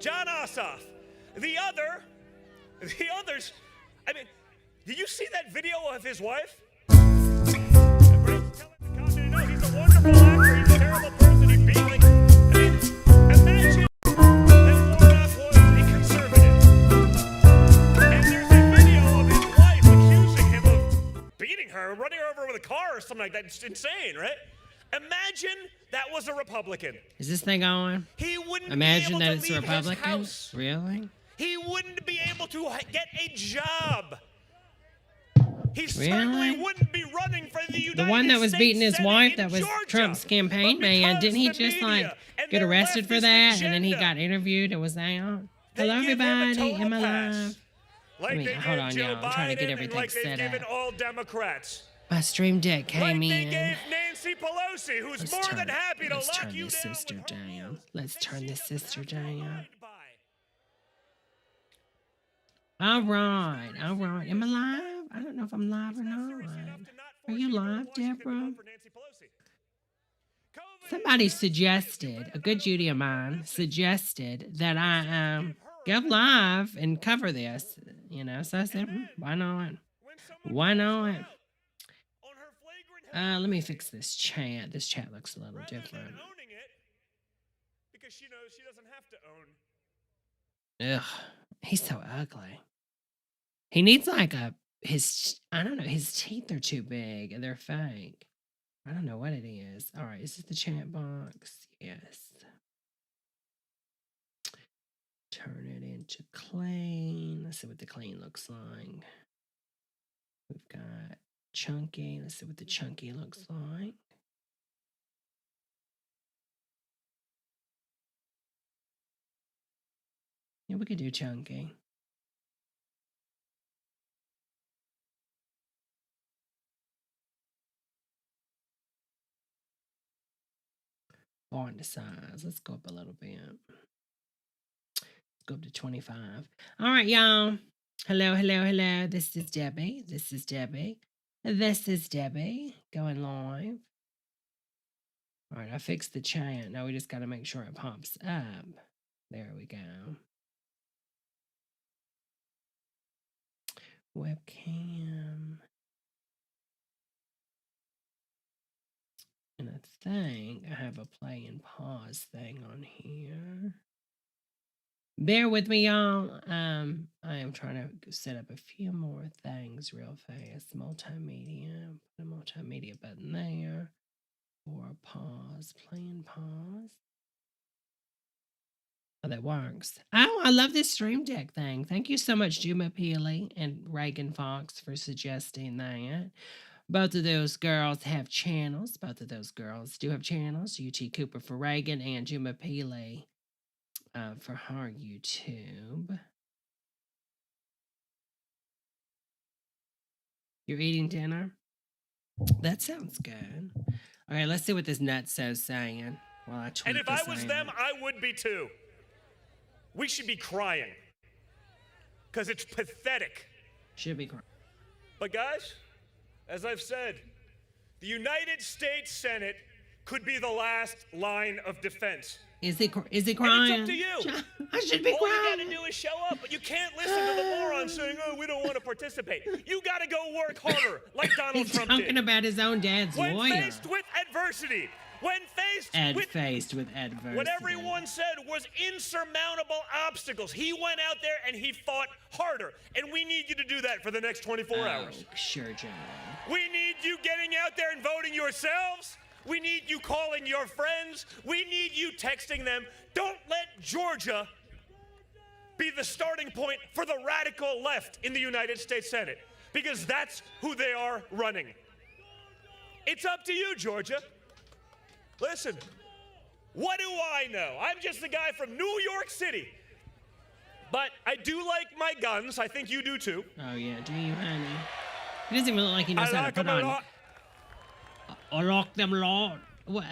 John Ossoff. The others, I mean, did you see that video of his wife? He's a wonderful actor, he's a terrible person, he beat like, I mean, imagine that Warnock was a conservative. And there's a video of his wife accusing him of beating her, running her over with a car or something like that. It's insane, right? Imagine that was a Republican. Is this thing on? He wouldn't Imagine be able that to it's a leave his Republican? house. Really? He wouldn't be able to get a job. He Really? certainly wouldn't be running for the United States. The one that was beating his Senate wife, in that was Georgia. Trump's campaign But man. because Didn't he the just media like and get their arrested for leftist that? And then he agenda, got interviewed and was out. they Hello, give him a everybody. total Am I pass. live? Like Wait, they hold gave on, Joe y'all. I'm trying to get Biden everything and like they've set given up. all Democrats. My stream deck Like came they in. gave Nancy Pelosi, who's Let's more turn, than happy to let's lock turn you this down sister with her down. rules Let's that turn she this doesn't sister have to down. abide by. All right, all right. Am I live? I don't know if I'm live or not. Are you live, Debra? Somebody suggested, a good Judy of mine suggested that I go live and cover this, you know. So I said, why not? Why not? Let me fix this chat. This chat looks a little different. Because she knows she doesn't have to own. Ugh, he's so ugly. He needs like I don't know, his teeth are too big and they're fake. I don't know what it is. All right, is this the chat box? Yes. Turn it into clean. Let's see what the clean looks like. We've got chunky. Let's see what the chunky looks like. Yeah, we could do chunky. Font size. Let's go up a little bit. Let's go up to 25. All right, y'all. Hello, hello, hello. This is Debbie. This is Debbie. This is Debbie. Going live. All right, I fixed the chat. Now we just got to make sure it pops up. There we go. Webcam. And I think I have a play and pause thing on here. Bear with me, y'all. I am trying to set up a few more things real fast. Multimedia. Put a multimedia button there. Or pause. Play and pause. Oh, that works. Oh, I love this Stream Deck thing. Thank you so much, Juma Peely and Reagan Fox, for suggesting that. Both of those girls have channels. Both of those girls do have channels. UT Cooper for Reagan and Juma Peely for her YouTube. You're eating dinner? That sounds good. Okay, let's see what this nutso's saying. Well, I tweet And if I this was out. them, I would be too. We should be crying. Because it's pathetic. Should be crying. But guys, as I've said, the United States Senate could be the last line of defense. Is it crying? And it's up to you. I should be All crying. you gotta do is show up, but you can't listen to the morons saying, oh, we don't want to participate. You gotta go work harder, like Donald He's Trump talking did. about his own dad's When lawyer. faced with adversity, when faced with adversity. what everyone said was insurmountable obstacles, he went out there and he fought harder. And we need you to do that for the next 24 hours. Sure, John. We need you getting out there and voting yourselves. We need you calling your friends. We need you texting them. Don't let Georgia be the starting point for the radical left in the United States Senate, because that's who they are running. It's up to you, Georgia. Listen, what do I know? I'm just a guy from New York City. But I do like my guns. I think you do too. Oh, yeah. Do you, honey? He doesn't even look like he knows how to put them a on. lot. I like them a lot. What?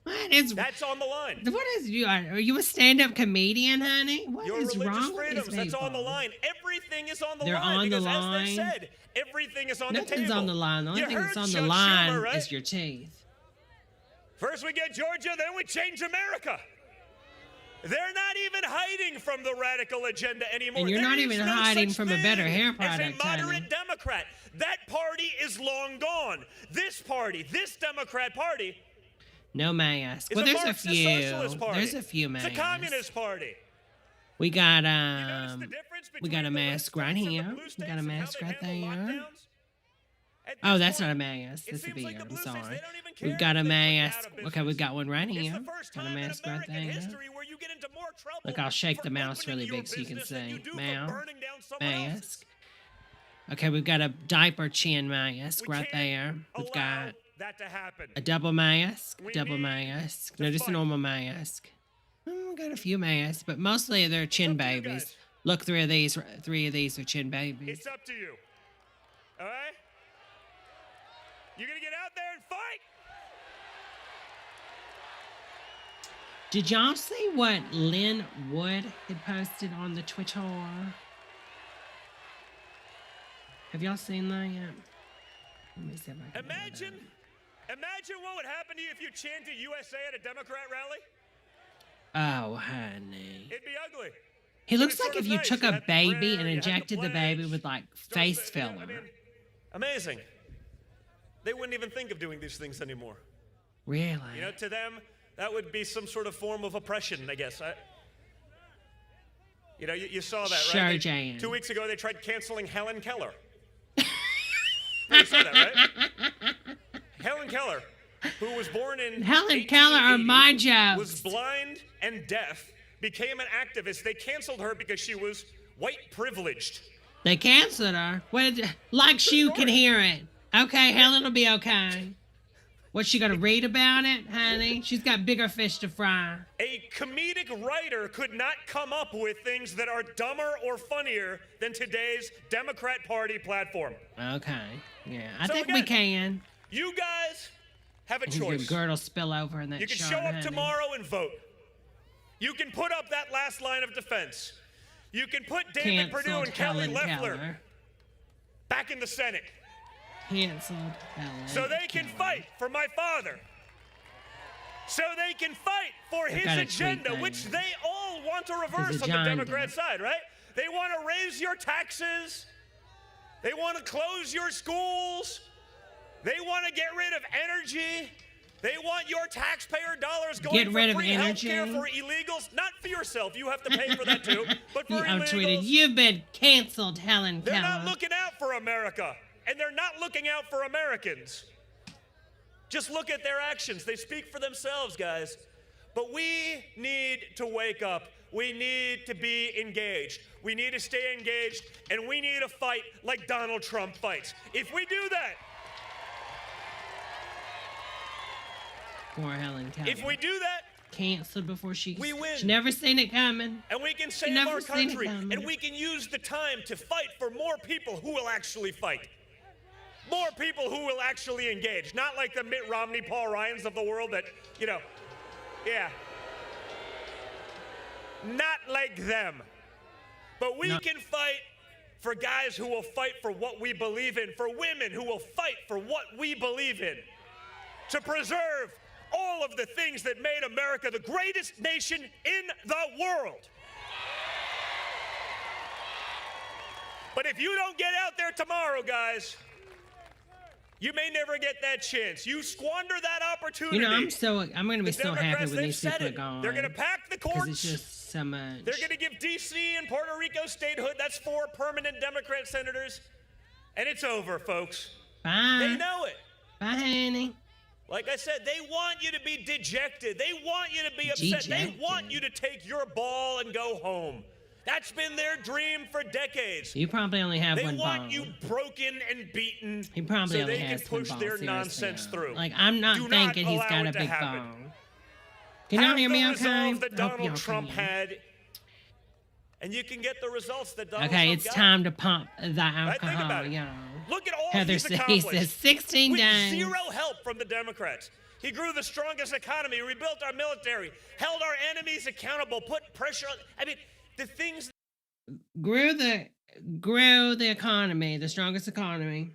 What is? That's on the line. What is you? Are you a stand-up comedian, honey? What Your is religious wrong with freedoms, these that's on the people? line. Everything is on the They're line. on the because line? as they said, everything is on the Nothing's table. on the line. The only You thing that's heard on the Chuck line Schumer, right? is your teeth. First we get Georgia, then we change America. They're not even hiding from the radical agenda anymore. And you're There not is even no hiding such from a better thing hair as product, a moderate honey. Democrat. That party is long gone. This party, this Democrat party, No mask. is Well, a there's a Marxist few. socialist party. There's a few It's masks. a communist party. We got You notice the difference we got a between the red mask right states and the here. blue We states got a and how mask they right handle there. lockdowns? At Oh, this that's not a point, mask. it That's a seems like beard. the I'm blue states, sorry. they don't even care We've got a if they put you out mask. of Okay, business. we got one right It's here. the first Got a time in mask right American there. history where you get into more trouble Look, I'll shake for the mouse opening really your big so you can business than you see. do for Mouse. burning down someone else's. Mask. Okay, we've got a diaper chin mask We right can't there. We've allow got that to happen. a double mask. We Double need mask. to No, just a fight. normal mask. We got a few masks, but mostly they're chin up to you babies. guys. Look, three of these are chin babies. It's up to you. All right? You're going to get out there and fight? Did y'all see what Lynn Wood had posted on the Twitter? Have y'all seen that yet? Let me see if I can pull it Imagine what would happen to you if you chanted USA at a Democrat rally. up. Oh, honey. It'd be ugly. He But looks it's like sort if of you nice. took You a had the baby prayer, and you had the injected the baby pledge. with like Starts face the- filler. I mean, amazing. They wouldn't even think of doing these things anymore. Really? You know, to them, that would be some sort of form of oppression, I guess. You know, you saw that, Sure, right? Jan. 2 weeks ago, they tried canceling Helen Keller. You saw that, right? Helen Keller, who was born in Helen Keller are 1880, my jokes. was blind and deaf, became an activist. They canceled her because she was white privileged. They canceled her. Like you can hear it. Okay, Helen will be okay. What's she gonna read about it, honey? She's got bigger fish to fry. A comedic writer could not come up with things that are dumber or funnier than today's Democrat Party platform. Okay, yeah, I So think we again, can. You guys have a Your choice. girdle spill over in that You can shot, show up honey. tomorrow and vote. You can put up that last line of defense. You can put David Perdue Canceled and Kelly Helen Loeffler Keller. back in the Senate Canceled Helen so they can Keller. fight for my father. So they can fight for his got a tweet agenda, thing. which they all want to reverse His on the agenda. Democrat side, right? They want to raise your taxes. They want to close your schools. They want to get rid of energy. They want your taxpayer dollars going Get for rid of free energy? healthcare for illegals. Not for yourself. You have to pay for that too. But for He tweeted, illegals, "You've been canceled, Helen they're Keller." not looking out for America. And they're not looking out for Americans. Just look at their actions. They speak for themselves, guys. But we need to wake up. We need to be engaged. We need to stay engaged, and we need to fight like Donald Trump fights. If we do that, Poor Helen Keller. if we do that, Canceled before she. We win. She never seen it coming. and we can save never our seen it country, coming. and we can use the time to fight for more people who will actually fight. More people who will actually engage. Not like the Mitt Romney, Paul Ryans of the world that, yeah. Not like them. But we No. can fight for guys who will fight for what we believe in, for women who will fight for what we believe in, to preserve all of the things that made America the greatest nation in the world. But if you don't get out there tomorrow, guys, you may never get that chance. You squander that opportunity. You know, I'm going to be The so happy Democrats, when they've these said people are it. gone. They're going to pack the Because courts. it's just so much. They're going to give D.C. and Puerto Rico statehood. That's 4 permanent Democrat senators. And it's over, folks. Bye. They know it. Bye, honey. Like I said, they want you to be dejected. They want you to be upset. They want Dejected. you to take your ball and go home. That's been their dream for decades. You probably only have They one want bone. you broken and beaten He probably so only they has can one push bone. their Seriously, nonsense though. through. Like, I'm not Do thinking not he's allow got a it to big happen. bone. Can y'all Have hear the me okay? resolve that Hope Donald y'all Trump can. had, and you can get the results that Donald Okay, Trump it's got. time to pump the Right? Think alcohol, about it. y'all. Look at all Heather he's says, accomplished. 16 With days. zero help from the Democrats. He grew the strongest economy, rebuilt our military, held our enemies accountable, put pressure on. I mean, the things. Grew the economy, the strongest economy,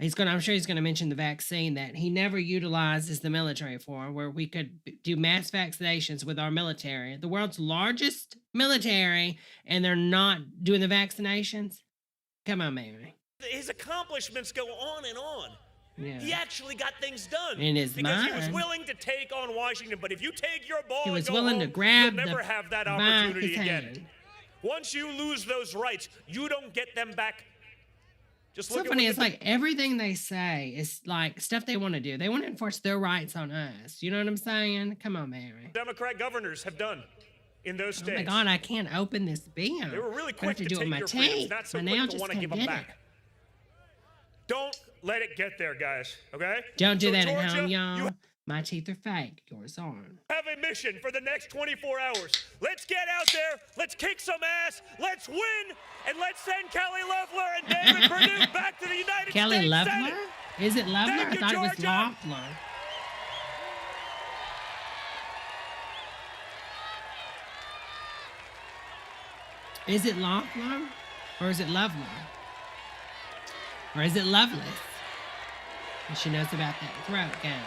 I'm sure he's gonna mention the vaccine that he never utilizes the military for, where we could do mass vaccinations with our military, the world's largest military, and they're not doing the vaccinations. Come on, Mary. His accomplishments go on and on. Yeah. He actually got things done In his because he was mind. willing to take on Washington. But if you take your ball He was and go willing home, to grab you'll never the have that by opportunity his again. hand. Once you lose those rights, you don't get them back. Just So look funny, at it's like everything they say is like stuff they want to do. They want to enforce their rights on us. You know what I'm saying? Come on, Mary. Democrat governors have done in those states. Oh my God, I can't open this beer. They were really I have quick to do it take with my your freedoms, teeth. not so My quick nail to just want to can't give them get back. it. Don't let it get there, guys, okay? Don't do So that at Georgia, home, you y'all. My teeth are fake. Yours aren't. have a mission for the next 24 hours. Let's get out there, let's kick some ass, let's win, and let's send Kelly Loeffler and David Perdue back to the United Kelly States Loeffler? Senate. Is it Loeffler? Thank I you, thought it was Georgia. Loeffler. Is it Loeffler? Or is it Loeffler? Or is it Loveless? And she knows about that throat gown.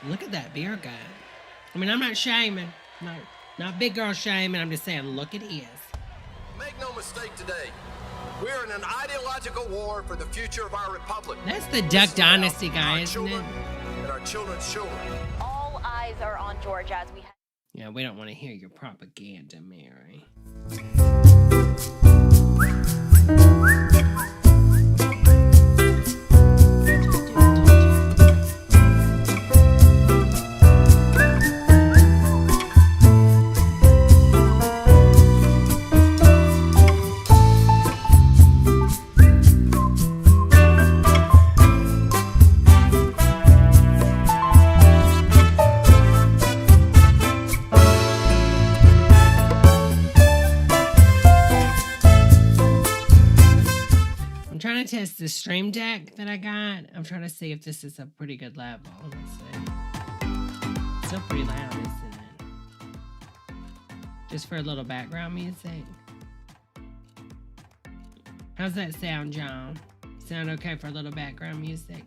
Look at that beer guy. I mean, I'm not shaming. Not big girl shaming. I'm just saying, look at his. Make no mistake today. We're in an ideological war for the future of our republic. That's the This Duck is about Dynasty guy, our isn't children it? and our children's children. All eyes are on Georgia as we head. Yeah, we don't want to hear your propaganda, Mary. I'm trying to test the stream deck that I got. I'm trying to see if this is a pretty good level. Let's see. Still pretty loud, isn't it? Just for a little background music. How's that sound, John? Sound okay for a little background music?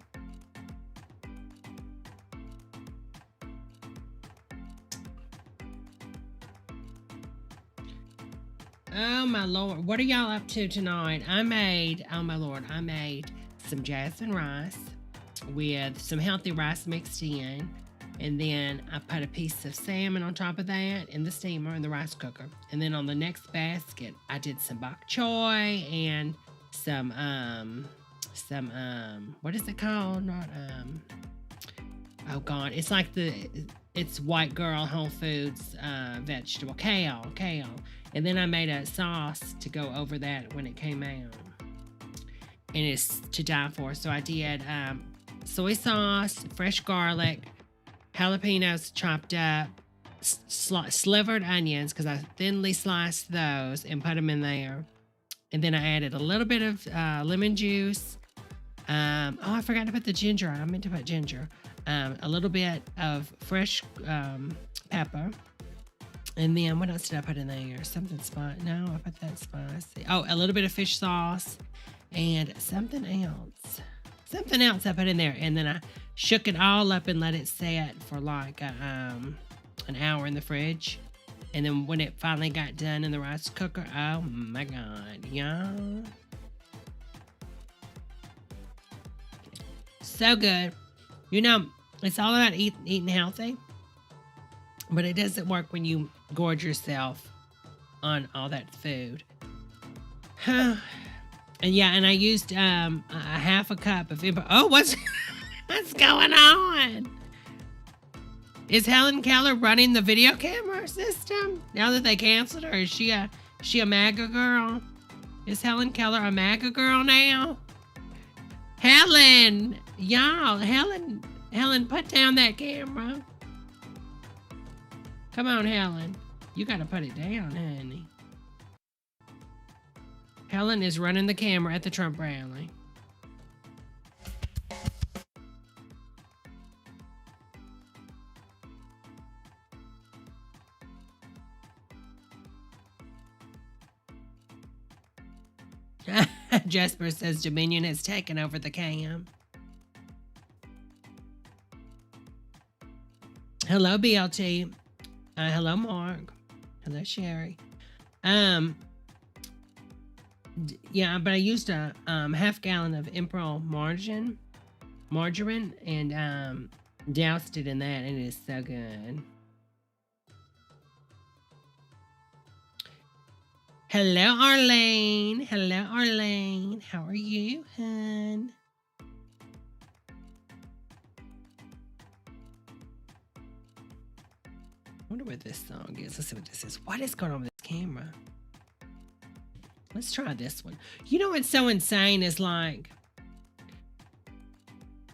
Oh my Lord, what are y'all up to tonight? I made some jasmine rice with some healthy rice mixed in. And then I put a piece of salmon on top of that in the steamer in the rice cooker. And then on the next basket, I did some bok choy and some what is it called? Oh God, it's like it's white girl Whole Foods vegetable, kale. And then I made a sauce to go over that when it came out. And it's to die for. So I did soy sauce, fresh garlic, jalapenos chopped up, slivered onions, because I thinly sliced those and put them in there. And then I added a little bit of lemon juice. I forgot to put the ginger on. I meant to put ginger. A little bit of fresh pepper. And then what else did I put in there? Something spicy. No, I put that spicy. Oh, a little bit of fish sauce and something else. Something else I put in there. And then I shook it all up and let it set for like an hour in the fridge. And then when it finally got done in the rice cooker, oh my God, y'all. So good. You know, it's all about eating healthy. But it doesn't work when you gorge yourself on all that food. And yeah, and I used a half a cup of... Oh, what's going on? Is Helen Keller running the video camera system now that they canceled her? Is she a MAGA girl? Is Helen Keller a MAGA girl now? Helen, y'all, Helen, put down that camera. Come on, Helen. You gotta put it down, honey. Helen is running the camera at the Trump rally. Jasper says Dominion has taken over the cam. Hello, BLT. Hello, Mark. Hello, Sherry. Yeah, but I used a half gallon of Imperial margarine and doused it in that, and it is so good. Hello, Arlene. Hello, Arlene. How are you, hun? I wonder what this song is. Let's see what this is. What is going on with this camera? Let's try this one. You know what's so insane is like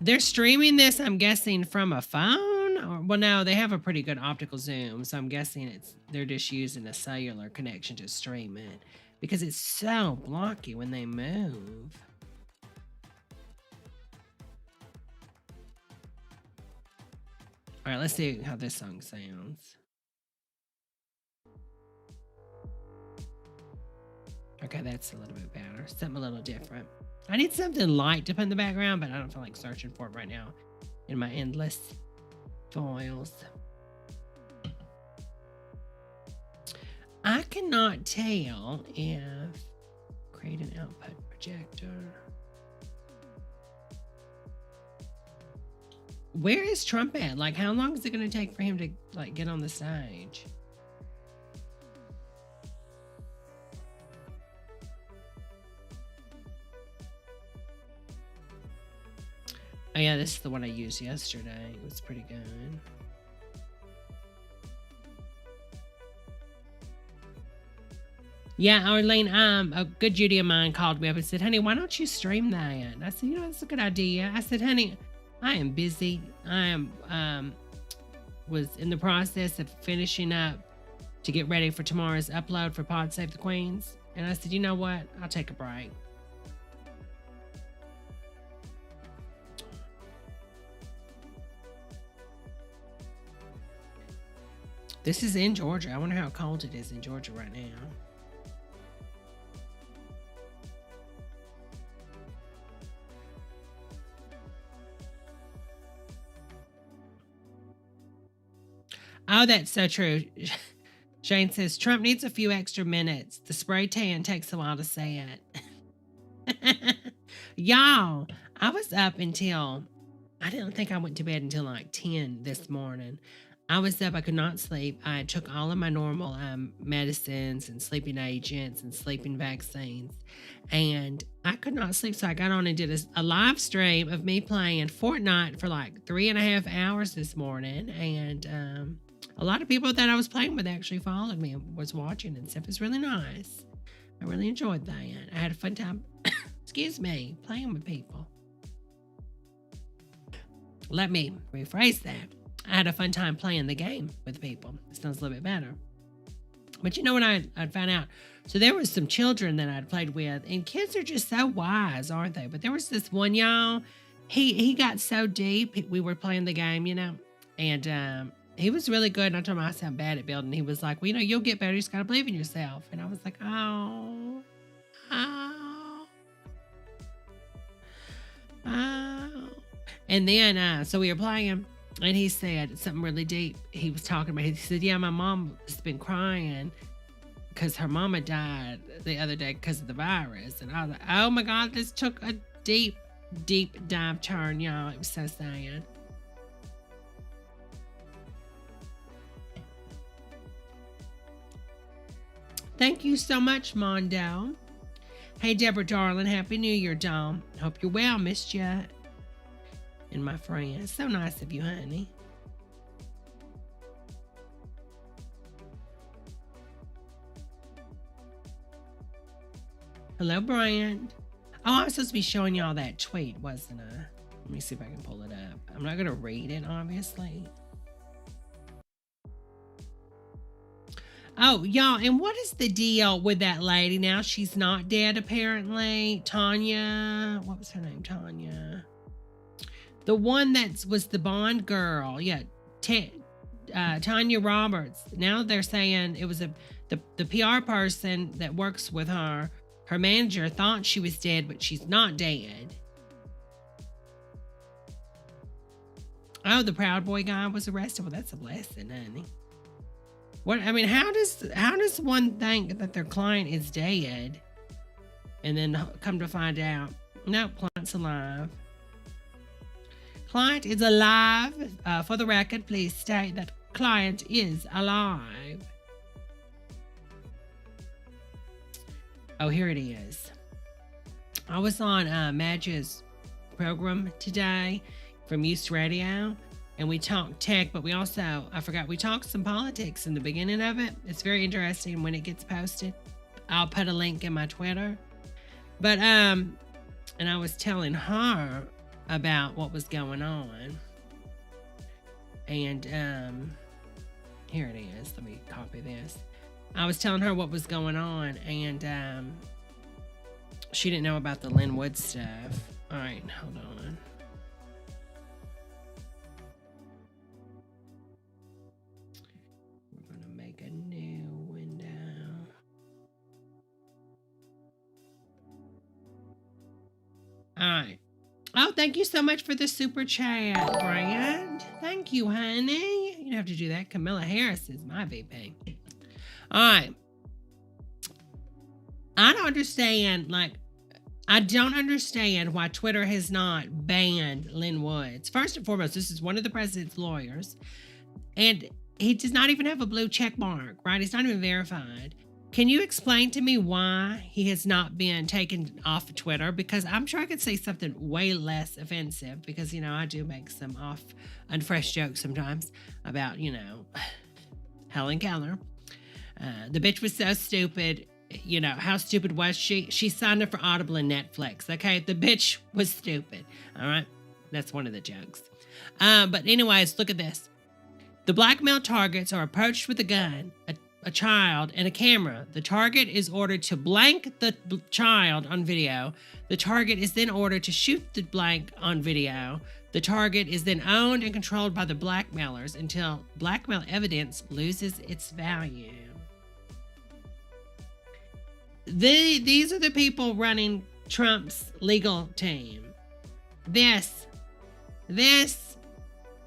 they're streaming this, I'm guessing, from a phone. Or, well, no, they have a pretty good optical zoom, so I'm guessing they're just using a cellular connection to stream it because it's so blocky when they move. All right, let's see how this song sounds. Okay, that's a little bit better. Something a little different. I need something light to put in the background, but I don't feel like searching for it right now in my endless files. I cannot tell if create an output projector. Where is Trump at? Like, how long is it going to take for him to like get on the stage? Oh yeah, this is the one I used yesterday. It was pretty good. Yeah, Arlene, a good Judy of mine called me up and said, honey, why don't you stream that? And I said, you know, that's a good idea. I said, honey, I am busy. I am was in the process of finishing up to get ready for tomorrow's upload for Pod Save the Queens. And I said, you know what? I'll take a break. This is in Georgia. I wonder how cold it is in Georgia right now. Oh, that's so true. Shane says, Trump needs a few extra minutes. The spray tan takes a while to say it. Y'all, I was up until, I didn't think I went to bed until like 10 this morning. I was up, I could not sleep. I took all of my normal medicines and sleeping agents and sleeping vaccines, and I could not sleep. So I got on and did a live stream of me playing Fortnite for like 3.5 hours this morning. And a lot of people that I was playing with actually followed me and was watching and stuff. It was really nice. I really enjoyed that. I had a fun time, excuse me, playing with people. Let me rephrase that. I had a fun time playing the game with people. It sounds a little bit better. But you know what I found out? So there was some children that I'd played with, and kids are just so wise, aren't they? But there was this one, y'all, he got so deep. We were playing the game, you know, and he was really good. And I told him I sound bad at building. He was like, well, you know, you'll get better. You just got to believe in yourself. And I was like, oh. And then, so we were playing. And he said something really deep. He was talking about, he said, yeah, my mom has been crying because her mama died the other day because of the virus. And I was like, oh my God, this took a deep, deep dive turn, y'all. It was so sad. Thank you so much, Mondo. Hey, Deborah, darling. Happy New Year, doll. Hope you're well. Missed you. And my friend. So nice of you, honey. Hello, Brian. Oh, I was supposed to be showing y'all that tweet, wasn't I? Let me see if I can pull it up. I'm not going to read it, obviously. Oh, y'all, and what is the deal with that lady now? She's not dead, apparently. Tanya. What was her name? Tanya. The one that was the Bond girl. Yeah. Tanya Roberts. Now they're saying it was the PR person that works with her Her manager thought she was dead, but she's not dead. Oh, the Proud Boy guy was arrested. Well, that's a blessing, honey. What I mean, how does one think that their client is dead, and then come to find out, nope, client's alive. Client is alive. For the record, please state that client is alive. Oh, here it is. I was on Madge's program today from Youth Radio, and we talked tech, but we also, we talked some politics in the beginning of it. It's very interesting when it gets posted. I'll put a link in my Twitter. But, and I was telling her about what was going on. And, here it is. Let me copy this. I was telling her what was going on, and, she didn't know about the Linwood stuff. All right, hold on. We're going to make a new window. All right. Oh, thank you so much for the super chat, Brand. Thank you, honey. You don't have to do that. Camilla Harris is my VP. All right. I don't understand why Twitter has not banned Lynn Woods. First and foremost, this is one of the president's lawyers, and he does not even have a blue check mark, right? He's not even verified. Can you explain to me why he has not been taken off of Twitter? Because I'm sure I could say something way less offensive, because, you know, I do make some off and fresh jokes sometimes about, you know, Helen Keller. The bitch was so stupid. You know, how stupid was she? She signed up for Audible and Netflix. Okay, the bitch was stupid. All right, that's one of the jokes. But anyways, look at this. The blackmail targets are approached with a gun, a child, and a camera. The target is ordered to blank the child on video. The target is then ordered to shoot the blank on video. The target is then owned and controlled by the blackmailers until blackmail evidence loses its value. These are the people running Trump's legal team. This,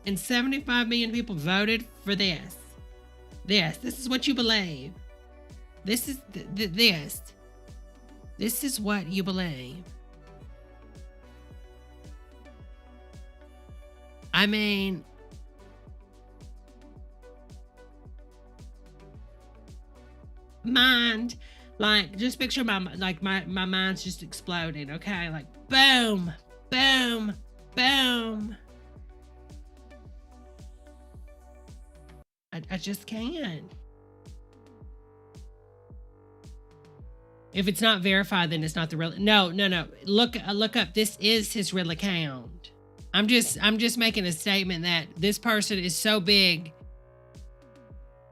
and 75 million people voted for this. This is what you believe. This is This is what you believe. I mean, mind. Like, just picture my mind's just exploding, okay? Like, boom, boom, boom. I just can't. If it's not verified, then it's not the real. No. Look up. This is his real account. I'm just making a statement that this person is so big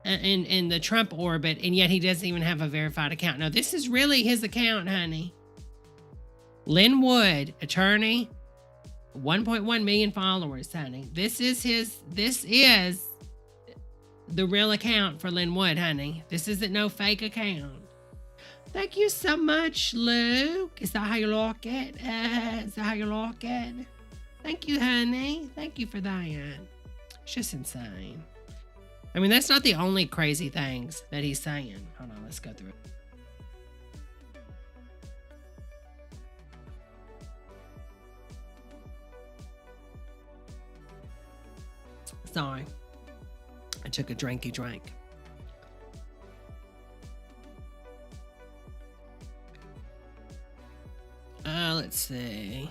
in the Trump orbit, and yet he doesn't even have a verified account. No, this is really his account, honey. Lynn Wood, attorney, 1.1 million followers, honey. This is the real account for Lynn Wood, honey. This isn't no fake account. Thank you so much, Luke. Is that how you like it? Is that how you like it? Thank you, honey. Thank you for that. It's just insane. I mean, that's not the only crazy things that he's saying. Hold on, let's go through it. Sorry. I took a drinky drink. Let's see.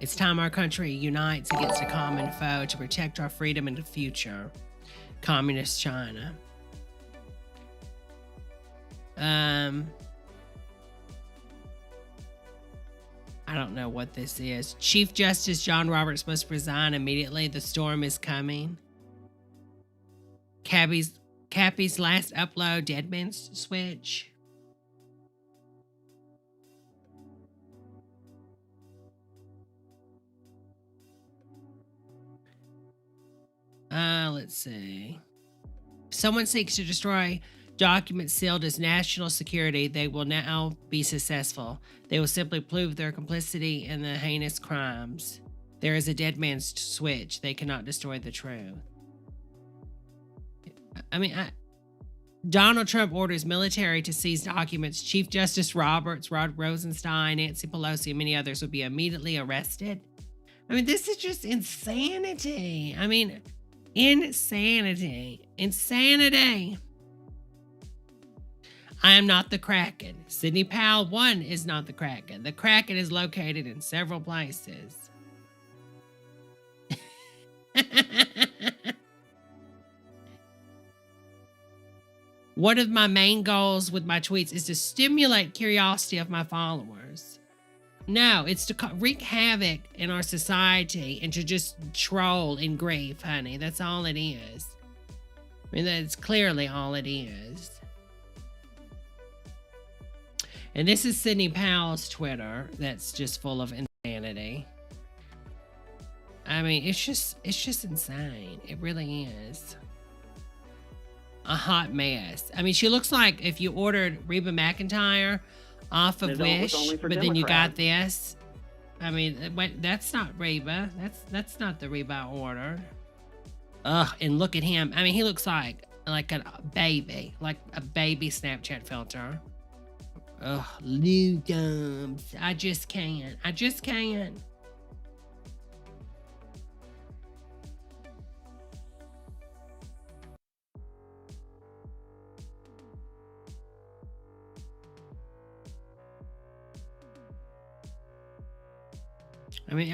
It's time our country unites against a common foe to protect our freedom in the future. Communist China. I don't know what this is. Chief Justice John Roberts must resign immediately. The storm is coming. Cappy's last upload, Deadman's Switch. Let's see. Someone seeks to destroy documents sealed as national security, they will now be successful. They will simply prove their complicity in the heinous crimes. There is a dead man's switch. They cannot destroy the truth. Donald Trump orders military to seize documents. Chief Justice Roberts, Rod Rosenstein, Nancy Pelosi, and many others will be immediately arrested. This is just insanity. Insanity. Insanity. I am not the Kraken. Sidney Powell 1 is not the Kraken. The Kraken is located in several places. One of my main goals with my tweets is to stimulate curiosity of my followers. No, it's to wreak havoc in our society and to just troll and grief, honey. That's all it is. That's clearly all it is. And this is Sidney Powell's Twitter that's just full of insanity. It's just insane. It really is. A hot mess. She looks like if you ordered Reba McEntire off of Wish, but then you got this. Wait, that's not Reba. That's not the Reba I ordered. Ugh, and look at him. He looks like a baby, like a baby Snapchat filter. Ugh, Ludums. I just can't.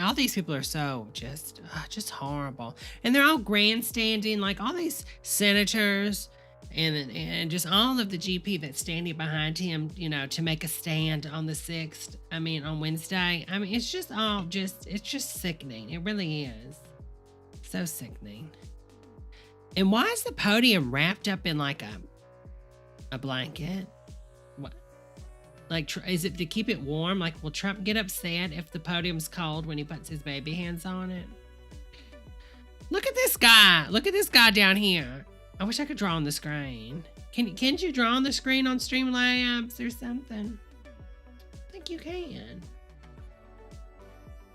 All these people are so just horrible, and they're all grandstanding, like all these senators and just all of the GP that's standing behind him, to make a stand on the 6th. On Wednesday. It's just sickening. It really is. So sickening. And why is the podium wrapped up in like a blanket? What? Is it to keep it warm? Will Trump get upset if the podium's cold when he puts his baby hands on it? Look at this guy. Look at this guy down here. I wish I could draw on the screen. Can't you draw on the screen on Streamlabs or something? I think you can.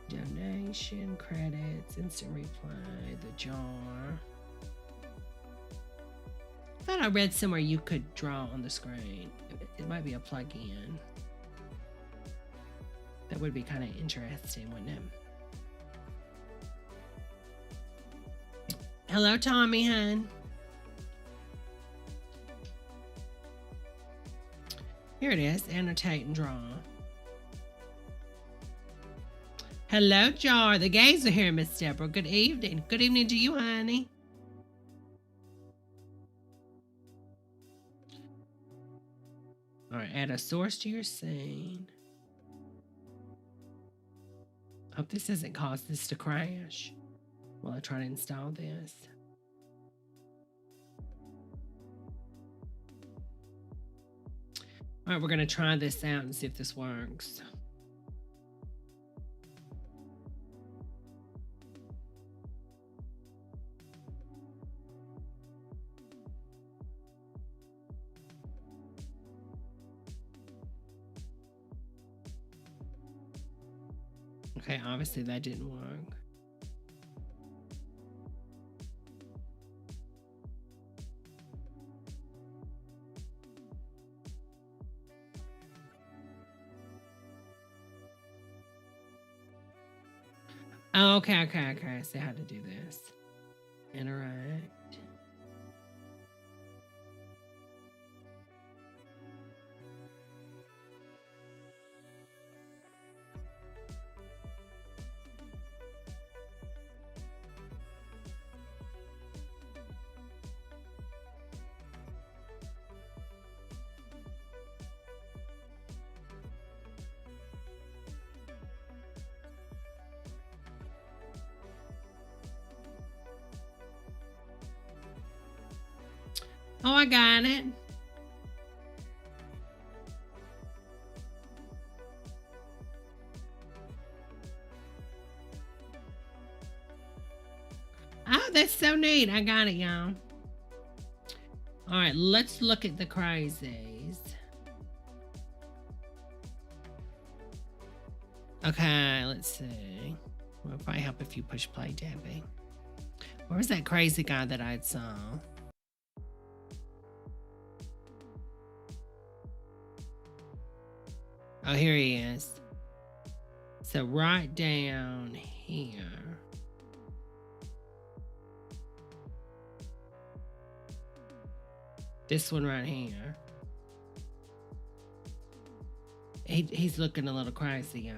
Donation, credits, instant reply, the jar. I thought I read somewhere you could draw on the screen. It might be a plug-in. That would be kind of interesting, wouldn't it? Hello, Tommy, hun. Here it is. Annotate and draw. Hello, Jar. The gays are here, Miss Debra. Good evening. Good evening to you, honey. All right, add a source to your scene. Hope this doesn't cause this to crash while I try to install this. All right, we're going to try this out and see if this works. Okay, obviously that didn't work. Oh, okay. I see how to do this. Interact. Oh, I got it. Oh, that's so neat. I got it, y'all. All right, let's look at the crazies. Okay, let's see. Well, it probably help if you push play, Debbie. Where was that crazy guy that I saw? Oh, here he is. So right down here. This one right here. He's looking a little crazy, y'all.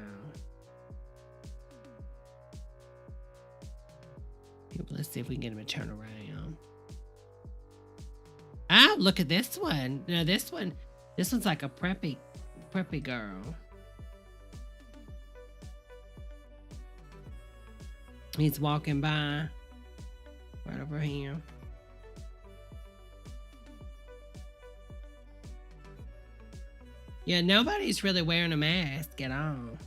Let's see if we can get him to turn around. Oh, look at this one. No, this one's like a preppy girl. He's walking by right over here. Yeah, nobody's really wearing a mask at all.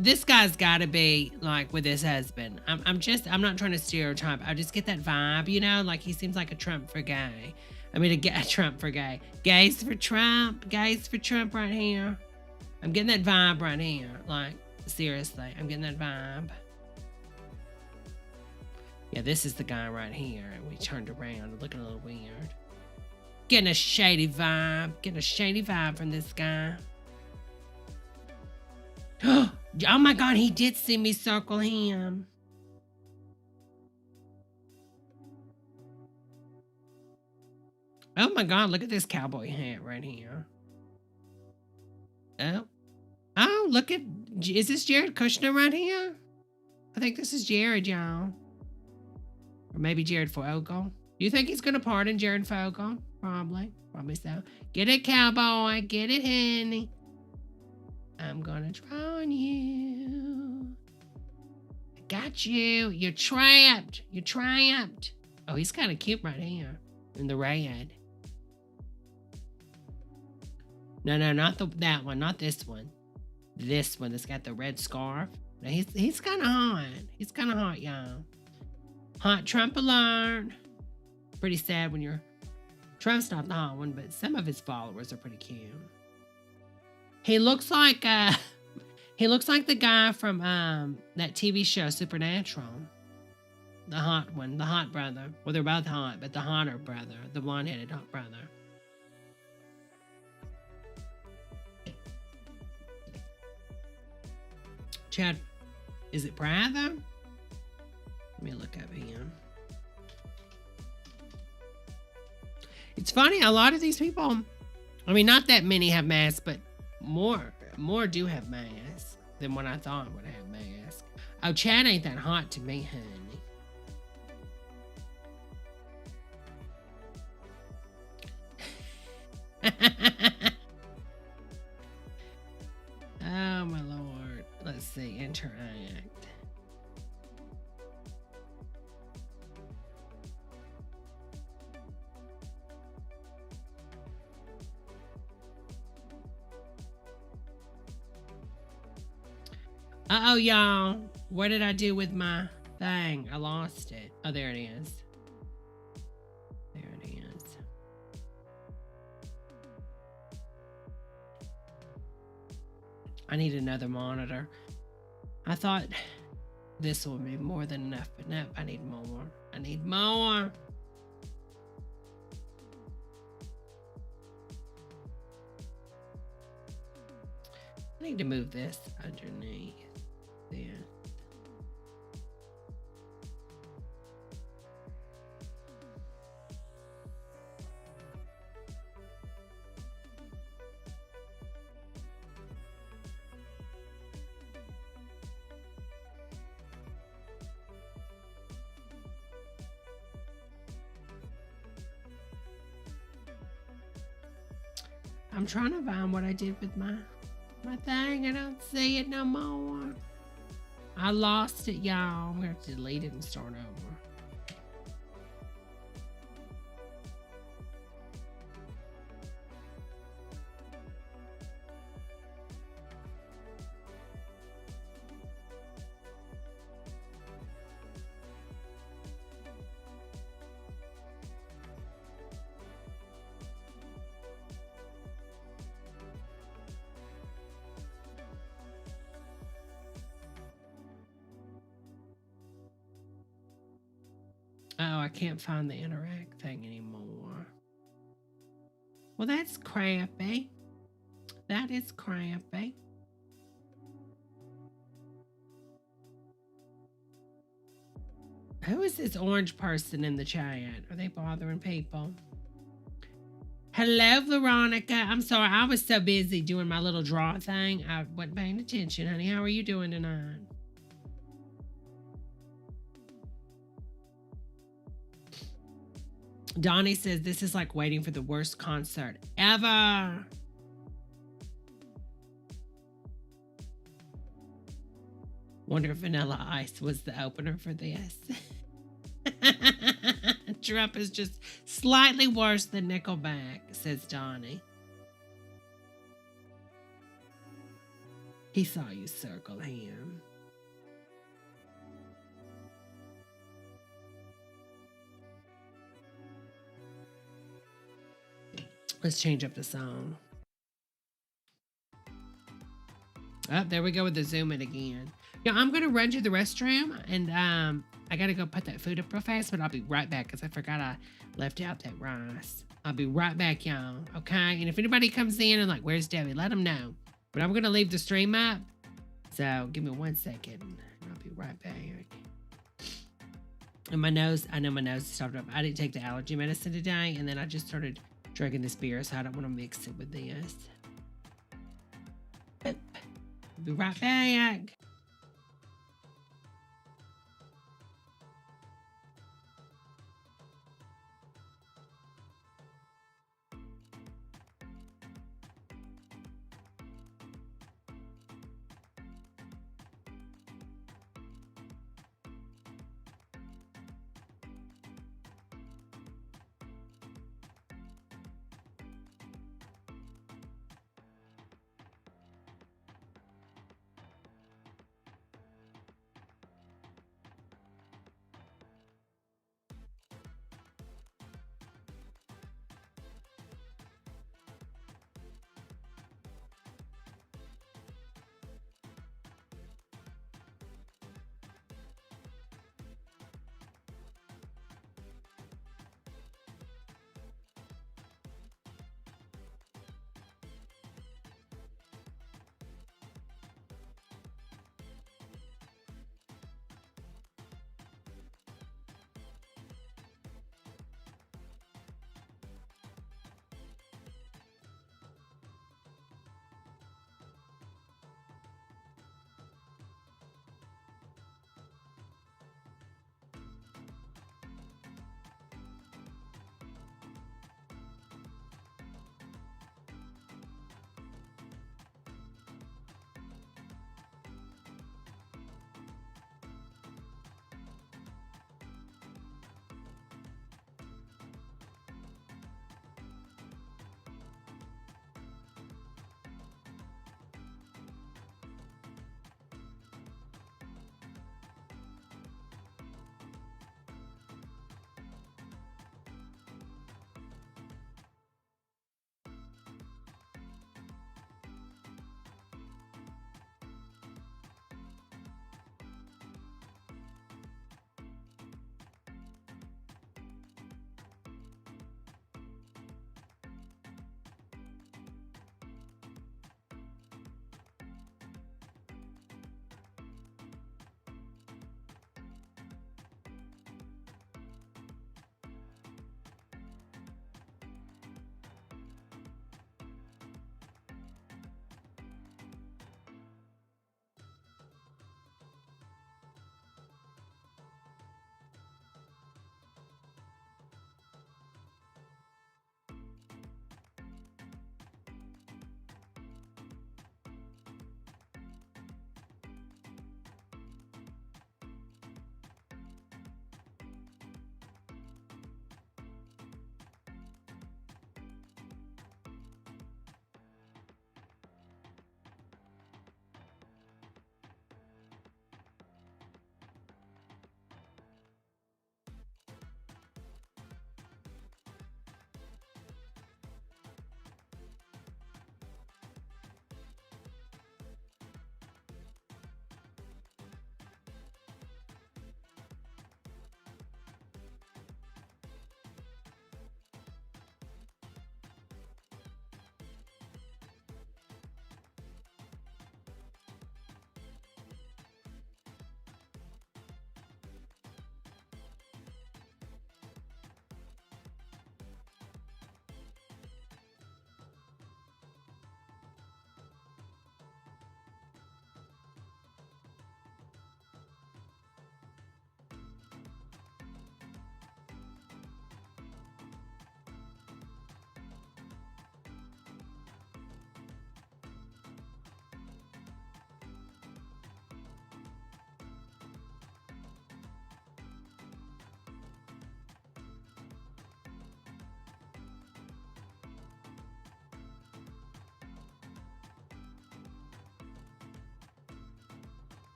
This guy's got to be like with his husband. I'm not trying to stereotype. I just get that vibe, you know, like he seems like a Trump for gay. I mean, a Trump for gay. Gays for Trump. Gays for Trump right here. I'm getting that vibe right here. Like, seriously, I'm getting that vibe. Yeah, this is the guy right here. We turned around, looking a little weird. Getting a shady vibe. Getting a shady vibe from this guy. Oh my God, he did see me circle him. Oh my God, look at this cowboy hat right here. Oh, look at, is this Jared Kushner right here? I think this is Jared, y'all. Or maybe Jared Fogle. Do you think he's going to pardon Jared Fogle? Probably so. Get it, cowboy. Get it, honey. I'm gonna drown you. I got you. You're trapped. You're trapped. Oh, he's kind of cute right here in the red. No, not that one. Not this one. This one that's got the red scarf. Now he's kind of hot. He's kind of hot, y'all. Hot Trump alert. Pretty sad when you're Trump's not the hot one, but some of his followers are pretty cute. He looks like the guy from that TV show Supernatural. The hot one, the hot brother. Well, they're both hot, but the hotter brother, the blonde-headed hot brother. Chad, is it brother? Let me look up here. It's funny, a lot of these people, I mean, not that many have masks, but more do have masks than what I thought would have masks. Oh, Chad ain't that hot to me, honey. Oh, my Lord. Let's see, interact. Uh-oh, y'all. What did I do with my thing? I lost it. Oh, there it is. There it is. I need another monitor. I thought this would be more than enough, but nope, I need more. I need more. I need to move this underneath there. I'm trying to find what I did with my thing. I don't see it no more. I lost it, y'all. We have to delete it and start over. Oh, I can't find the interact thing anymore. Well, that's crappy. That is crappy. Who is this orange person in the chat? Are they bothering people? Hello, Veronica. I'm sorry. I was so busy doing my little draw thing. I wasn't paying attention, honey. How are you doing tonight? Donnie says this is like waiting for the worst concert ever. Wonder if Vanilla Ice was the opener for this. Trump is just slightly worse than Nickelback, says Donnie. He saw you circle him. Let's change up the song. Oh, there we go with the zoom in again. Yeah, I'm going to run to the restroom and I got to go put that food up real fast, but I'll be right back because I forgot I left out that rice. I'll be right back, y'all. Okay? And if anybody comes in and like, where's Debbie? Let them know. But I'm going to leave the stream up. So give me 1 second. And I'll be right back. And my nose, I know my nose stopped up. I didn't take the allergy medicine today. And then I just started drinking this beer, so I don't want to mix it with this. I'll be right back.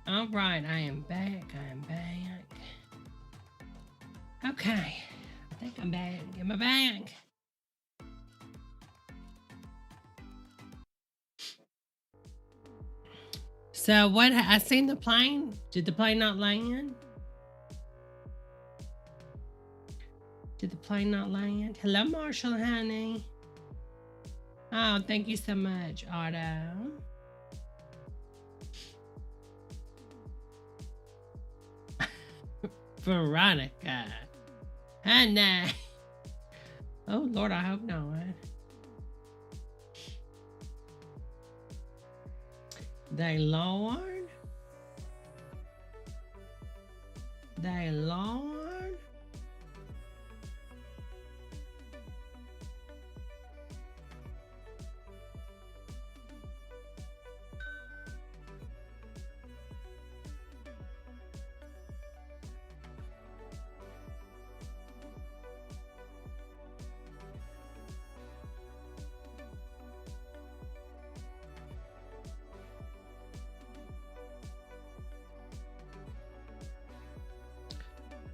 All right, I am back. Okay, I think I'm back. Am I back? So what? I seen the plane. Did the plane not land? Hello, Marshall, honey. Oh, thank you so much, Otto. Veronica. Honey. Oh, Lord, I hope not. Thy Lord.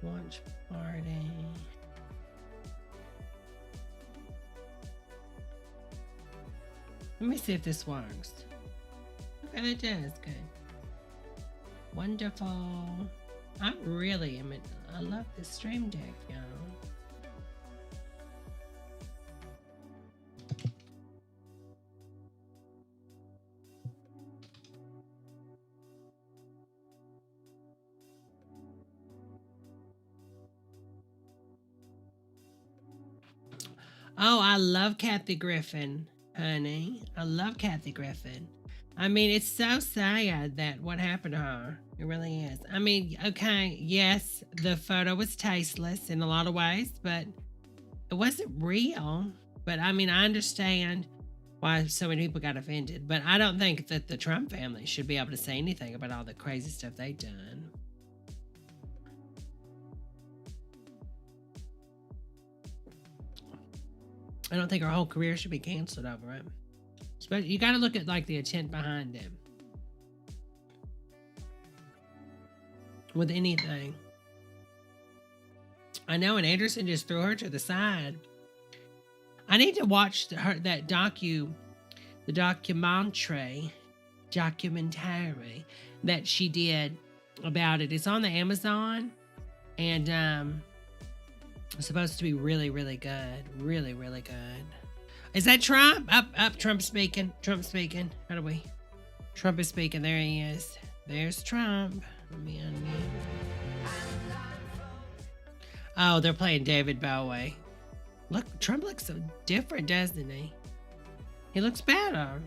Watch party. Let me see if this works. Okay, it does. Good. Wonderful. I really am. I love this stream deck, y'all. Oh, I love Kathy Griffin, honey. I love Kathy Griffin. I mean, it's so sad that what happened to her. It really is. I mean, okay, yes, the photo was tasteless in a lot of ways, but it wasn't real. But I mean, I understand why so many people got offended, but I don't think that the Trump family should be able to say anything about all the crazy stuff they've done. I don't think her whole career should be canceled over it. But you got to look at like the intent behind it. With anything. I know, and Anderson just threw her to the side. I need to watch that the documentary that she did about it. It's on the Amazon, and it's supposed to be really, really good. Really, really good. Is that Trump? Up, Trump speaking. How do we? Trump is speaking. There he is. There's Trump. Let me unmute. Oh, they're playing David Bowie. Look, Trump looks so different, doesn't he? He looks better.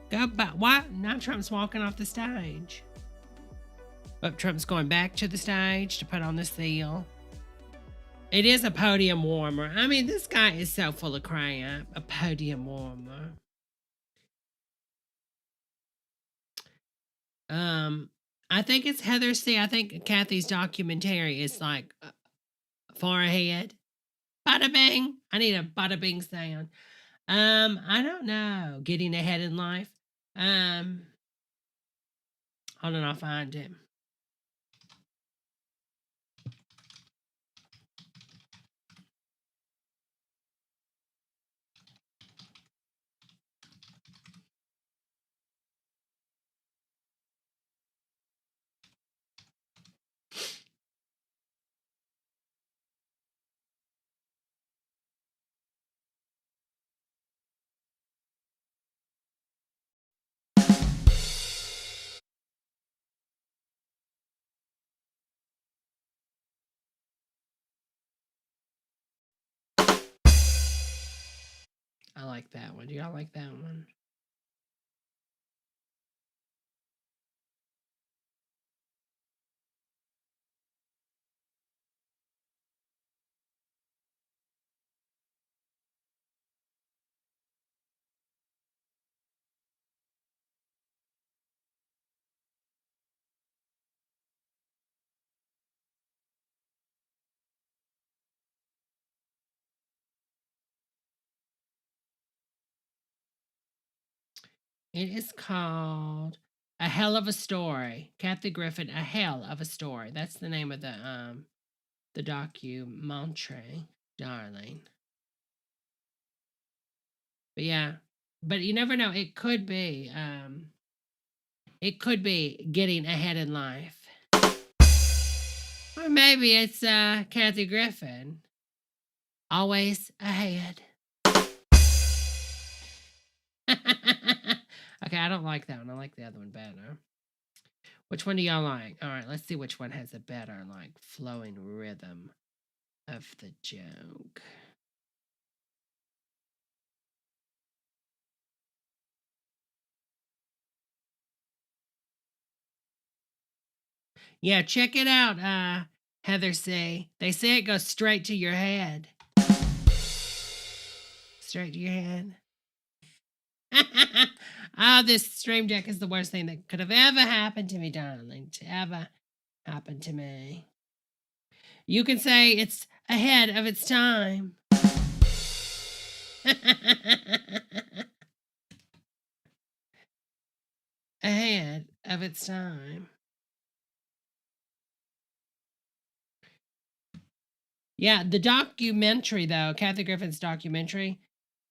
Go back. Why? Now Trump's walking off the stage. But Trump's going back to the stage to put on the seal. It is a podium warmer. I mean, this guy is so full of crap. A podium warmer. I think it's Heather C. I think Kathy's documentary is like far ahead. Bada bing. I need a bada bing sound. I don't know. Getting ahead in life. Hold on, I'll find it. I like that one. Do y'all like that one? It is called A Hell of a Story. Kathy Griffin, A Hell of a Story. That's the name of the documentary, darling. But yeah, but you never know. It could be getting ahead in life. Or maybe it's Kathy Griffin. Always ahead. Okay, I don't like that one. I like the other one better. Which one do y'all like? All right, let's see which one has a better, like, flowing rhythm of the joke. Yeah, check it out, Heather C. They say it goes straight to your head. Straight to your head. Oh, this stream deck is the worst thing that could have ever happened to me, darling. To ever happen to me. You can say it's ahead of its time. Ahead of its time. Yeah, the documentary, though, Kathy Griffin's documentary,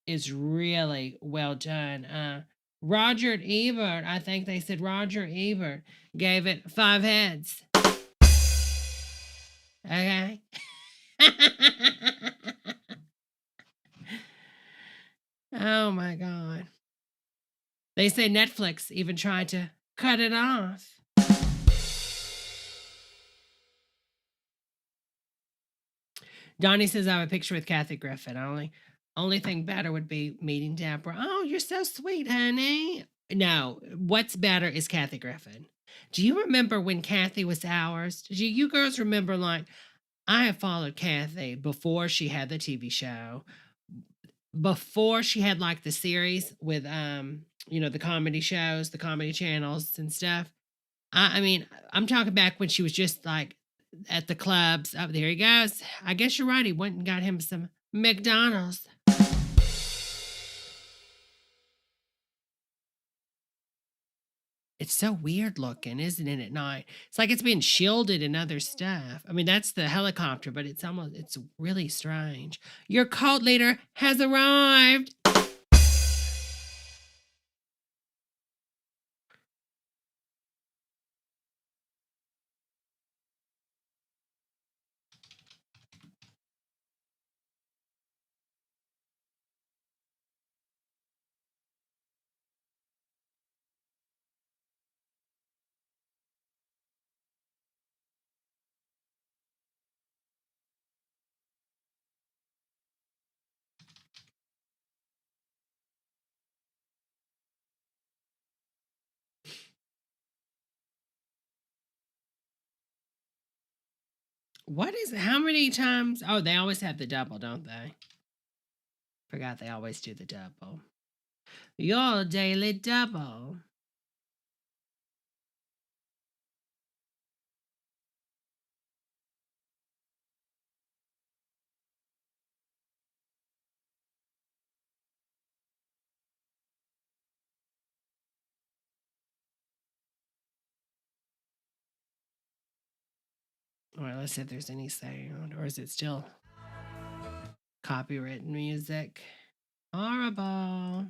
is really well done. Roger Ebert, I think they said Roger Ebert gave it 5 heads. Okay. Oh my God. They say Netflix even tried to cut it off. Donnie says I have a picture with Kathy Griffin. Only thing better would be meeting Debra. Oh, you're so sweet, honey. No, what's better is Kathy Griffin. Do you remember when Kathy was ours? Do you girls remember, like, I have followed Kathy before she had the TV show, before she had, like, the series with, the comedy shows, the comedy channels and stuff. I mean, I'm talking back when she was just, like, at the clubs. Oh, there he goes. I guess you're right. He went and got him some McDonald's. It's so weird looking, isn't it, at night? It's like it's being shielded and other stuff. I mean, that's the helicopter, but it's really strange. Your cult leader has arrived. What is it? How many times? Oh, they always have the double, don't they? Forgot they always do the double. Your daily double. All right, let's see if there's any sound. Or is it still copyrighted music? Horrible.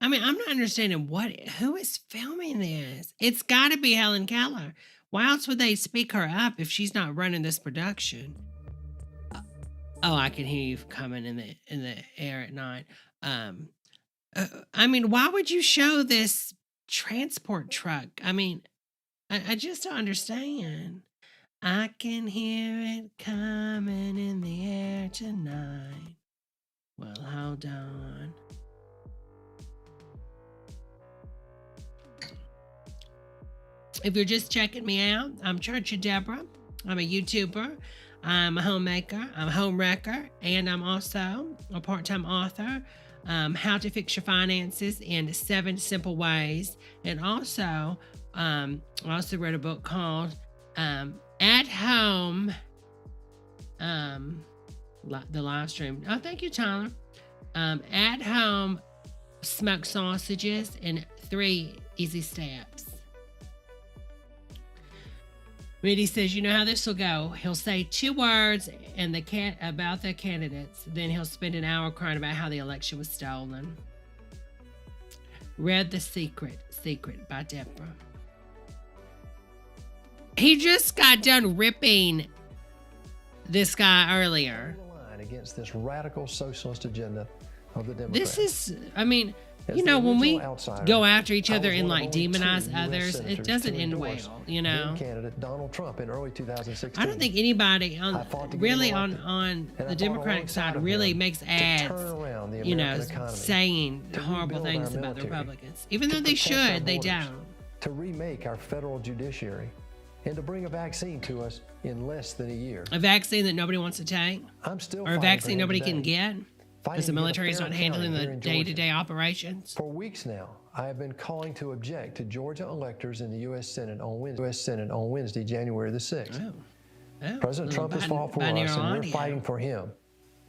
I mean, I'm not understanding who is filming this. It's got to be Helen Keller. Why else would they speak her up if she's not running this production? Oh, I can hear you coming in the air at night. I mean, why would you show this transport truck? I mean, I just don't understand. I can hear it coming in the air tonight. Well, hold on. If you're just checking me out, I'm Church of Debra. I'm a YouTuber. I'm a homemaker. I'm a home wrecker. And I'm also a part-time author. How to Fix Your Finances in 7 Simple Ways. And also, I also wrote a book called At Home, the live stream. Oh, thank you, Tyler. At Home Smoked Sausages in 3 Easy Steps. Mitty says, you know how this will go. He'll say 2 words and about the candidates. Then he'll spend an hour crying about how the election was stolen. Read The Secret by Debra. He just got done ripping this guy earlier. Against this radical socialist agenda of the Democrats. This is, I mean, you know, when we go after each other and like demonize others, it doesn't end well, you know. Candidate Donald Trump in early 2016. I don't think anybody on the Democratic side really makes ads, you know, saying horrible things about the Republicans. Even though they should, they don't. To remake our federal judiciary and to bring a vaccine to us in less than a year. A vaccine that nobody wants to take? Or a vaccine nobody can get? Because the military is not handling the day-to-day operations. For weeks now, I have been calling to object to Georgia electors in the U.S. Senate on Wednesday, January the 6th. President Trump has fought for us, and we're fighting for him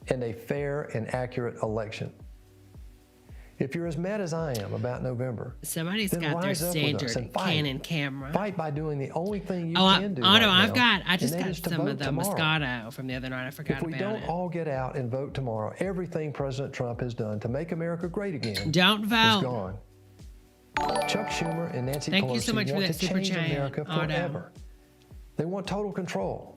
and a fair and accurate election. If you're as mad as I am about November, somebody's got their standard Canon camera. Fight by doing the only thing you can do. I just got some of the Moscato from the other night. I forgot about it. If we don't all get out and vote tomorrow, everything President Trump has done to make America great again don't vote. Is gone. Chuck Schumer and Nancy Thank Pelosi you so much for want that to super change chat, America forever. They want total control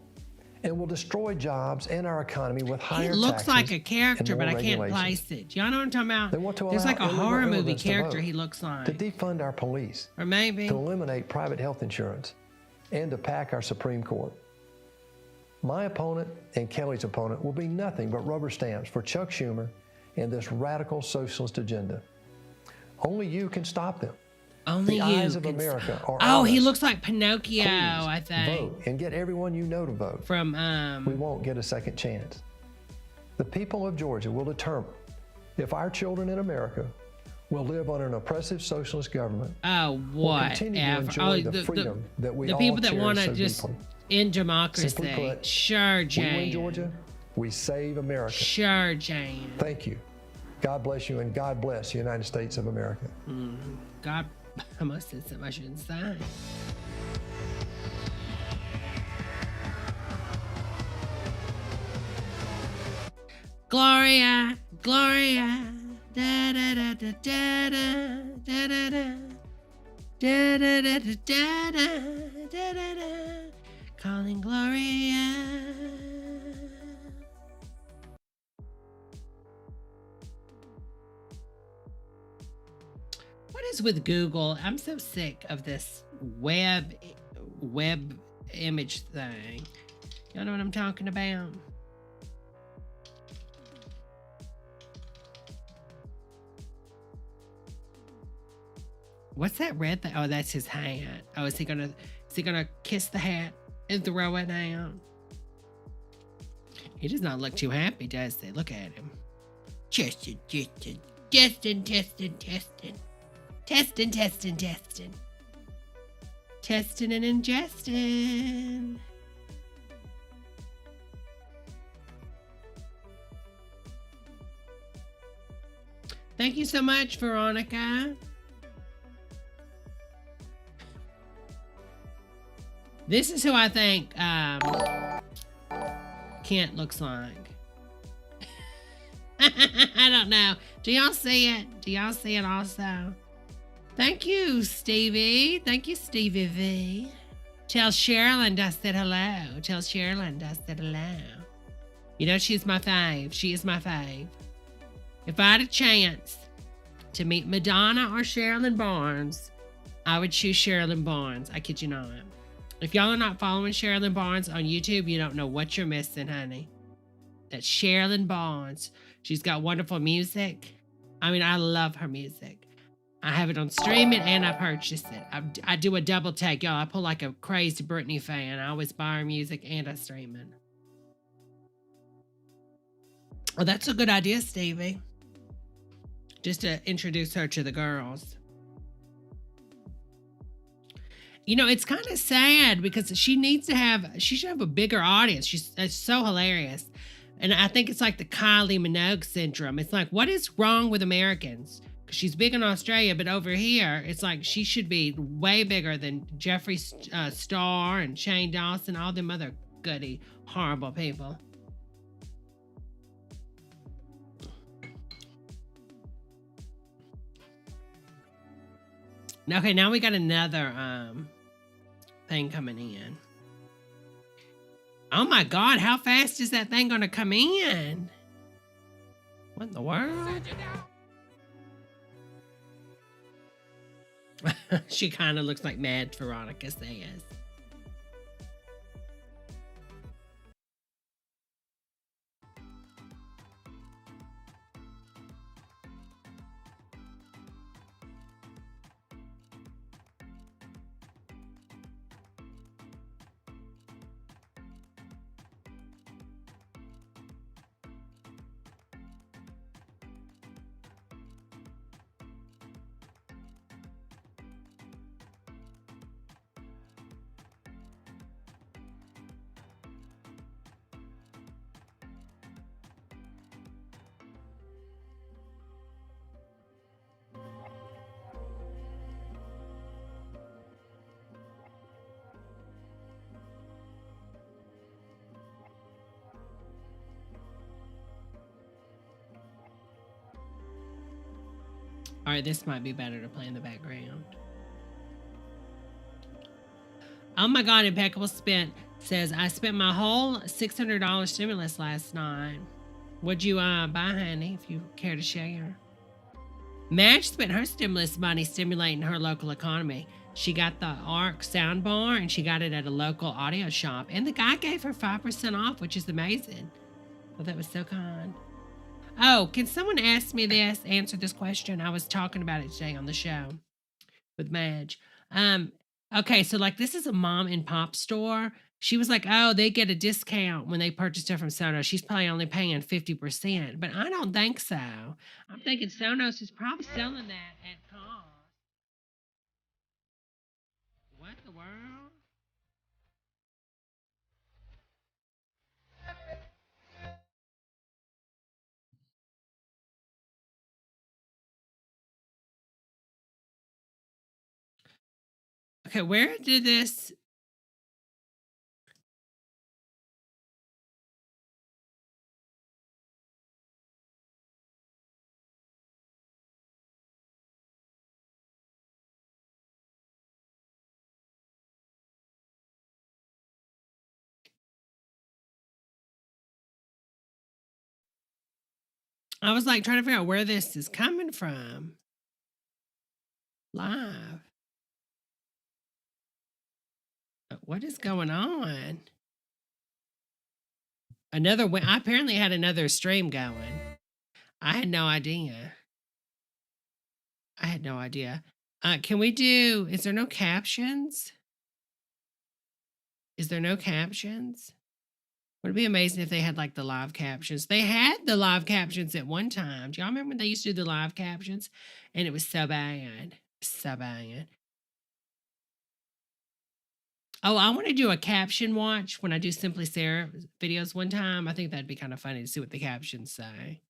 and will destroy jobs and our economy with higher taxes. He looks like a character, but I can't place it. Y'all know what I'm talking about? There's like a horror movie character he looks like. To defund our police. Or maybe. To eliminate private health insurance. And to pack our Supreme Court. My opponent and Kelly's opponent will be nothing but rubber stamps for Chuck Schumer and this radical socialist agenda. Only you can stop them. Only the you eyes of America are Oh, on he us. looks like Pinocchio, Please I think. vote and get everyone you know to vote. From we won't get a second chance. The people of Georgia will determine if our children in America will live under an oppressive socialist government. Oh, what? Continue to enjoy the freedom that we all people that want to so just deeply. end democracy. Simply put, sure, we Jan. win Georgia, we save America. Sure, Jan. Thank you. God bless you, and God bless the United States of America. God, I must have said something I shouldn't say. Gloria, Gloria, da da da da da da da da da da da da da da da da da, calling Gloria. What is with Google? I'm so sick of this web image thing. Y'all know what I'm talking about? What's that red thing? Oh, that's his hat. Oh, is he gonna kiss the hat and throw it down? He does not look too happy, does he? Look at him. Testing. Testing and ingesting. Thank you so much, Veronica. This is who I think Kent looks like. I don't know. Do y'all see it? Do y'all see it also? Thank you, Stevie. Thank you, Stevie V. Tell Sherilyn I said hello. Tell Sherilyn I said hello. You know, she's my fave. She is my fave. If I had a chance to meet Madonna or Sherilyn Barnes, I would choose Sherilyn Barnes. I kid you not. If y'all are not following Sherilyn Barnes on YouTube, you don't know what you're missing, honey. That's Sherilyn Barnes. She's got wonderful music. I mean, I love her music. I have it on streaming and I purchased it. I do a double take, y'all. I pull like a crazy Britney fan. I always buy her music and I stream it. Well, that's a good idea, Stevie. Just to introduce her to the girls. You know, it's kind of sad because she should have a bigger audience. It's so hilarious. And I think it's like the Kylie Minogue syndrome. It's like, what is wrong with Americans? Because she's big in Australia, but over here, it's like she should be way bigger than Jeffree Star and Shane Dawson, all them other goody, horrible people. Okay, now we got another thing coming in. Oh my God, how fast is that thing gonna come in? What in the world? She kind of looks like Mad Veronica says. All right, this might be better to play in the background. Oh my God, Impeccable Spent says, I spent my whole $600 stimulus last night. What'd you buy, honey, if you care to share? Madge spent her stimulus money stimulating her local economy. She got the ARC soundbar and she got it at a local audio shop. And the guy gave her 5% off, which is amazing. Well, that was so kind. Oh, can someone answer this question? I was talking about it today on the show with Madge. Okay, so like this is a mom and pop store. She was like, oh, they get a discount when they purchase it from Sonos. She's probably only paying 50%, but I don't think so. I'm thinking Sonos is probably selling that at cost. What the world? Okay, where did this... I was like trying to figure out where this is coming from. Live. What is going on? I apparently had another stream going. I had no idea. Can we do, is there no captions? Would it be amazing if they had like the live captions? They had the live captions at one time. Do y'all remember when they used to do the live captions? And it was so bad. Oh, I want to do a caption watch when I do Simply Sarah videos one time. I think that'd be kind of funny to see what the captions say.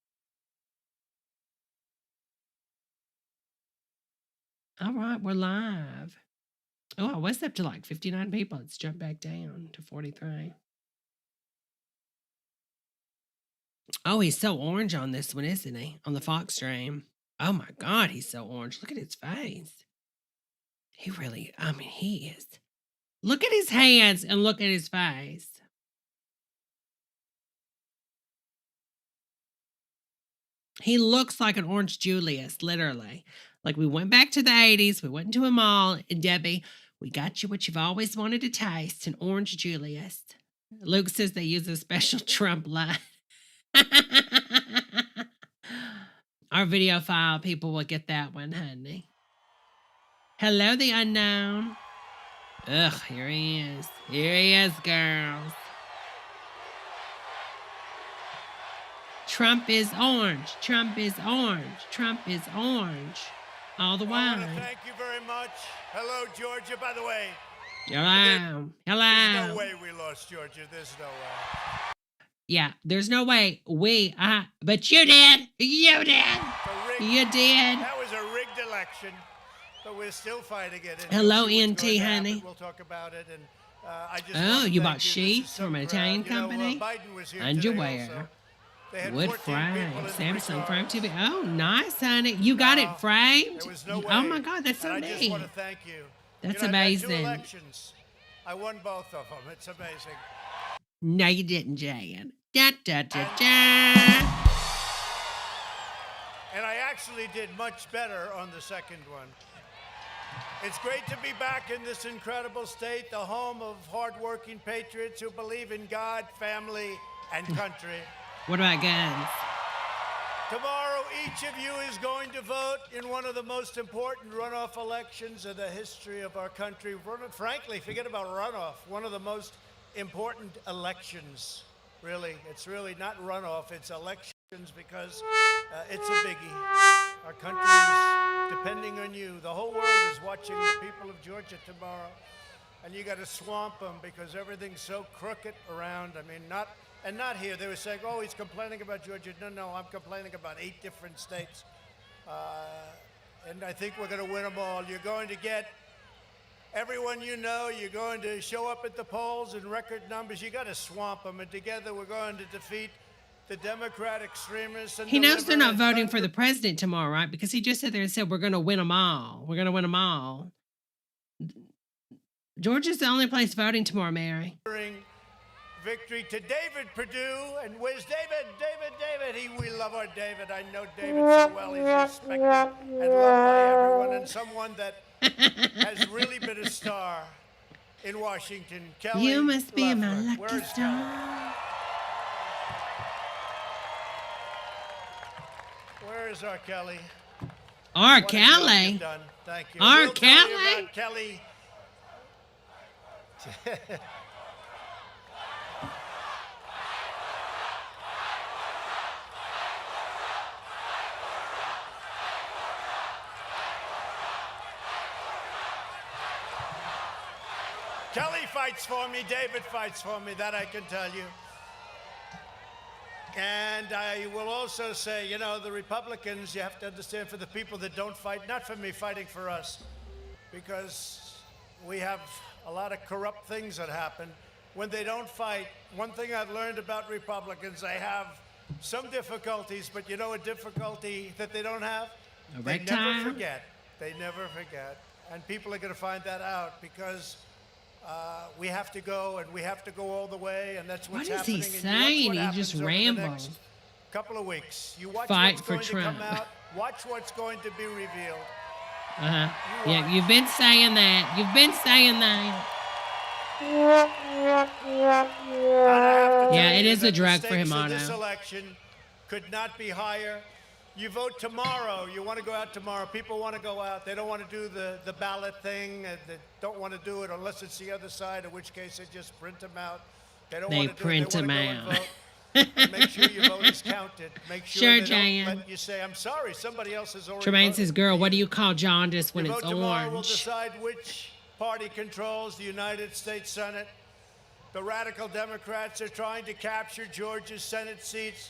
All right, we're live. Oh, I was up to like 59 people. It's jumped back down to 43. Oh, he's so orange on this one, isn't he? On the Fox stream. Oh my God, he's so orange. Look at his face. He is. Look at his hands and look at his face. He looks like an Orange Julius, literally. Like we went back to the 80s, we went into a mall, and Debbie, we got you what you've always wanted to taste, an Orange Julius. Luke says they use a special Trump light. Our video file people will get that one, honey. Hello, the unknown. Ugh, here he is. Here he is, girls. Trump is orange. Trump is orange. Trump is orange. All the way. I want to thank you very much. Hello, Georgia. By the way. Hello. Hello. There's no way we lost Georgia. There's no way. Yeah, there's no way but you did. You did. You did. That was a rigged election, but we're still fighting it. Hello, NT, honey. We'll talk about it. And I just you bought sheets from an Italian company? Underwear. Wood frame. Samsung frame TV. Oh, nice, honey. You got it framed? Oh, my God, that's so neat. I just want to thank you. That's amazing. I've had 2 elections. I won both of them. It's amazing. No, you didn't, Jan. Da, da, da, da. And I actually did much better on the second one. It's great to be back in this incredible state, the home of hardworking patriots who believe in God, family, and country. What about guns? Tomorrow, each of you is going to vote in one of the most important runoff elections in the history of our country. Frankly, forget about runoff. One of the most important elections, really. It's really not runoff, it's elections because it's a biggie. Our country is depending on you. The whole world is watching the people of Georgia tomorrow. And you got to swamp them because everything's so crooked around. I mean, not here. They were saying, oh, he's complaining about Georgia. No, I'm complaining about 8 different states. And I think we're going to win them all. You're going to get everyone you know. You're going to show up at the polls in record numbers. You got to swamp them. And together we're going to defeat the Democrat extremists. And he knows they're not voting for the president tomorrow, right? Because he just sat there and said, we're going to win them all. We're going to win them all. Georgia's the only place voting tomorrow, Mary. Victory to David Perdue. And where's David? We love our David. I know David so well. He's respected and loved by everyone. And someone that has really been a star in Washington. Kelly, you must be my lucky Where's star. Where is our Kelly? Our Kelly? Thank you. Our We'll Kelly? tell you about Kelly. Kelly fights for me, David fights for me, that I can tell you. And I will also say, you know, the Republicans, you have to understand, for the people that don't fight, not for me, fighting for us, because we have a lot of corrupt things that happen. When they don't fight, one thing I've learned about Republicans, they have some difficulties, but you know a difficulty that they don't have? They never forget. They never forget. And people are going to find that out because we have to go, and we have to go all the way, and that's what's happening. What is he saying? He just rambles. Couple of weeks. You watch Fight what's for going Trump. to come out. Watch what's going to be revealed. Yeah, you've been saying that. You've been saying that. Yeah, it is a drug for him, Otto. This election could not be higher. You vote tomorrow. You want to go out tomorrow. People want to go out. They don't want to do the ballot thing. They don't want to do it unless it's the other side, in which case they just print them out. They don't want to print do it. them They out. want to go and vote. And make sure your vote is counted. Make sure they don't let you say, I'm sorry, somebody else has already Tremaine voted. says, girl, what do you call jaundice when Your it's vote tomorrow will orange? decide which party controls the United States Senate. The radical Democrats are trying to capture Georgia's Senate seats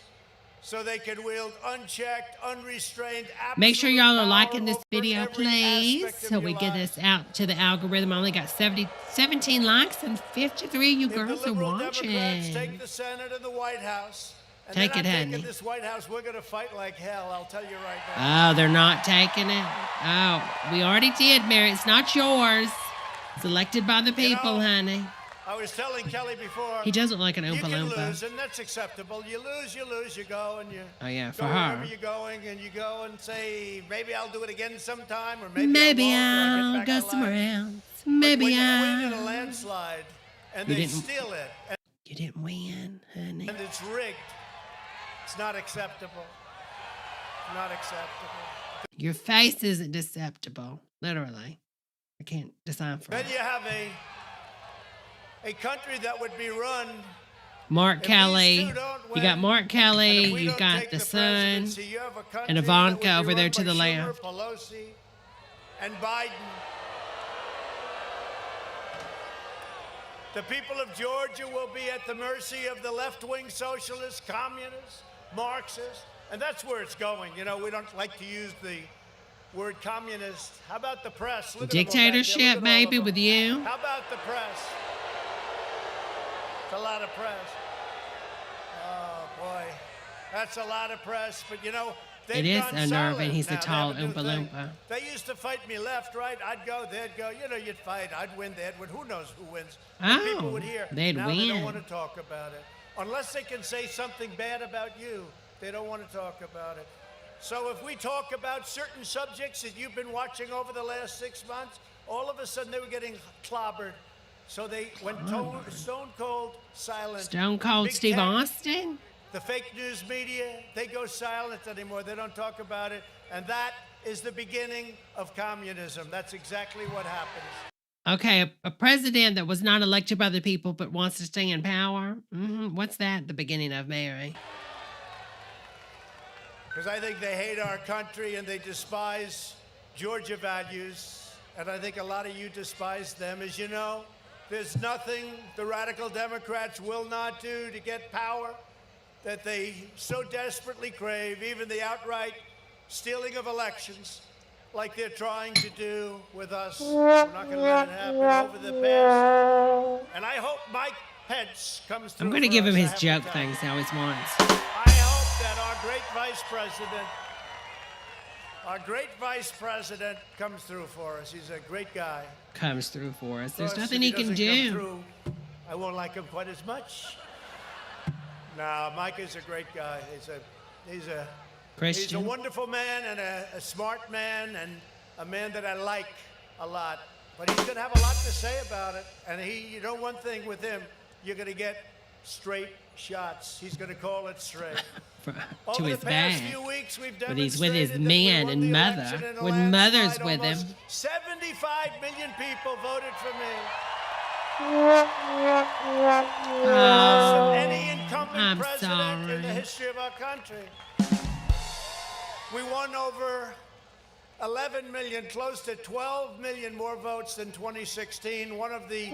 so they can wield unchecked, unrestrained, Make sure y'all are liking this over video, every please, aspect of so your we get life. this out to the algorithm. I only got 17 likes and 53 of you If girls the are liberal Democrats watching. take the Senate and the White House, and Take they're it, not honey. taking this White House, we're going to fight like hell, I'll tell you right now. Oh, they're not taking it? Oh, we already did, Mary. It's not yours. It's elected by the people, honey. I was telling Kelly before. He does look like an Oompa You can Loompa. lose, and that's acceptable. You lose, you go, and you Oh, yeah, for go her. wherever you're going, and you go and say, maybe I'll do it again sometime, or maybe I'll go somewhere else. Maybe when you win in a I'll. landslide, and You they didn't- steal it, You didn't win, honey. and it's rigged, it's not acceptable. It's not acceptable. Your face isn't deceptible. Literally. I can't decipher. Then you have a country that would be run. Mark if these Kelly. two don't You got win, Mark Kelly. and if we You've don't got take the the son. presidency, you have a country and that Ivanka would be over there run to by the Schumer, left. Pelosi, and Biden. The people of Georgia will be at the mercy of the left-wing socialists, communists, Marxists, and that's where it's going. You know, we don't like to use the word communist. How about the press? Look at them all back there. Look Dictatorship, at all of baby, them. with you. How about the press? It's a lot of press. Oh, boy. That's a lot of press, but you know, they've It is gone unnerving. silent He's the now. They tall have a new Oompa thing. Loompa. They used to fight me left, right? I'd go, they'd go. You know, you'd fight. I'd win, they'd win. Who knows who wins? But people would hear. they'd now they don't win. want to talk about it. Unless they can say something bad about you, they don't want to talk about it. So if we talk about certain subjects that you've been watching over the last 6 months, all of a sudden they were getting clobbered. So they went stone cold silent. Stone Cold Big Steve tech, Austin? the fake news media, they go silent anymore. They don't talk about it. And that is the beginning of communism. That's exactly what happens. Okay, a president that was not elected by the people but wants to stay in power. What's that? The beginning of, Mary? Because I think they hate our country and they despise Georgia values. And I think a lot of you despise them. As you know, there's nothing the radical Democrats will not do to get power that they so desperately crave, even the outright stealing of elections, like they're trying to do with us. We're not going to let it happen over the past. And I hope Mike Pence comes through. I'm going to for give him us, I his have joke to tell you. things he always wants. I hope that our great vice president comes through for us. He's a great guy. Comes through for us. There's Of course, nothing if he can doesn't come do. through, I won't like him quite as much. No, Mike is a great guy. He's a Christian. wonderful man and a smart man and a man that I like a lot. But he's going to have a lot to say about it. And you know one thing with him, you're going to get straight shots. He's going to call it straight. To Over his the past back. few weeks, we've But he's with his demonstrated that we man won and the mother. election in a When mother's landslide. with him. Almost 75 million people voted for me. Oh, Any incumbent I'm president in the sorry. history of our country. We won over 11 million, close to 12 million more votes than 2016. One of the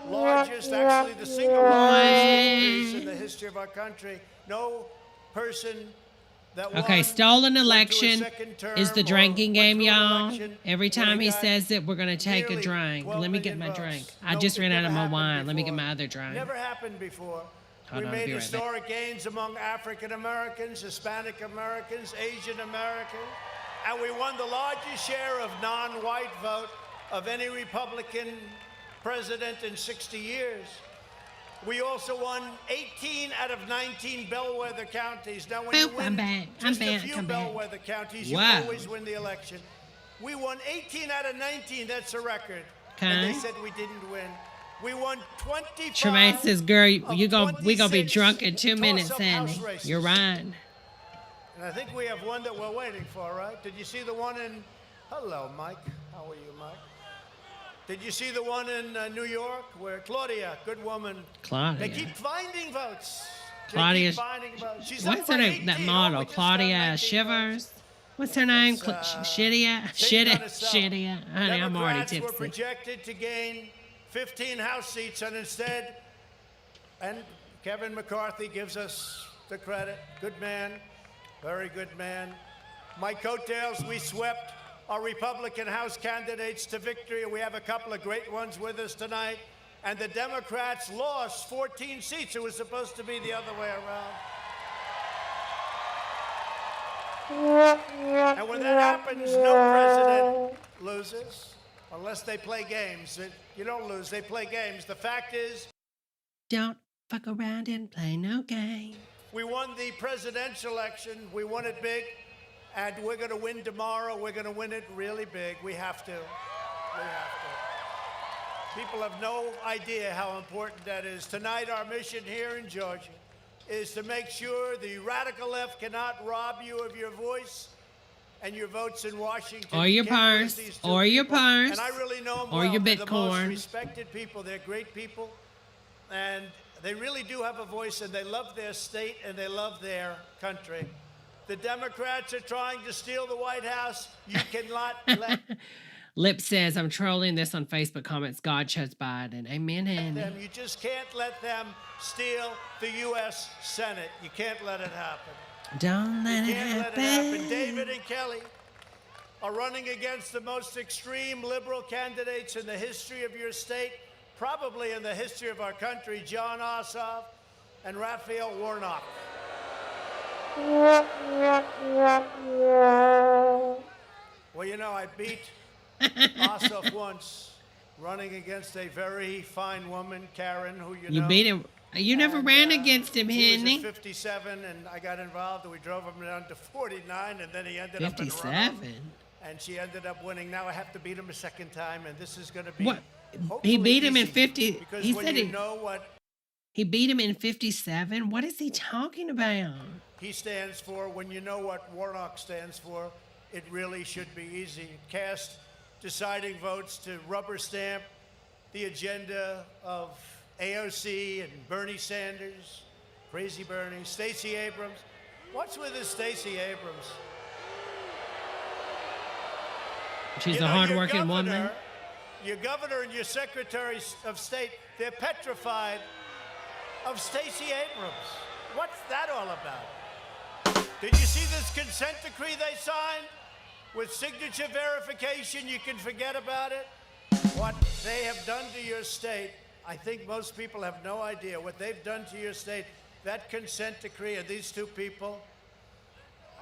largest, actually the single largest increase in the history of our country. No person that won Okay, stolen went to a election second term is the or drinking went game, to an y'all. election Every when time he got says it, we're going to take a nearly drink. 12 Let me get million my votes. drink. I No, just it ran out never of my happened wine. Let me get before. my other drink. Never happened before. Hold We on, I'll made be right back. historic gains among African Americans, Hispanic Americans, Asian Americans, and we won the largest share of non-white vote of any Republican president in 60 years. We also won 18 out of 19 bellwether counties. Now, when you Boop, win I'm back. I'm just a back. few I'm back. bellwether counties, you Wow. always win the election. We won 18 out of 19. That's a record. Okay. And they said we didn't win. We won 25. Tremaine says, girl, we gonna be 26 drunk in 2 minutes, toss-up house Sandy. races. You're right. And I think we have one that we're waiting for, right? Did you see the one in... Hello, Mike. How are you, Mike? Did you see the one in New York where Claudia, good woman, they Claudia. keep finding votes. Claudia- They keep finding votes. She's What's up her by name? That 18. model, Oh, we just got Claudia 19 Shivers. votes. What's her name? It's, Shidia? Same kind of Shidia? stuff. Shidia. Honey, I'm already Democrats were tipsy. projected to gain 15 House seats, and instead, and Kevin McCarthy gives us the credit. Good man, very good man. My coattails, we swept our Republican House candidates to victory, and we have a couple of great ones with us tonight. And the Democrats lost 14 seats. It was supposed to be the other way around. And when that happens, no president loses. unless they play games. You don't lose, they play games. The fact is, don't fuck around and play no game. we won the presidential election. We won it big, and we're going to win tomorrow. We're going to win it really big. We have to. We have to. People have no idea how important that is. Tonight, our mission here in Georgia is to make sure the radical left cannot rob you of your voice and your votes in Washington. Or your purse. Or your purse. And I really know them or well. your They're the most Bitcoin. respected people. They're great people. And they really do have a voice, and they love their state, and they love their country. The Democrats are trying to steal the White House. You cannot let Lip says, I'm trolling this on Facebook comments. God chose Biden. Amen, honey. them. You just can't let them steal the U.S. Senate. You can't let it happen. Don't let You it can't happen. let it happen. David and Kelly are running against the most extreme liberal candidates in the history of your state, probably in the history of our country, John Ossoff and Raphael Warnock. Well, you know, I beat Ossoff once, running against a very fine woman, Karen, who you know. You beat him. You never ran against him, He was Henny. at 57, and I got involved, and we drove him down to 49, and then he ended up in 57. Rome, and she ended up winning. Now I have to beat him a second time, and this is going to be What? hopefully He beat him in easy, 50. Because He when said you he, know what he beat him in 57. What is he talking about? he stands for, when you know what Warnock stands for, it really should be easy. Cast deciding votes to rubber stamp the agenda of AOC and Bernie Sanders, Crazy Bernie, Stacey Abrams. What's with this Stacey Abrams? She's You a know, hardworking your woman. governor, your governor and your secretary of state, they're petrified of Stacey Abrams. What's that all about? Did you see this consent decree they signed? With signature verification, you can forget about it. What they have done to your state, I think most people have no idea what they've done to your state. That consent decree of these two people,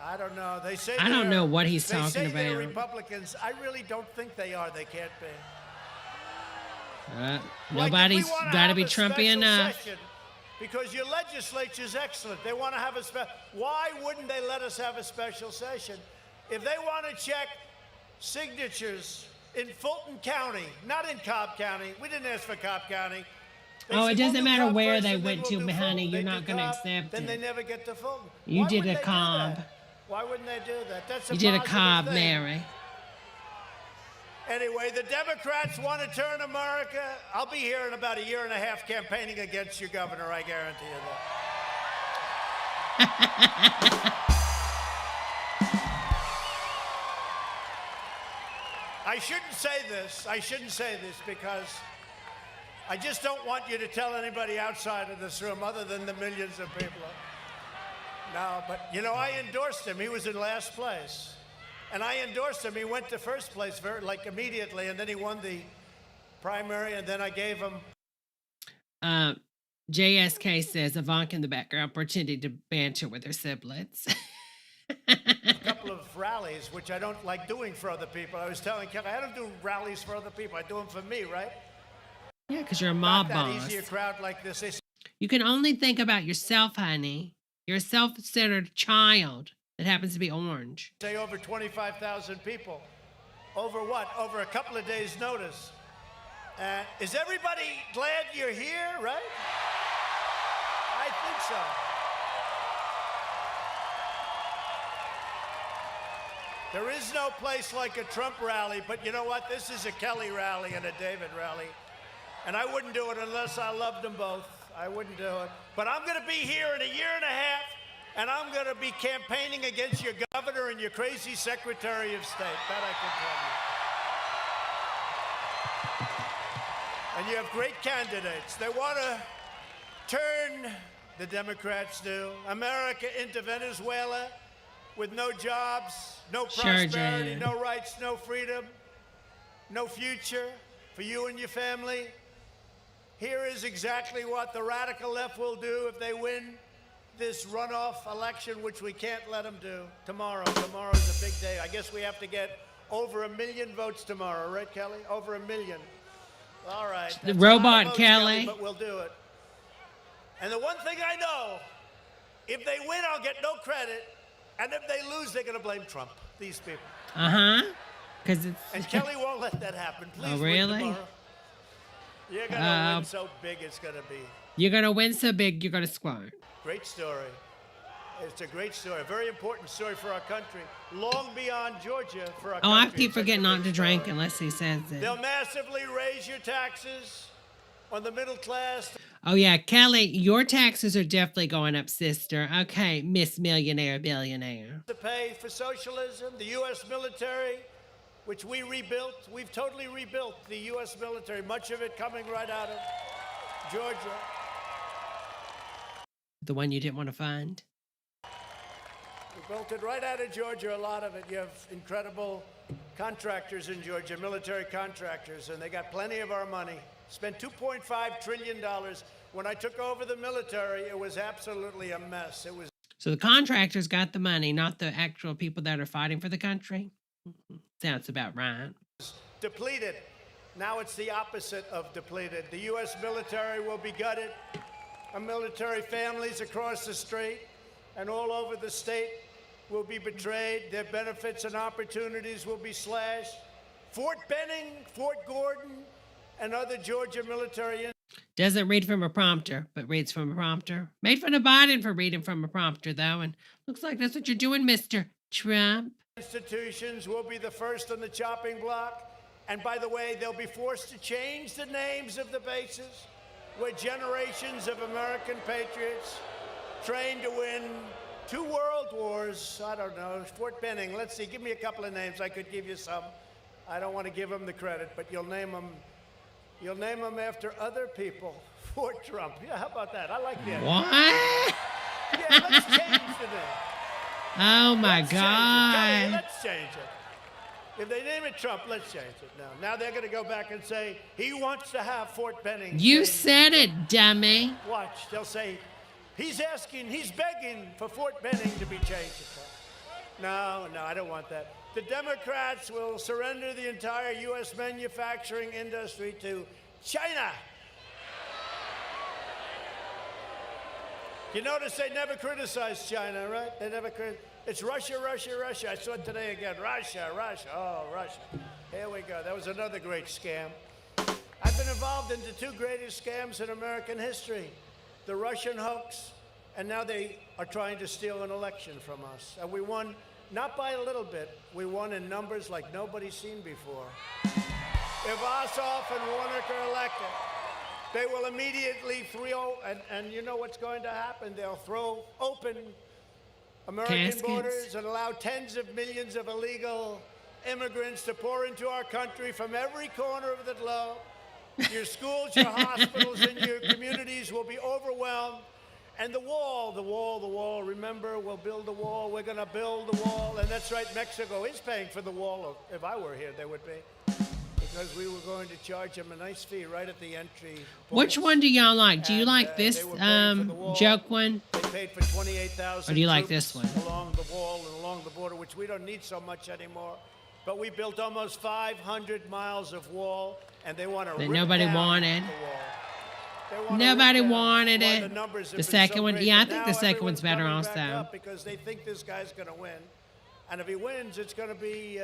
I don't know. They say I don't know what he's they talking say they're about. Republicans. I really don't think they are. They can't be. Nobody's Like, if we wanna got to have be a Trumpy special enough. session, because your legislature's excellent. They want to have a Why wouldn't they let us have a special session? If they want to check signatures in Fulton County, not in Cobb County. We didn't ask for Cobb County. They Oh, said, it "We'll doesn't do matter Cobb where first, they and then went we'll to, do honey. Fulton." You're They not do going to Cobb, accept then they it. never get to Fulton. You Why did wouldn't a they do Cobb. that? Why wouldn't they do that? That's a You did a positive Cobb, thing. Mary. Anyway, the Democrats want to turn America. I'll be here in about a year and a half campaigning against your governor, I guarantee you that. I shouldn't say this because I just don't want you to tell anybody outside of this room other than the millions of people. No, but you know, I endorsed him. He was in last place. And I endorsed him. He went to first place immediately, and then he won the primary, and then I gave him. JSK says Ivanka in the background pretending to banter with her siblings. A couple of rallies, which I don't like doing for other people. I was telling Kelly, I don't do rallies for other people. I do them for me, right? Yeah, because you're a mob Not that boss. easy a crowd like this. They say, You can only think about yourself, honey. You're a self-centered child that happens to be orange. over 25,000 people. Over what? Over a couple of days' notice. Is everybody glad you're here, right? I think so. There is no place like a Trump rally, but you know what? This is a Kelly rally and a David rally. And I wouldn't do it unless I loved them both. I wouldn't do it. But I'm going to be here in a year and a half, and I'm going to be campaigning against your governor and your crazy Secretary of State. That I can tell you. And you have great candidates. They want to turn, the Democrats do, America into Venezuela with no jobs, no prosperity, Jan. no rights, no freedom, no future for you and your family. Here is exactly what the radical left will do if they win this runoff election, which we can't let them do tomorrow. Tomorrow is a big day. I guess we have to get over 1 million votes tomorrow, right, Kelly? Over 1 million. All right. The robot votes, Kelly. But we'll do it. And the one thing I know, if they win, I'll get no credit. And if they lose, they're going to blame Trump, these people. Uh-huh. Because it's... And Kelly won't let that happen. Please Oh, really? win tomorrow. You're going to win so big it's going to be. You're going to win so big, you're going to squirt. Great story. It's a great story. A very important story for our country. Long beyond Georgia for our country. Oh, I keep forgetting not to drink unless he says it. They'll massively raise your taxes on the middle class. Oh, yeah. Kelly, your taxes are definitely going up, sister. Okay, Miss Millionaire Billionaire. To pay for socialism, the U.S. military, which we rebuilt. We've totally rebuilt the U.S. military, much of it coming right out of Georgia. The one you didn't want to find? We built it right out of Georgia, a lot of it. You have incredible contractors in Georgia, military contractors, and they got plenty of our money. Spent $2.5 trillion. When I took over the military, it was absolutely a mess. It was. So the contractors got the money, not the actual people that are fighting for the country? Sounds about right. Depleted. Now it's the opposite of depleted. The U.S. military will be gutted. Our military families across the strait and all over the state will be betrayed. Their benefits and opportunities will be slashed. Fort Benning, Fort Gordon, and other Georgia military. Doesn't read from a prompter, but reads from a prompter. Made fun of Biden for reading from a prompter, though, and looks like that's what you're doing, Mr. Trump. Institutions will be the first on the chopping block. And by the way, they'll be forced to change the names of the bases where generations of American patriots trained to win 2 world wars. I don't know, Fort Benning. Let's see, give me a couple of names. I could give you some. I don't want to give them the credit, but you'll name them. You'll name them after other people. Fort Trump. Yeah, how about that? I like that. What? Yeah, let's change the name. Oh, my Let's God. Change it. Let's change it. If they name it Trump, let's change it now. Now they're going to go back and say, he wants to have Fort Benning. You said it, dummy. Watch. They'll say, he's begging for Fort Benning to be changed. No, I don't want that. The Democrats will surrender the entire U.S. manufacturing industry to China. You notice they never criticized China, right? They never It's Russia, Russia, Russia. I saw it today again. Russia, Russia. Oh, Russia. Here we go. That was another great scam. I've been involved in the 2 greatest scams in American history. The Russian hoax, and now they are trying to steal an election from us. And we won, not by a little bit, we won in numbers like nobody's seen before. If Ossoff and Warnock are elected, they will immediately throw, and you know what's going to happen. They'll throw open American borders and allow tens of millions of illegal immigrants to pour into our country from every corner of the globe. Your schools, your hospitals, and your communities will be overwhelmed. And the wall, remember, we'll build the wall. We're going to build the wall. And that's right, Mexico is paying for the wall. If I were here, they would be. Because we were going to charge them a nice fee right at the entry. Which one do y'all like? Do you like this joke one? They paid for 28,000 or do you like this one? Along the wall and along the border, which we don't need so much anymore. But we built almost 500 miles of wall, and they want to rip nobody down wanted. the wall. Nobody wanted it. The second one, yeah, I think the second one's better also. Because they think this guy's going to win. And if he wins, it's going to be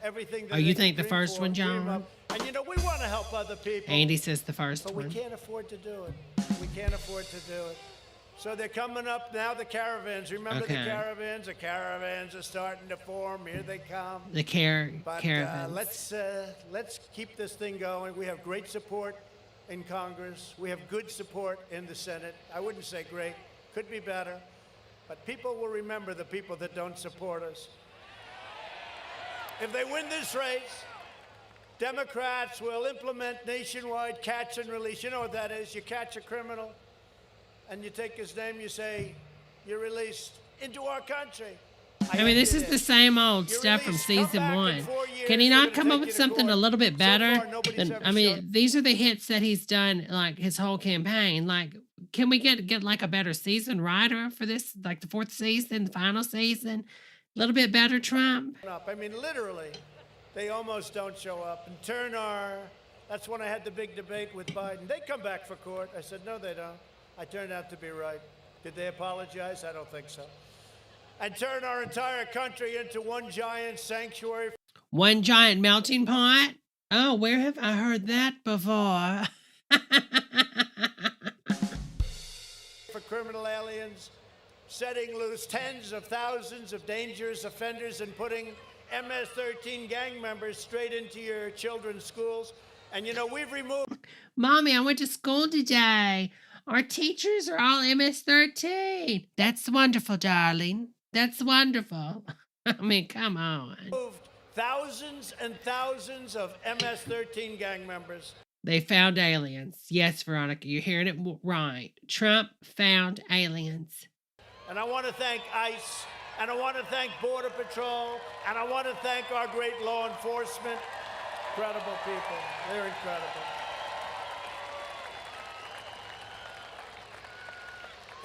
everything that Oh, you think the first one, John? And you know, we want to help other people. Andy says the first but one. But we can't afford to do it. We can't afford to do it. So they're coming up now, the caravans. Remember the caravans? The caravans are starting to form. Here they come. The caravans. Let's keep this thing going. We have great support in Congress. We have good support in the Senate. I wouldn't say great. Could be better. But people will remember the people that don't support us. If they win this race, Democrats will implement nationwide catch and release. You know what that is? You catch a criminal, and you take his name, you say, you're released into our country. I mean, this is the same old stuff from season 1. Can he not come up with something a little bit better? I mean, these are the hits that he's done, like, his whole campaign. Like, can we get like a better season writer for this, like the 4th season, the final season? A little bit better, Trump? I mean, literally, They almost don't show up. And that's when I had the big debate with Biden. They come back for court. I said, no, they don't. I turned out to be right. Did they apologize? I don't think so. And turn our entire country into one giant sanctuary. One giant melting pot? Oh, where have I heard that before? For criminal aliens, setting loose tens of thousands of dangerous offenders and putting MS-13 gang members straight into your children's schools. And you know, we've removed... Mommy, I went to school today. Our teachers are all MS-13. That's wonderful, darling. That's wonderful. I mean, come on. Thousands and thousands of MS-13 gang members. They found aliens. Yes, Veronica, you're hearing it right. Trump found aliens. And I want to thank ICE, and I want to thank Border Patrol, and I want to thank our great law enforcement. Incredible people. They're incredible.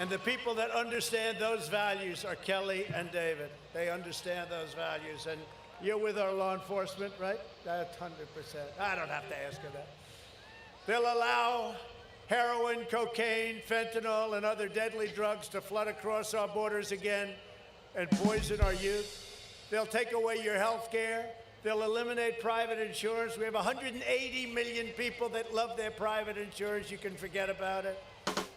And the people that understand those values are Kelly and David. They understand those values. And you're with our law enforcement, right? That's 100%. I don't have to ask her that. They'll allow heroin, cocaine, fentanyl, and other deadly drugs to flood across our borders again and poison our youth. They'll take away your health care. They'll eliminate private insurance. We have 180 million people that love their private insurance. You can forget about it.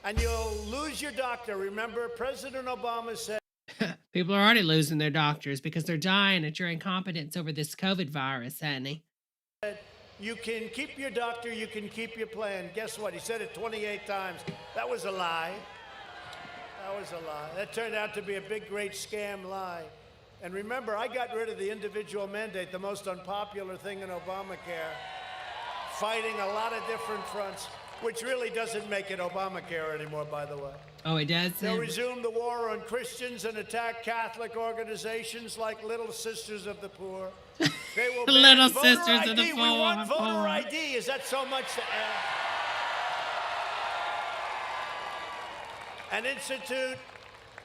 And you'll lose your doctor. Remember, President Obama said... People are already losing their doctors because they're dying at your incompetence over this COVID virus, honey. You can keep your doctor, you can keep your plan. Guess what? He said it 28 times. That was a lie. That was a lie. That turned out to be a big, great scam lie. And remember, I got rid of the individual mandate, the most unpopular thing in Obamacare, fighting a lot of different fronts, which really doesn't make it Obamacare anymore, by the way. Oh, it does? They'll resume the war on Christians and attack Catholic organizations like Little Sisters of the Poor. They will Little ban Sisters voter of the ID. Poor. We want voter ID. Is that so much to add? And institute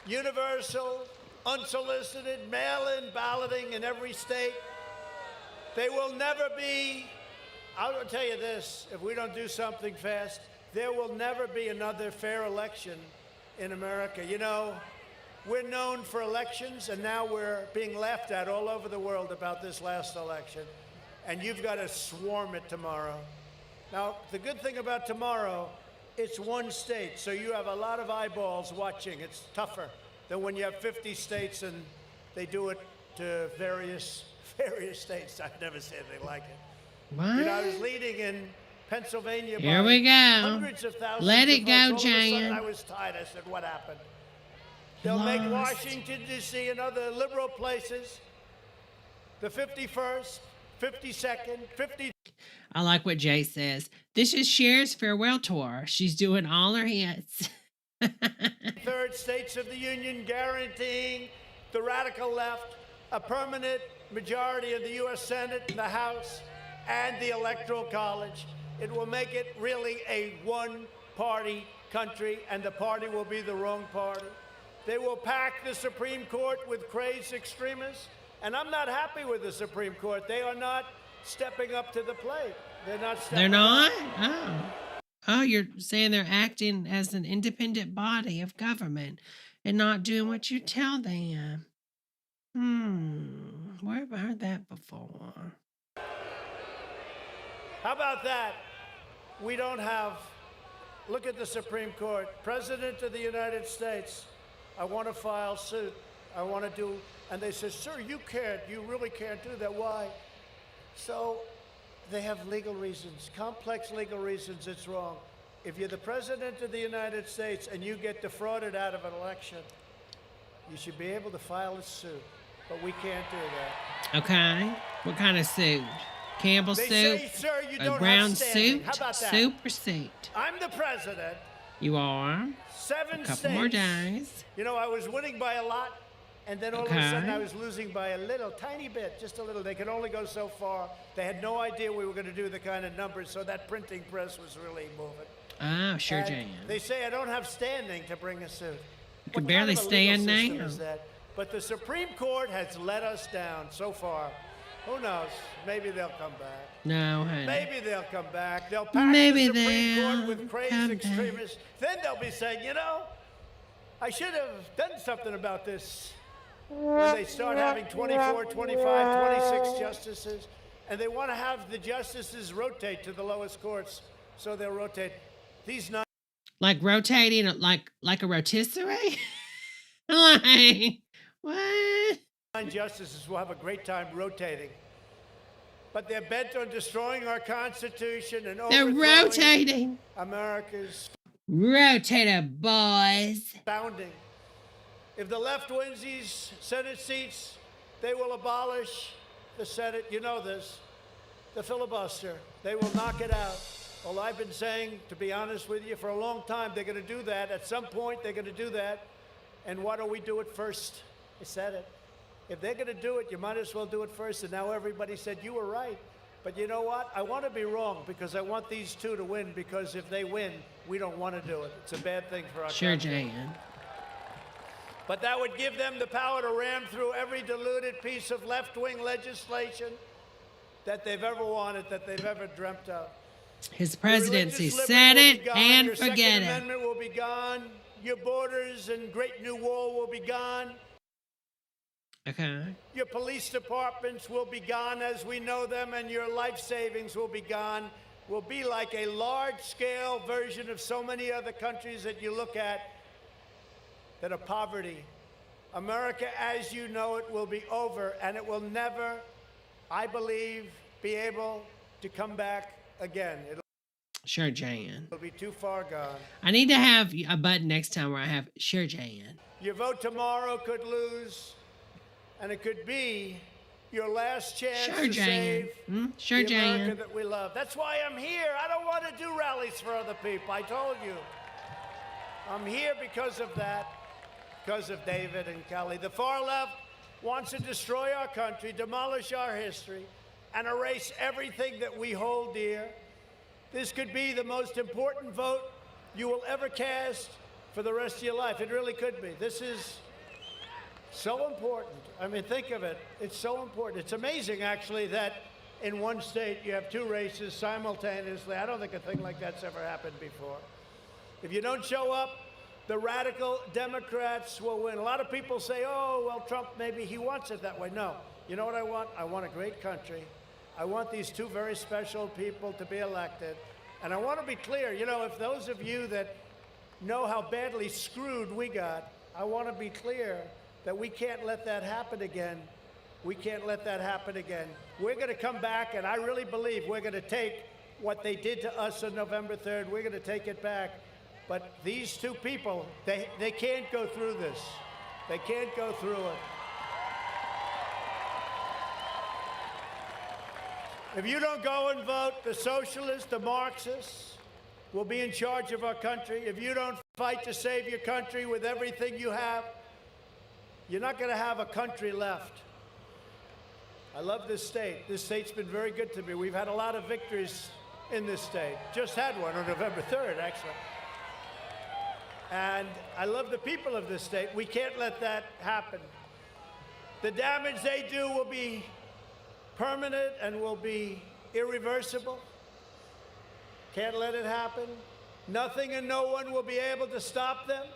universal, unsolicited, mail-in balloting in every state. They will never be... I'll tell you this, if we don't do something fast, there will never be another fair election in America. You know, we're known for elections, and now we're being laughed at all over the world about this last election. And you've got to swarm it tomorrow. Now, the good thing about tomorrow, it's one state, so you have a lot of eyeballs watching. It's tougher than when you have 50 states and they do it to various states. I've never seen anything like it. What? You know, I was leading in Pennsylvania. Here we go. Hundreds of thousands Let it of go, votes. All of a sudden, Jan. I was tired. I said, what happened? They'll make Washington, D.C. and other liberal places the 51st, 52nd, 50th. I like what Jay says. This is Cher's farewell tour. She's doing all her hits. Third states of the Union, guaranteeing the radical left a permanent majority in the U.S. Senate and the House and the Electoral College. It will make it really a one-party country, and the party will be the wrong party. They will pack the Supreme Court with crazed extremists, and I'm not happy with the Supreme Court. They are not stepping up to the plate. They're not stepping They're not? up. Oh, you're saying they're acting as an independent body of government and not doing what you tell them. Where have I heard that before? How about that? We don't have, look at the Supreme Court. President of the United States, I want to file suit. I want to do, and they said, sir, you really can't do that. Why? So they have legal reasons, complex legal reasons it's wrong. If you're the President of the United States and you get defrauded out of an election, you should be able to file a suit, but we can't do that. Okay. What kind of suit? Campbell They soup? say, sir, you A don't brown have standing. suit? How about that? Soup or suit? I'm the president. You are? 7 A couple states. more days. You know, I was winning by a lot, and then all of a Okay. sudden I was losing by a little, tiny bit, just a little. They could only go so far. They had no idea we were going to do the kind of numbers, so that printing press was really moving. Oh, sure, And Jan. they say I don't have standing to bring a suit. You can What barely kind of a legal stand system now. is that? But the Supreme Court has let us down so far. Who knows? Maybe they'll come back. No, honey. Maybe they'll come back. They'll pack Maybe the Supreme Court they'll with crazed come extremists. Then they'll be saying, you know, I should have done something about this. When they start having 24, 25, 26 justices, and they want to have the justices rotate to the lowest courts, so they'll rotate. These 9 Like rotating, like a rotisserie? Like, what? justices will have a great time rotating. But they're bent on destroying our Constitution and They're rotating. America's Rotator, boys. founding. If the left wins these Senate seats, they will abolish the Senate. You know this. The filibuster. They will knock it out. Well, I've been saying, to be honest with you, for a long time, they're going to do that. At some point, they're going to do that. And why don't we do it first? I said it. If they're going to do it, you might as well do it first. And now everybody said, you were right. But you know what? I want to be wrong because I want these two to win, because if they win, we don't want to do it. It's a bad thing for our country. Jan. But that would give them the power to ram through every diluted piece of left-wing legislation that they've ever wanted, that they've ever dreamt of. His presidency, Religious set liberty will it be gone. and Your forget Second it. Amendment will be gone. Your borders and Great New Wall will be gone. Okay. Your police departments will be gone as we know them, and your life savings will be gone. Will be like a large-scale version of so many other countries that you look at that are poverty. America, as you know it, will be over, and it will never, I believe, be able to come back again. Jan. It'll be too far gone. I need to have a button next time where I have Jan. Your vote tomorrow could lose, and it could be your last chance to save the America that we love. That's why I'm here. I don't want to do rallies for other people. I told you. I'm here because of that, because of David and Kelly. The far left wants to destroy our country, demolish our history, and erase everything that we hold dear. This could be the most important vote you will ever cast for the rest of your life. It really could be. This is so important. I mean, think of it. It's so important. It's amazing, actually, that in one state you have two races simultaneously. I don't think a thing like that's ever happened before. If you don't show up, the radical Democrats will win. A lot of people say, oh, well, Trump, maybe he wants it that way. No. You know what I want? I want a great country. I want these two very special people to be elected. And I want to be clear, you know, if those of you that know how badly screwed we got, I want to be clear that we can't let that happen again. We can't let that happen again. We're going to come back, and I really believe we're going to take what they did to us on November 3rd. We're going to take it back. But these two people, they can't go through this. They can't go through it. If you don't go and vote, the socialists, the Marxists will be in charge of our country. If you don't fight to save your country with everything you have, you're not going to have a country left. I love this state. This state's been very good to me. We've had a lot of victories in this state. Just had one on November 3rd, actually. And I love the people of this state. We can't let that happen. The damage they do will be permanent and will be irreversible. Can't let it happen. Nothing and no one will be able to stop them.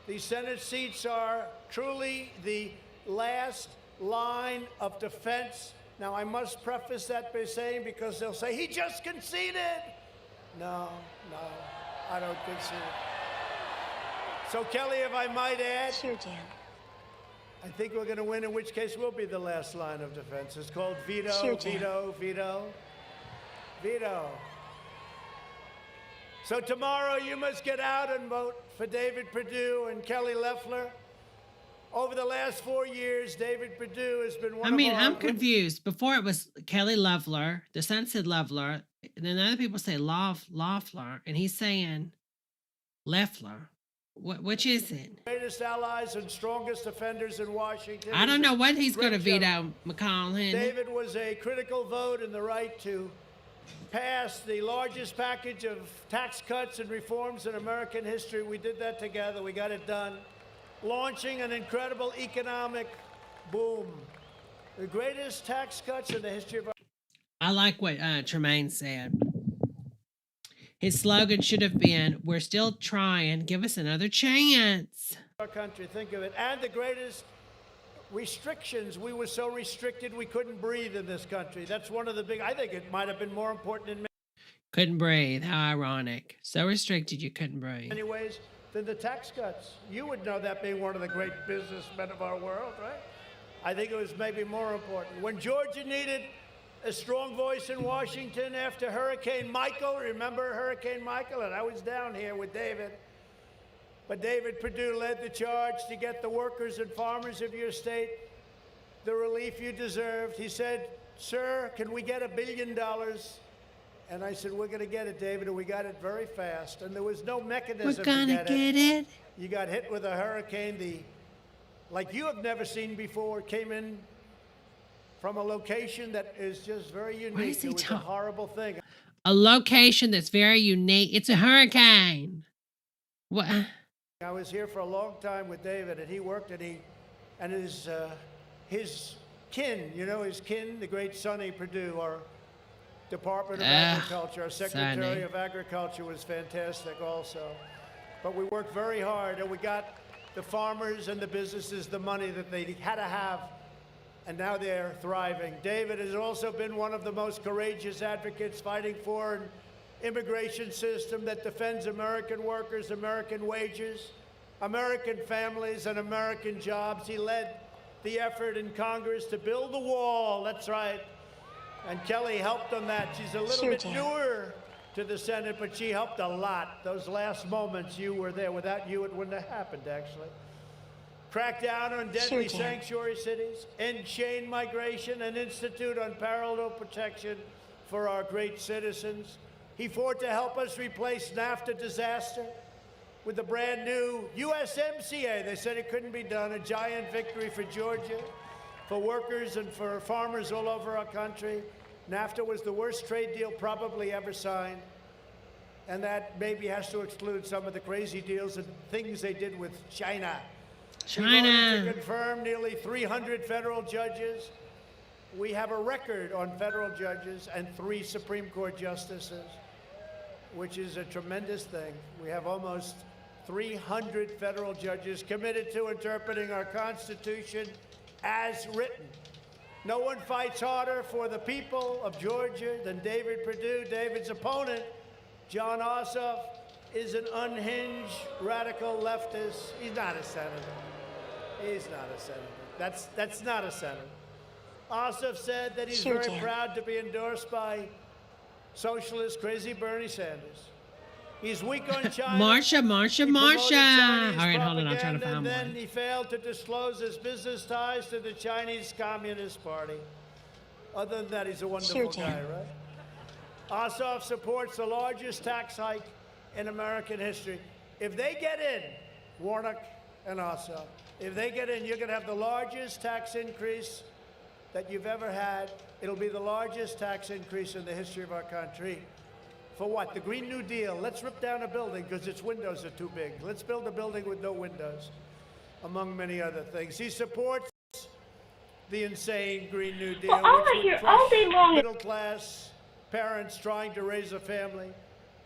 These Senate seats are truly the last line of defense. Now, I must preface that by saying, because they'll say, he just conceded. No, I don't concede. So, Kelly, if I might add. Sure, Jan. I think we're going to win, in which case we'll be the last line of defense. It's called veto, sure, Jan. veto. So tomorrow you must get out and vote for David Perdue and Kelly Loeffler. Over the last 4 years, David Perdue has been one of our... I'm confused. Before it was Kelly Loeffler. The son said Loeffler. And then other people say Loeffler. And he's saying Loeffler. Which is it? Greatest allies and strongest defenders in Washington. I don't know what he's going to veto, McCall. David was a critical vote in the right to pass the largest package of tax cuts and reforms in American history. We did that together. We got it done. Launching an incredible economic boom. The greatest tax cuts in the history of our... I like what Tremaine said. His slogan should have been, "We're still trying. Give us another chance." Our country, think of it. And the greatest restrictions. We were so restricted we couldn't breathe in this country. That's one of the big... I think it might have been more important in Couldn't breathe. How ironic. So restricted you couldn't breathe. many ways than the tax cuts. You would know that, being one of the great businessmen of our world, right? I think it was maybe more important. When Georgia needed a strong voice in Washington after Hurricane Michael, remember Hurricane Michael? And I was down here with David. But David Perdue led the charge to get the workers and farmers of your state the relief you deserved. He said, "Sir, can we get $1 billion?" And I said, "We're going to get it, David," and we got it very fast. And there was no mechanism We're gonna to get it. You got hit with a hurricane, like you have never seen before. It came in from a location that is just very unique. is he It was a talking? horrible thing. A location that's very unique. It's a hurricane. What? I was here for a long time with David, and he worked, and his kin, his kin, the great Sonny Perdue, our Department of Agriculture, our Secretary Sonny. of Agriculture was fantastic also. But we worked very hard, and we got the farmers and the businesses the money that they had to have, and now they're thriving. David has also been one of the most courageous advocates fighting for an immigration system that defends American workers, American wages, American families, and American jobs. He led the effort in Congress to build the wall. That's right. And Kelly helped on that. She's a little bit newer to the Senate, but she helped a lot. Those last moments, you were there. Without you, it wouldn't have happened, actually. Crack down on deadly sanctuary cities, end chain migration, and institute unparalleled protection for our great citizens. He fought to help us replace NAFTA disaster with a brand new USMCA. They said it couldn't be done. A giant victory for Georgia, for workers and for farmers all over our country. NAFTA was the worst trade deal probably ever signed. And that maybe has to exclude some of the crazy deals and things they did with China. We voted to confirm nearly 300 federal judges. We have a record on federal judges and 3 Supreme Court justices, which is a tremendous thing. We have almost 300 federal judges committed to interpreting our Constitution as written. No one fights harder for the people of Georgia than David Perdue. David's opponent, John Ossoff, is an unhinged radical leftist. He's not a senator. He's not a senator. That's not a senator. Ossoff said that he's very proud to be endorsed by socialist crazy Bernie Sanders. He's weak on China. Marsha. All right, hold on. I'm trying to find one. And then one. he failed to disclose his business ties to the Chinese Communist Party. Other than that, he's a wonderful guy, right? Ossoff supports the largest tax hike in American history. If they get in, Warnock and Ossoff, if they get in, you're going to have the largest tax increase that you've ever had. It'll be the largest tax increase in the history of our country. For what? The Green New Deal. Let's rip down a building because its windows are too big. Let's build a building with no windows, among many other things. He supports the insane Green New Deal, which would crush middle-class parents trying to raise a family.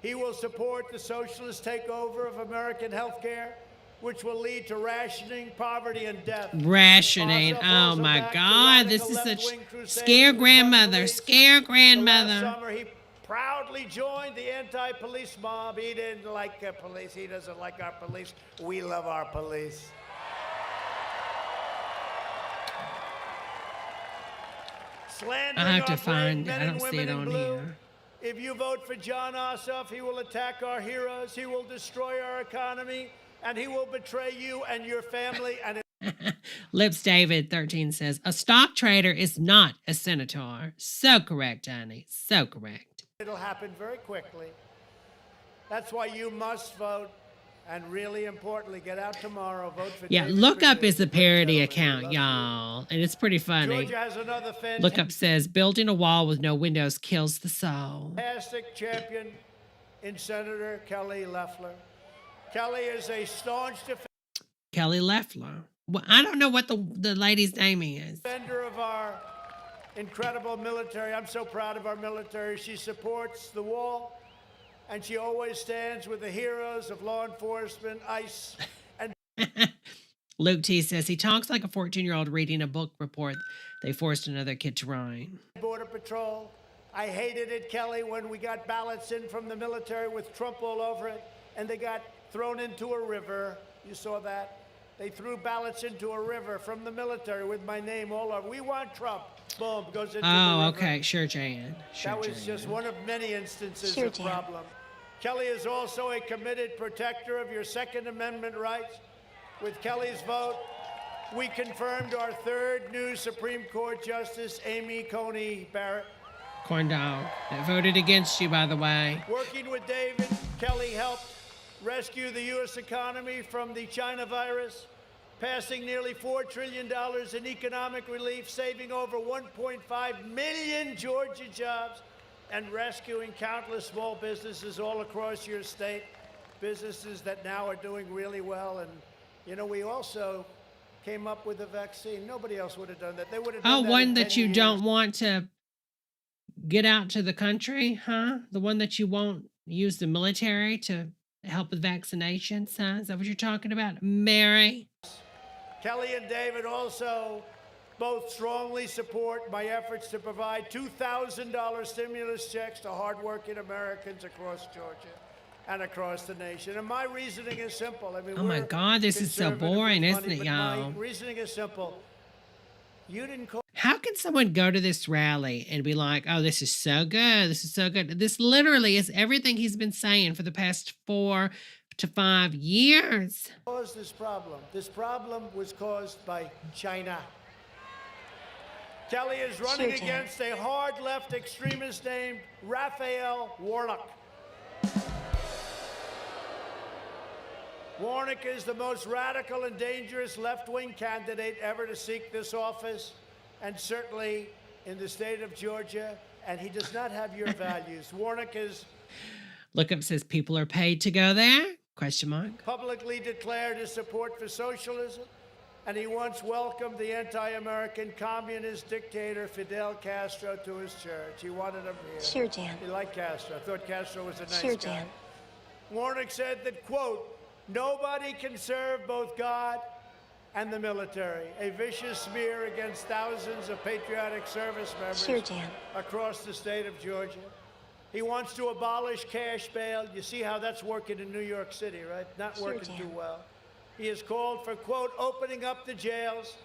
He will support the socialist takeover of American health care, which will lead to rationing, poverty, and death. Rationing. Oh my God. This is such scare grandmother. Scare grandmother. Last summer, he proudly joined the anti-police mob. He didn't like the police. He doesn't like our police. We love our police. Slandering I have to our find brave it. men I and don't see women it in on blue. here. If you vote for John Ossoff, he will attack our heroes. He will destroy our economy, and he will betray you and your family. And Lips David 13 says, a stock trader is not a senator. So correct, honey. So correct. it'll happen very quickly. That's why you must vote. And really importantly, get out tomorrow, vote for Yeah, David Look Up Perdue. is a parody Gentlemen, account, we love y'all. And it's pretty funny. Georgia has another Look Up says, building a wall with no windows kills the soul. fantastic champion in Senator Kelly Loeffler. Kelly is a staunch defender. Kelly Loeffler. Well, I don't know what the lady's name is. Defender of our incredible military. I'm so proud of our military. She supports the wall, and she always stands with the heroes of law enforcement, ICE, and Luke T says he talks like a 14-year-old reading a book report they forced another kid to write. Border Patrol. I hated it, Kelly, when we got ballots in from the military with Trump all over it, and they got thrown into a river. You saw that? They threw ballots into a river from the military with my name all over. We want Trump. Boom, goes into the river. Oh, okay. Sure, Jan. Sure, That was Jan. just one of many instances Sure, of Jan. problem. Kelly is also a committed protector of your Second Amendment rights. With Kelly's vote, we confirmed our third new Supreme Court Justice, Amy Coney Barrett. Corn dog. That voted against you, by the way. Working with David, Kelly helped rescue the U.S. economy from the China virus, passing nearly $4 trillion in economic relief, saving over 1.5 million Georgia jobs, and rescuing countless small businesses all across your state, businesses that now are doing really well. And, you know, we also came up with a vaccine. Nobody else would have done that. They would have done that one in that 10 you years. don't want to get out to the country, huh? The one that you won't use the military to help with vaccinations, huh? Is that what you're talking about, Mary? Kelly and David also both strongly support my efforts to provide $2,000 stimulus checks to hardworking Americans across Georgia and across the nation. And my reasoning is simple. I mean, Oh my we're God, this is so conservative boring, with isn't money, it, but y'all? My reasoning is simple. You didn't call How can someone go to this rally and be like, oh, this is so good. This is so good. This literally is everything he's been saying for the past 4 to 5 years. cause this problem. This problem was caused by China. Kelly is running Sure, Jan. against a hard left extremist named Raphael Warnock. Warnock is the most radical and dangerous left-wing candidate ever to seek this office, and certainly in the state of Georgia, and he does not have your values. Warnock is Look up says people are paid to go there? Question mark. publicly declared his support for socialism, and he once welcomed the anti-American communist dictator Fidel Castro to his church. He wanted him here. Sure, Jan. He liked Castro. I thought Castro was a nice Sure, guy. Jan. Warnock said that, quote, nobody can serve both God and the military, a vicious smear against thousands of patriotic service members Sure, Jan. across the state of Georgia. He wants to abolish cash bail. You see how that's working in New York City, right? Not Sure, working Jan. too well. He has called for, quote, opening up the jails,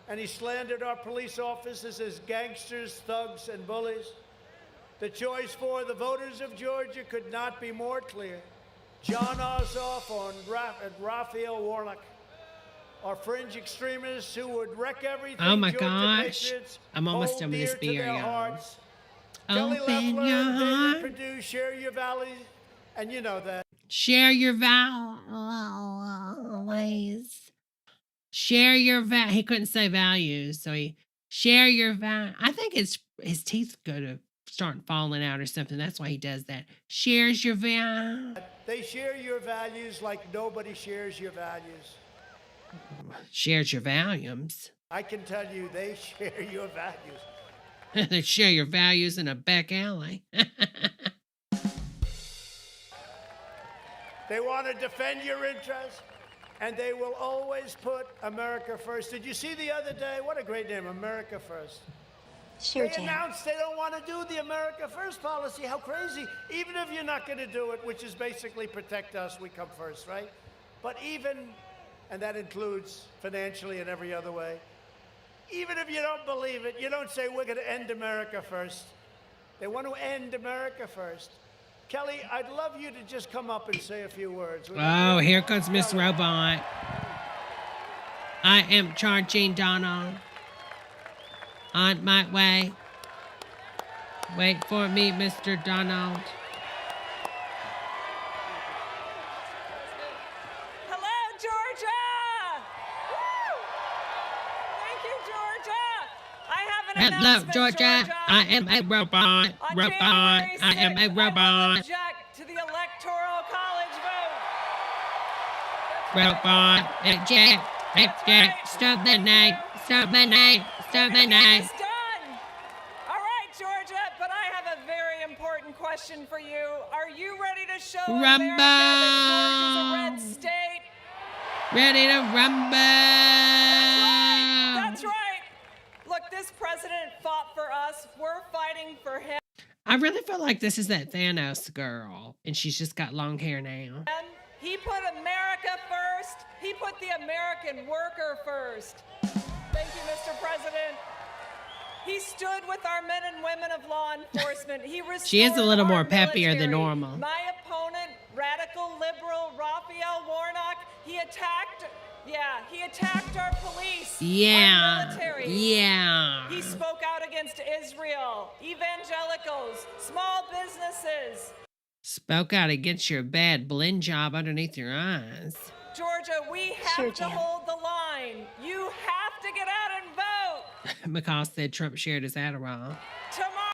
and he slandered our police officers as gangsters, thugs, and bullies. The choice for the voters of Georgia could not be more clear. John Ossoff and Raphael Warnock are fringe extremists who would wreck everything Oh my Georgia gosh. patriots I'm almost hold done with this dear to beer, their y'all. hearts. Kelly Open Loeffler your and heart. David Perdue share your values, and you know that. Share your values. Share your he couldn't say values, so he share your I think his teeth go to start falling out or something. That's why he does that. Shares your They share your values like nobody shares your values. shares your volumes. I can tell you they share your values. They share your values in a back alley. They want to defend your interests, and they will always put America first. Did you see the other day? What a great name, America First. Sure, They Jan. announced they don't want to do the America First policy. How crazy. Even if you're not going to do it, which is basically protect us, we come first, right? But even, and that includes financially and every other way, even if you don't believe it, you don't say we're going to end America first. They want to end America first. Kelly, I'd love you to just come up and say a few words. Oh, here comes Miss Robot. I am charging Donald. On my way. Wait for me, Mr. Donald. Hello, Georgia! Woo! Thank you, Georgia! I have an Hello, announcement, Georgia. I am a robot. On Robot. January I am 6th, a I will robot. object to the Electoral College vote. Robot. Eject. Let's get it. Stop that night. Stop that night. Stop that night. It's done. All right, Georgia, but I have a very important question for you. Are you ready to show America that Georgia's a red state? Ready to rumble. That's right. Look, this president fought for us. We're fighting for him. I really feel like this is that Thanos girl, and she's just got long hair now. He put America first. He put the American worker first. Thank you, Mr. President. He stood with our men and women of law enforcement. He restored She is a little more our peppier military. than normal. My opponent, radical liberal Raphael Warnock, he attacked our police, our military. Yeah. He spoke out against Israel, evangelicals, small businesses. Spoke out against your bad blend job underneath your eyes. Georgia, we have to hold the line. You have to get out and vote. McCall said Trump shared his Adderall. Tomorrow.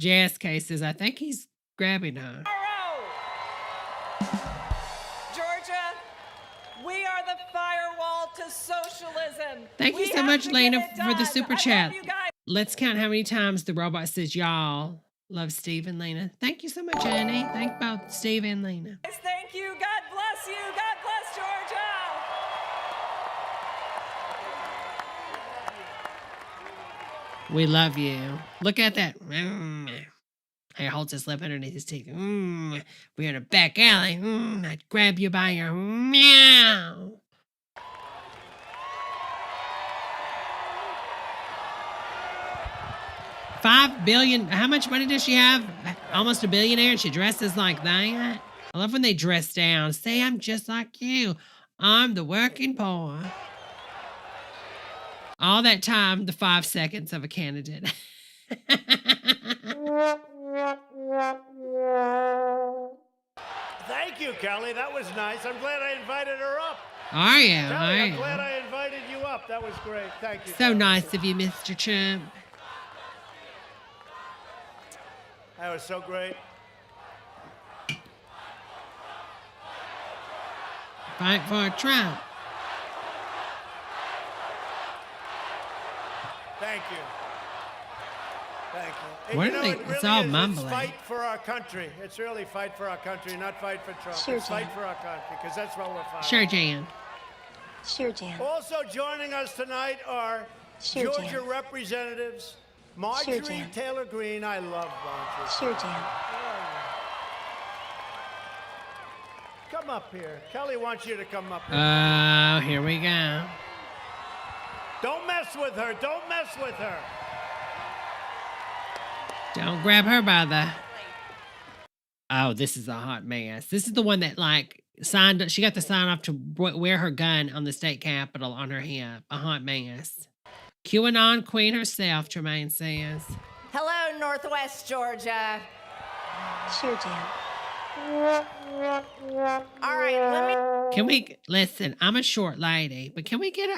JSK says, I think he's grabbing her. Georgia, we are the firewall to socialism. Thank you so much, Lena, for the super chat. Let's count how many times the robot says y'all. Love Steve and Lena. Thank you so much, Annie. Thank both Steve and Lena. Yes, thank you. God bless you. God bless Georgia. We love you. Look at that. He holds his lip underneath his teeth. We're in a back alley. I'd grab you by your meow. $5 billion. How much money does she have? Almost a billionaire, and she dresses like that. I love when they dress down. Say, I'm just like you. I'm the working poor. All that time, the 5 seconds of a candidate. Thank you, Kelly. That was nice. I'm glad I invited her up. Are you? Kelly, Are I'm you? glad I invited you up. That was great. Thank you. So Kelly. nice of you, Mr. Trump. That was so great. Fight for Trump. Thank you. Thank you. What And are they? it really It's all is. mumbling. It's fight for our country. It's really fight for our country, not fight for Trump. Sure, it's fight Jan. for our country, because that's what we're fighting. Sure, Jan. Sure, Jan. Also joining us tonight are Sure, Georgia Jan. representatives Marjorie Jan. Taylor Greene. I love Marjorie. Sure, Jan. Come up here. Kelly wants you to come up here. Oh, here we go. Don't mess with her. Don't mess with her. Don't grab her by the... Oh, this is a hot mess. This is the one that, like, signed... She got the sign off to wear her gun on the state capitol on her hip. A hot mess. QAnon queen herself, Tremaine says. Hello, Northwest Georgia. Sure, Jan. All right, let me Can we... Listen, I'm a short lady, but can we get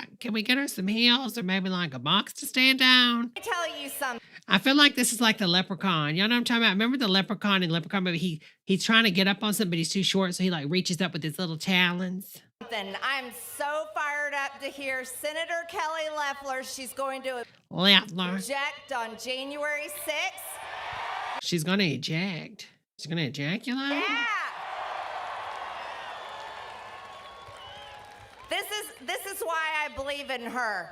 her some heels or maybe like a box to stand on? tell you something. I feel like this is like the leprechaun. Y'all know what I'm talking about? Remember the leprechaun in Leprechaun movie? He's trying to get up on something, but he's too short, so he like reaches up with his little talons. I'm so fired up to hear Senator Kelly Loeffler. She's going to Loeffler. eject on January 6th. She's gonna eject. She's gonna ejaculate? Yeah. This is why I believe in her.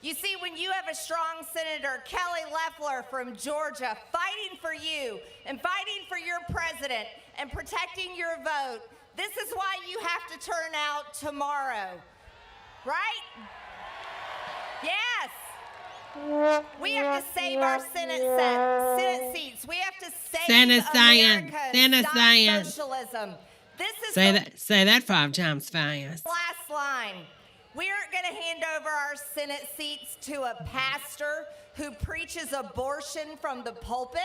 You see, when you have a strong Senator Kelly Loeffler from Georgia fighting for you and fighting for your president and protecting your vote, this is why you have to turn out tomorrow. Right? Yes. We have to save our Senate seats. We have to save Senate science. America. Senate Stop science. socialism. This is Say that 5 times fast. last line. We aren't going to hand over our Senate seats to a pastor who preaches abortion from the pulpit.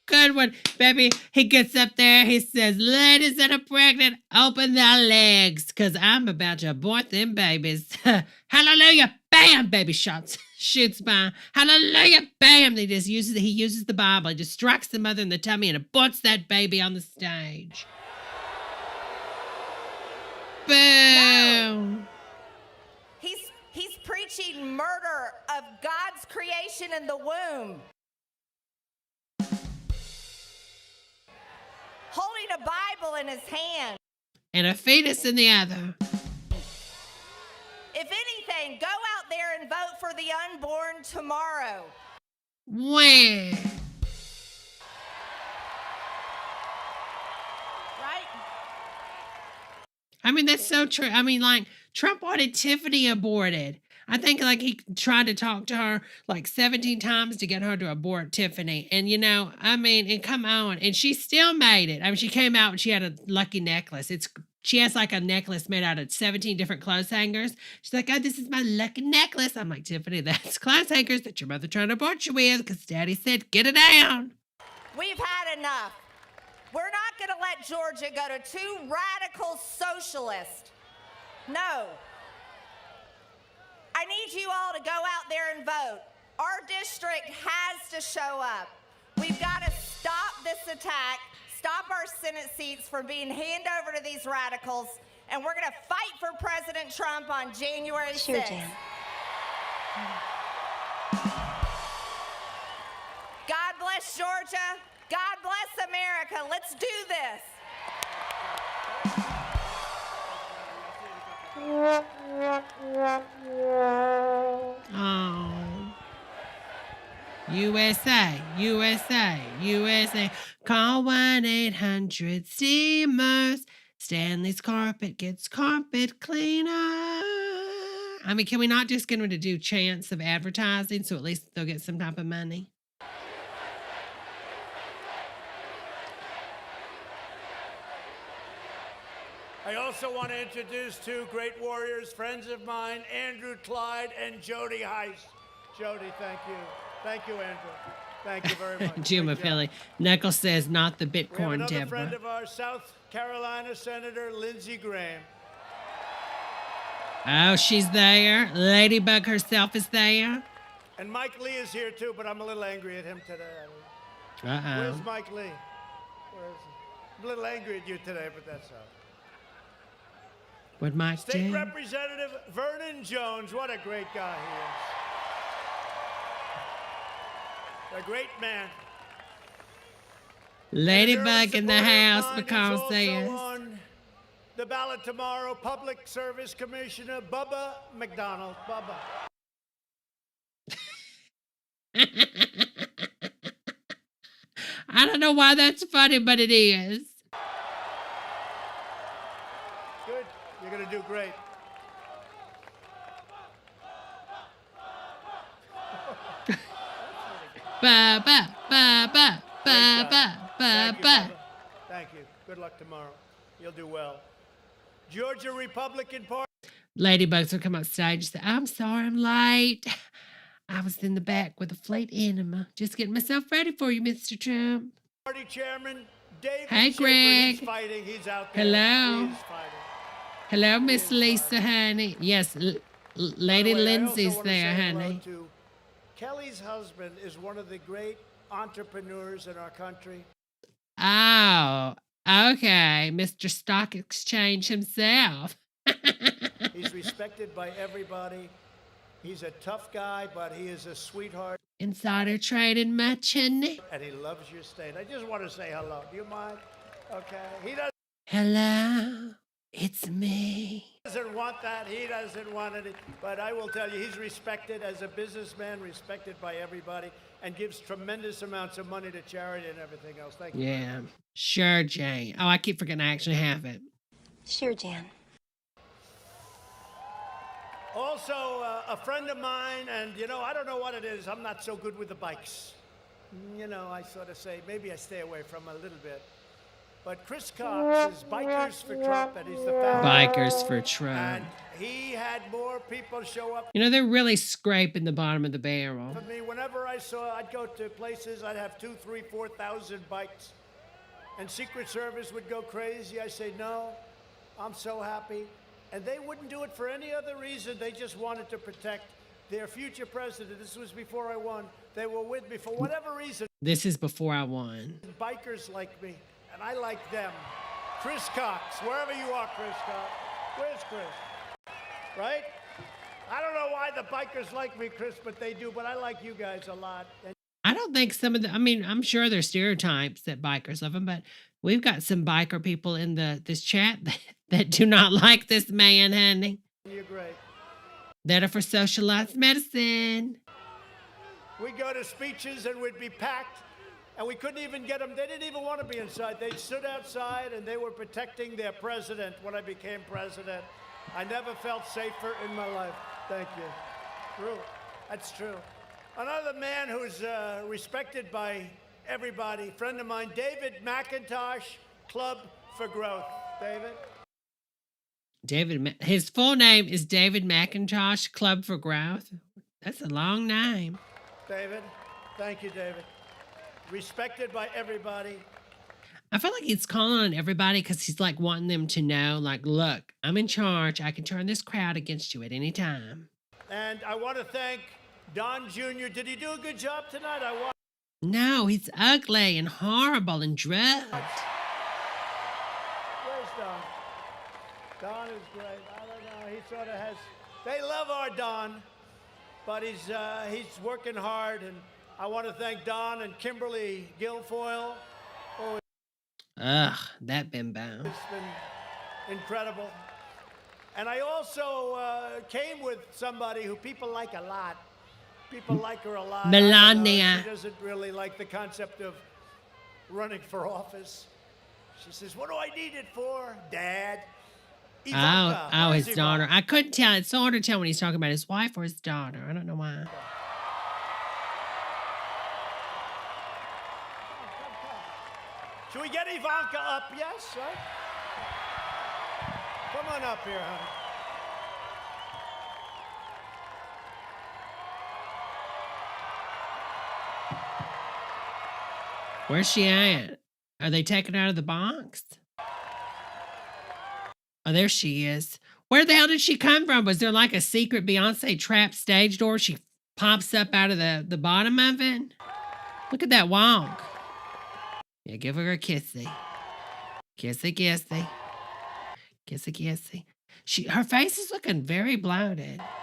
Good one, baby. He gets up there. He says, ladies that are pregnant, open their legs, because I'm about to abort them babies. Hallelujah. Bam, baby shots. Shoots by. Hallelujah. Bam. He uses the Bible. He just strikes the mother in the tummy and aborts that baby on the stage. Boo. He's preaching murder of God's creation in the womb. Holding a Bible in his hand. And a fetus in the other. If anything, go out there and vote for the unborn tomorrow. When? Right? I mean, that's so true. I mean, like, Trump wanted Tiffany aborted. I think, like, he tried to talk to her, like, 17 times to get her to abort Tiffany. And, you know, I mean, and come on. And she still made it. I mean, she came out and she had a lucky necklace. She has, like, a necklace made out of 17 different clothes hangers. She's like, oh, this is my lucky necklace. I'm like, Tiffany, that's clothes hangers that your mother tried to abort you with because Daddy said, get it down. We've had enough. We're not going to let Georgia go to two radical socialists. No. I need you all to go out there and vote. Our district has to show up. We've got to stop this attack, stop our Senate seats from being handed over to these radicals, and we're going to fight for President Trump on January 6th. Sure, Jan. God bless Georgia. God bless America. Let's do this. Oh. USA, USA, USA. Call 1-800-STEAMERS. Stanley's Carpet gets carpet cleaner. I mean, can we not just get them to do chants of advertising so at least they'll get some type of money? I also want to introduce two great warriors, friends of mine, Andrew Clyde and Jody Heiss. Jody, thank you. Thank you, Andrew. Thank you very much. Jim of Philly. Knuckles says, not the We have Bitcoin, another Debra. friend of ours, South Carolina Senator Lindsey Graham. Oh, she's there. Ladybug herself is there. And Mike Lee is here too, but I'm a little angry at him today. Uh-oh. Where's Mike Lee? Where is he? I'm a little angry at you today, but that's all. What Mike State do? Representative Vernon Jones, what a great guy he is. A great man. Ladybug in the Supporter of house mine is because also there's. on the ballot tomorrow, Public Service Commissioner Bubba McDonald. Bubba. I don't know why that's funny, but it is. Good. You're going to do great. Ba ba ba ba ba ba ba Thank you, ba. Bubba. Thank you. Good luck tomorrow. You'll do well. Georgia Republican Party. Ladybugs will come up stage and say, I'm sorry I'm late. I was in the back with a fleet enema. Just getting myself ready for you, Mr. Trump. Party Chairman David Hey, Schiffer, Greg. He's fighting. He's out there. Hello. He's fighting. Hello, Miss Lisa, honey. Yes, Lady By the way, I also Lindsay's wanna there, say hello honey. to Kelly's husband is one of the great entrepreneurs in our country. Oh, okay. Mr. Stock Exchange himself. He's respected by everybody. He's a tough guy, but he is a sweetheart, Insider trading much, honey? and he loves your state. I just want to say hello. Do you mind? Okay. He doesn't. Hello, it's me. Doesn't want that. He doesn't want it. But I will tell you, he's respected as a businessman, respected by everybody, and gives tremendous amounts of money to charity and everything else. Thank you. Yeah, sure, Jane. Oh, I keep forgetting I actually have it. Sure, Jan. Also, a friend of mine, and you know, I don't know what it is. I'm not so good with the bikes. You know, I sort of say maybe I stay away from a little bit. But Chris Cox is Bikers for Trump, and he's the founder. Bikers for Trump. And he had more people show up You know, they're really scraping the bottom of the barrel. for me. Whenever I saw, I'd go to places, I'd have 2,000, 3,000, 4,000 bikes. And Secret Service would go crazy. I say, no, I'm so happy. And they wouldn't do it for any other reason. They just wanted to protect their future president. This was before I won. They were with me for whatever reason. This is before I won. Bikers like me, and I like them. Chris Cox, wherever you are, Chris Cox. Where's Chris? Right? I don't know why the bikers like me, Chris, but they do. But I like you guys a lot. And I don't think some of the, I mean, I'm sure there's stereotypes that bikers love them, but we've got some biker people in this chat that do not like this man, honey. you're great. That are for socialized medicine. We go to speeches and we'd be packed, and we couldn't even get them. They didn't even want to be inside. They stood outside, and they were protecting their president when I became president. I never felt safer in my life. Thank you. True. That's true. Another man who's respected by everybody, friend of mine, David McIntosh, Club for Growth. David? His full name is David McIntosh, Club for Growth. That's a long name. David, thank you, David. Respected by everybody. I feel like he's calling on everybody because he's like wanting them to know, like, look, I'm in charge. I can turn this crowd against you at any time. And I want to thank Don Jr. Did he do a good job tonight? No, he's ugly and horrible and drugged. Where's Don? Don is great. I don't know. He sort of has. They love our Don, but he's working hard. And I want to thank Don and Kimberly Guilfoyle. Oh, ugh, that bimbo. It's been incredible. And I also came with somebody who people like a lot. People like her a lot. Melania. She doesn't really like the concept of running for office. She says, what do I need it for, Dad? Ivanka. Oh, Where's his daughter. Ivanka? I couldn't tell. It's so hard to tell when he's talking about his wife or his daughter. I don't know why. Should we get Ivanka up? Yes, right? Come on up here, honey. Where's she at? Are they taking her out of the box? Oh, there she is. Where the hell did she come from? Was there like a secret Beyonce trap stage door? She pops up out of the bottom of it. Look at that walk. Yeah, give her a kissy. Kissy, kissy. Kissy, kissy. Her face is looking very bloated. I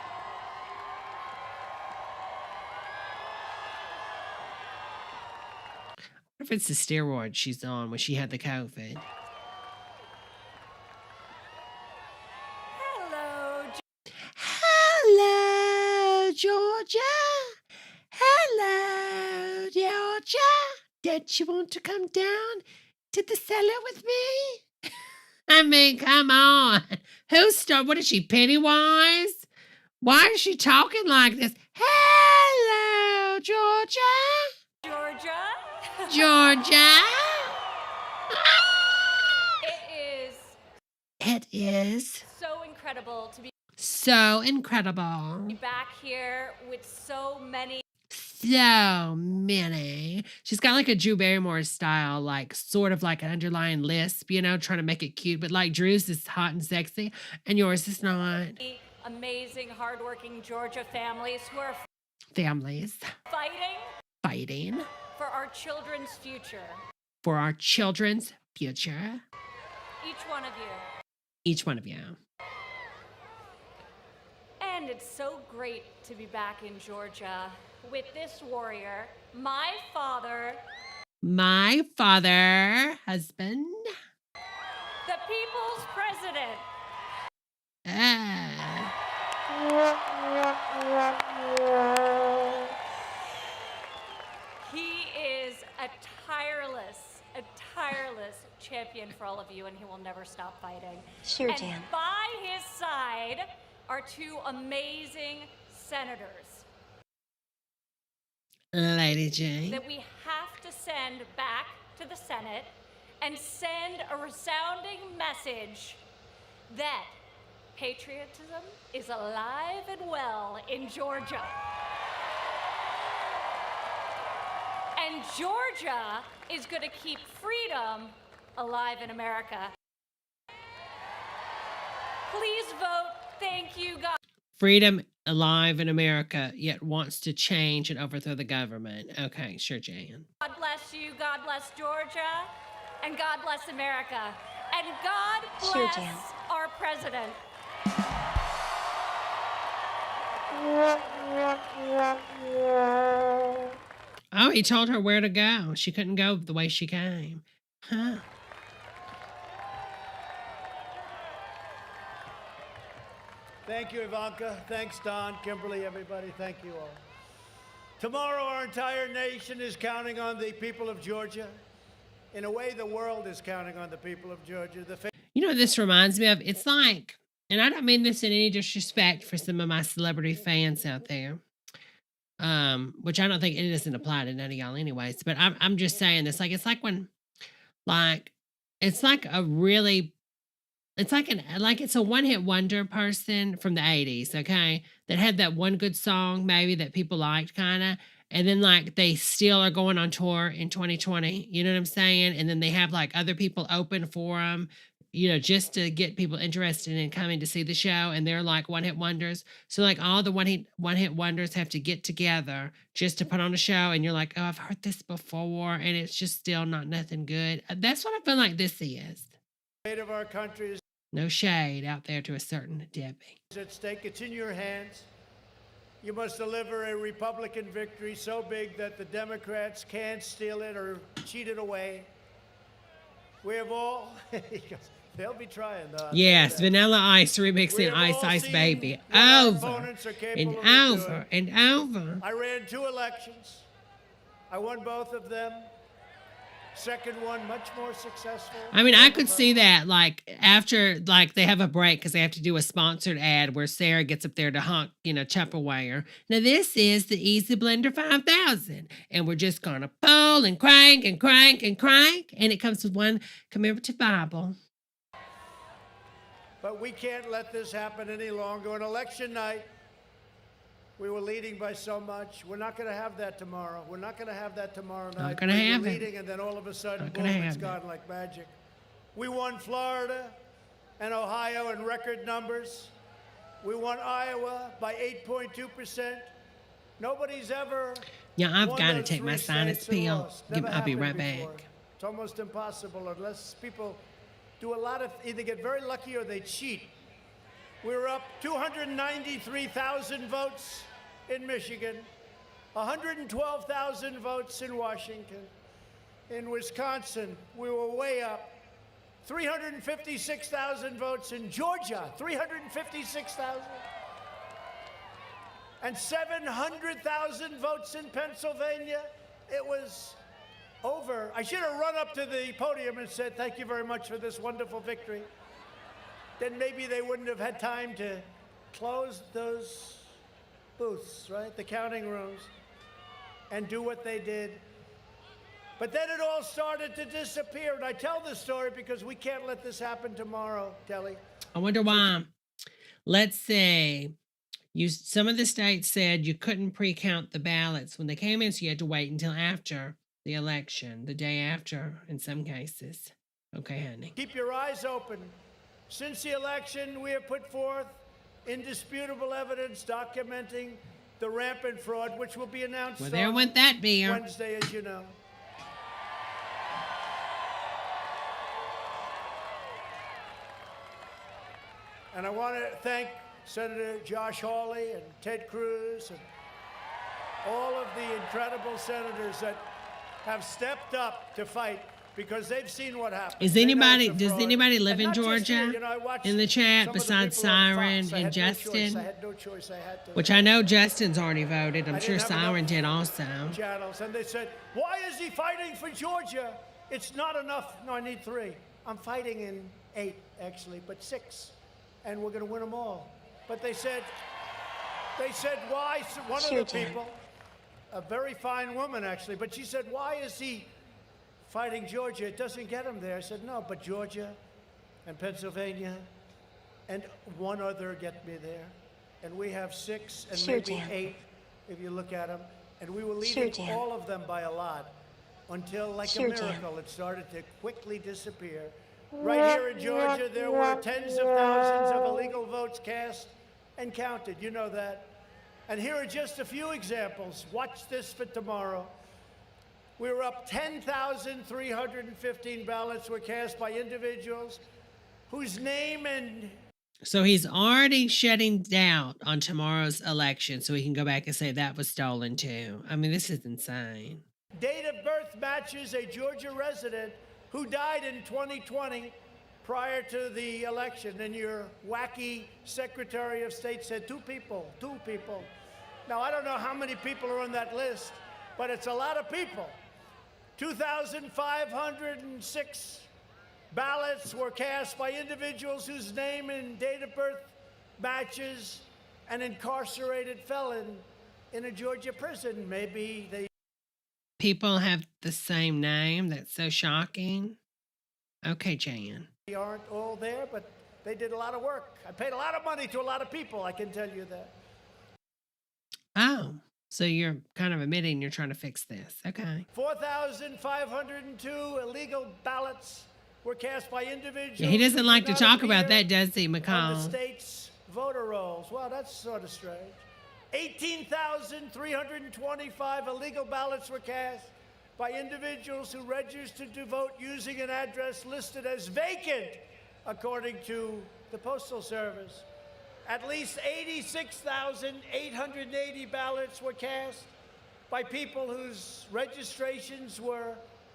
wonder if it's the steroid she's on when she had the COVID. Hello, Georgia. Hello, Georgia. Did you want to come down to the cellar with me? I mean, come on. What is she, Pennywise? Why is she talking like this? Hello, Georgia. Georgia? Georgia. It It is so incredible to be so incredible. back here with so many. So many. She's got like a Drew Barrymore style, like sort of like an underlying lisp, you know, trying to make it cute. But like Drew's is hot and sexy, and yours is not. Amazing, hardworking Georgia families who are Families fighting fighting for our children's future. for our children's future. Each one of you. Each one of you. And it's so great to be back in Georgia with this warrior, my father, husband. the people's president. Ah. He is a tireless champion for all of you, and he will never stop fighting. Sure, and Jan. by his side are two amazing senators Lady Jane. that we have to send back to the Senate and send a resounding message that patriotism is alive and well in Georgia. And Georgia is going to keep freedom alive in America. Please vote. Thank you, God. Freedom alive in America, yet wants to change and overthrow the government. Okay, sure, Jan. God bless you. God bless Georgia. And God bless America. And God Sure, bless Jan. our president. Oh, he told her where to go. She couldn't go the way she came. Huh. Thank you, Ivanka. Thanks, Don, Kimberly, everybody. Thank you all. Tomorrow, our entire nation is counting on the people of Georgia. In a way, the world is counting on the people of Georgia. You know what this reminds me of? It's like, and I don't mean this in any disrespect for some of my celebrity fans out there, which I don't think it doesn't apply to none of y'all anyways, but I'm just saying this. Like, it's like when, like, it's like a really, it's like it's a one-hit wonder person from the 80s, okay, that had that one good song maybe that people liked kind of, and then like they still are going on tour in 2020, you know what I'm saying? And then they have like other people open for them, you know, just to get people interested in coming to see the show, and they're like one-hit wonders. So like all the one-hit wonders have to get together just to put on a show, and you're like, oh, I've heard this before, and it's just still not nothing good. That's what I feel like this is. Fate of our country is no shade out there to a certain Debbie. at stake. It's in your hands. You must deliver a Republican victory so big that the Democrats can't steal it or cheat it away. We have all, they'll be trying though. Yes, Vanilla Ice remixing Ice Ice Baby. Over and over and over. I ran 2 elections. I won both of them. Second one, much more successful. I mean, I could see that, like, after, like, they have a break because they have to do a sponsored ad where Sarah gets up there to honk, you know, Tupperware. Now, this is the Easy Blender 5000, and we're just going to pull and crank and crank and crank, and it comes with one commemorative Bible. But we can't let this happen any longer. On election night, we were leading by so much. We're not going to have that tomorrow. We're not going to have that tomorrow night. Not going to have it. Leading, and then all of a sudden, boom, it's gone like magic. We won Florida and Ohio in record numbers. We won Iowa by 8.2%. Nobody's ever. Yeah, I've got to take my sinus pill. I'll be right back. It's almost impossible unless people do a lot of, either get very lucky or they cheat. We were up 293,000 votes in Michigan, 112,000 votes in Washington. In Wisconsin, we were way up. 356,000 votes in Georgia, 356,000. And 700,000 votes in Pennsylvania. It was over. I should have run up to the podium and said, thank you very much for this wonderful victory. Then maybe they wouldn't have had time to close those booths, right? The counting rooms, and do what they did. But then it all started to disappear. And I tell this story because we can't let this happen tomorrow, Kelly. I wonder why. Let's see. Some of the states said you couldn't pre-count the ballots when they came in, so you had to wait until after the election, the day after in some cases. Okay, honey. Keep your eyes open. Since the election, we have put forth indisputable evidence documenting the rampant fraud, which will be announced well, there went that beer. Wednesday, as you know. And I want to thank Senator Josh Hawley and Ted Cruz and all of the incredible senators that have stepped up to fight, because they've seen what happened. Does anybody live in Georgia in the chat besides Siren and Justin? I had no choice. I had to. Which I know Justin's already voted. I'm sure Siren did also. Channels, and they said, why is he fighting for Georgia? It's not enough. No, I need 3. I'm fighting in 8, actually, but 6. And we're going to win them all. But they said, why? One of the people, a very fine woman, actually, but she said, why is he fighting Georgia? It doesn't get him there. I said, no, but Georgia and Pennsylvania and one other get me there. And we have 6 and maybe 8, if you look at them. And we were leading all of them by a lot until, like a miracle, it started to quickly disappear. Right here in Georgia, there were tens of thousands of illegal votes cast and counted. You know that. And here are just a few examples. Watch this for tomorrow. We were up 10,315 ballots were cast by individuals whose name and... So he's already shutting doubt on tomorrow's election so he can go back and say that was stolen too. I mean, this is insane. Date of birth matches a Georgia resident who died in 2020 prior to the election. And your wacky Secretary of State said two people. Now, I don't know how many people are on that list, but it's a lot of people. 2,506 ballots were cast by individuals whose name and date of birth matches an incarcerated felon in a Georgia prison. Maybe they... People have the same name? That's so shocking. Okay, Jan. They aren't all there, but they did a lot of work. I paid a lot of money to a lot of people, I can tell you that. Oh, so you're kind of admitting you're trying to fix this. Okay. 4,502 illegal ballots were cast by individuals. Yeah, he doesn't like to talk about that, does he, On the McCall? state's voter rolls. Well, that's sort of strange. 18,325 illegal ballots were cast by individuals who registered to vote using an address listed as vacant, according to the Postal Service. At least 86,880 ballots were cast by people whose registrations were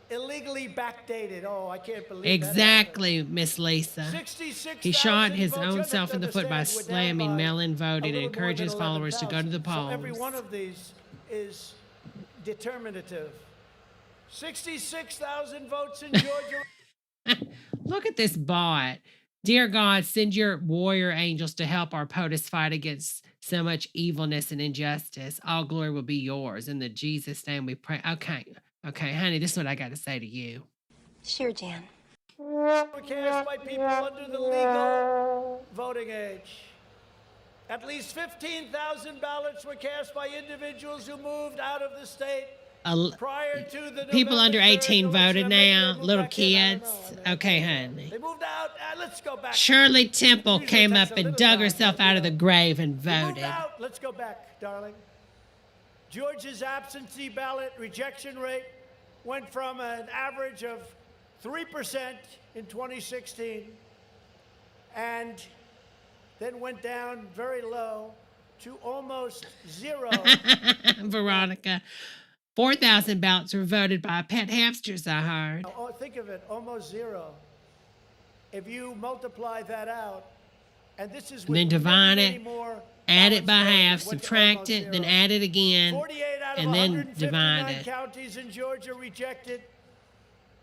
illegally backdated. Oh, I can't believe Exactly, Miss Lisa. 66,000 He shot his votes. own You self in the foot by understand we're down slamming by mail-in a voting and little more encouraging his than followers to go to the 11,000. polls. So every one of these is determinative. 66,000 votes in Georgia. Look at this bot. Dear God, send your warrior angels to help our POTUS fight against so much evilness and injustice. All glory will be yours. In the Jesus name we pray. Okay, honey, this is what I got to say to you. Sure, Jan. Were cast by people under the legal voting age. At least 15,000 ballots were cast by individuals who moved out of the state prior to the People November under 18 3rd voted election. now, Maybe they little moved back in. I don't kids. know. I mean, Okay, honey. They moved out. Let's go back. Shirley Temple Usually came takes up a and little dug time, herself but, out of the grave and They moved voted. out. Let's go back, darling. Georgia's absentee ballot rejection rate went from an average of 3% in 2016 and then went down very low to almost zero. Veronica, 4,000 ballots were voted by pet hamsters, I heard. Oh, think of it, almost zero. If you multiply that out, and this is with Then divide many it, more add it by ballots voted, half, went to subtract almost it, then zero. add it again, 48 out of and then 159 divide it. counties in Georgia rejected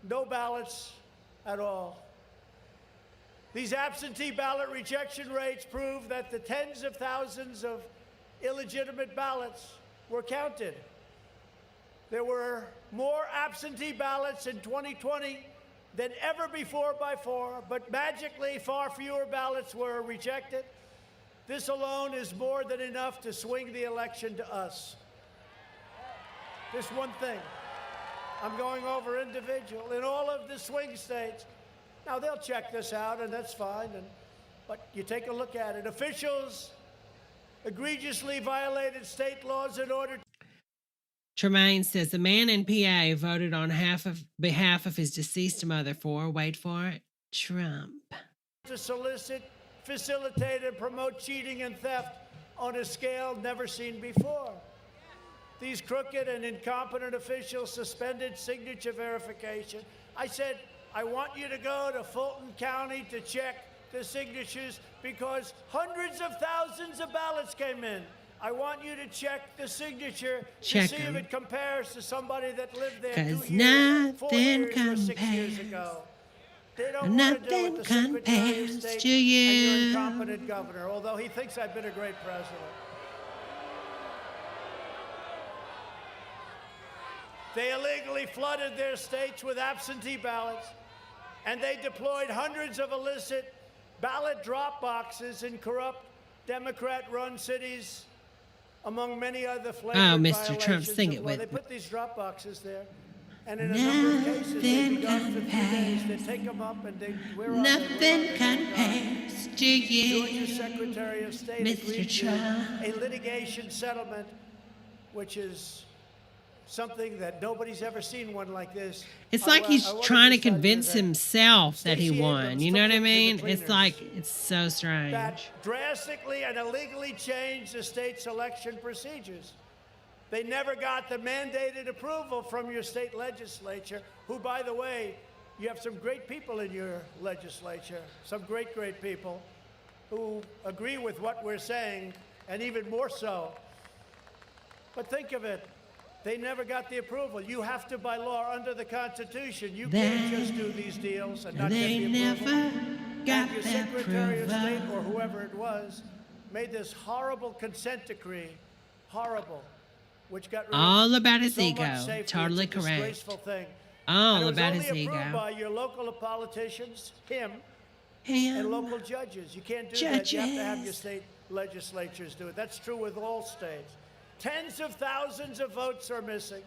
no ballots at all. These absentee ballot rejection rates prove that the tens of thousands of illegitimate ballots were counted. There were more absentee ballots in 2020 than ever before by far, but magically far fewer ballots were rejected. This alone is more than enough to swing the election to us. This one thing. I'm going over individual. In all of the swing states, now they'll check this out, and that's fine, but you take a look at it. Officials egregiously violated state laws in order to... Tremaine says the man in PA voted on behalf of his deceased mother for, wait for it, Trump. to solicit, facilitate, and promote cheating and theft on a scale never seen before. These crooked and incompetent officials suspended signature verification. I said, I want you to go to Fulton County to check the signatures because hundreds of thousands of ballots came in. I want you to check the signature to see if it compares to somebody that lived there 2 years, 4 years, or 6 years ago. They don't want to do it. The Secretary of State to you. and your incompetent governor, although he thinks I've been a great president. They illegally flooded their states with absentee ballots, and they deployed hundreds of illicit ballot drop boxes in corrupt Democrat-run cities, among many other flagrant Mr. Trump, sing it with They me. put these drop boxes there, and in a number of cases, they be gone for 3 days. They take them up, and where are they? Nothing compares to you, Georgia's Secretary of State Mr. agreed to Trump. a litigation settlement, which is something that nobody's ever seen one like this. It's like he's trying to convince himself that he won. You know what I mean? It's like, it's so strange. That drastically and illegally changed the state's election procedures. They never got the mandated approval from your state legislature, who, by the way, you have some great people in your legislature, some great, great people who agree with what we're saying, and even more so. But think of it. They never got the approval. You have to, by law, under the Constitution, you can't just do these deals and not get the approval. Never got and your the Secretary of State, approval. or whoever it was, made this horrible consent decree, horrible, which got rid of All about his so ego. much safety. Totally It's a correct. disgraceful thing. All And it was about only his approved ego. by your local politicians, and Him. local judges. You can't do that. You have to have your state legislatures do it. That's true with all states. Tens of thousands of votes are missing.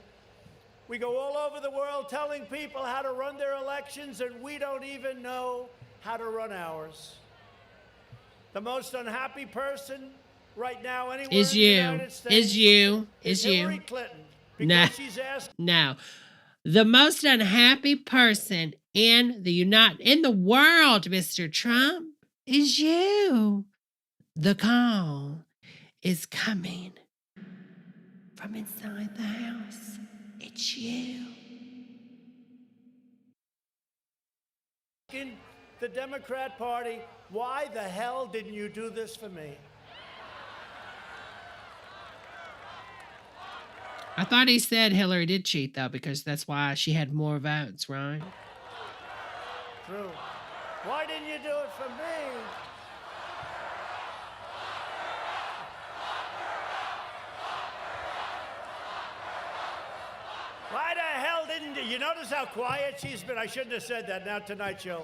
We go all over the world telling people how to run their elections, and we don't even know how to run ours. The most unhappy person right now anywhere Is in the you. United States Is you. is Is Hillary you. Clinton. Nah. Because she's asked No. The most unhappy person in the world, Mr. Trump, is you. The call is coming from inside the house. It's you. in the Democrat Party, why the hell didn't you do this for me? I thought he said Hillary did cheat, though, because that's why she had more votes, right? True. Why didn't you do it for me? Why the hell didn't you? You notice how quiet she's been? I shouldn't have said that now Tonight Show.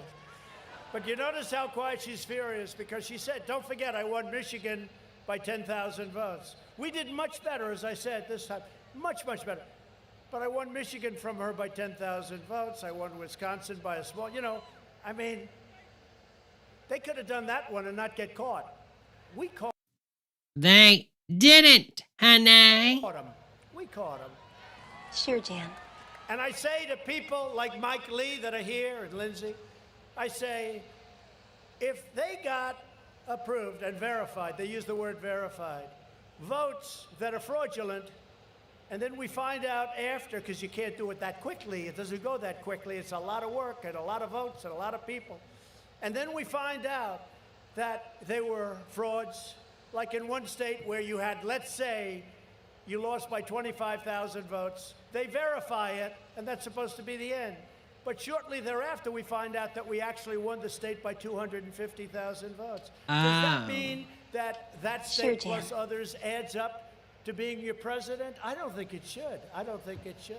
But you notice how quiet she's furious because she said, don't forget, I won Michigan by 10,000 votes. We did much better, as I said, this time. Much, much better. But I won Michigan from her by 10,000 votes. I won Wisconsin by a small, I mean, they could have done that one and not get caught. We caught They didn't, honey. them. We caught them. Sure, Jan. And I say to people like Mike Lee that are here and Lindsay, I say, if they got approved and verified, they use the word verified, votes that are fraudulent, and then we find out after, because you can't do it that quickly, it doesn't go that quickly, it's a lot of work and a lot of votes and a lot of people. And then we find out that they were frauds, like in one state where you had, let's say, you lost by 25,000 votes. They verify it, and that's supposed to be the end. But shortly thereafter, we find out that we actually won the state by 250,000 votes. Does that mean that that state plus others adds up to being your president? I don't think it should. I don't think it should.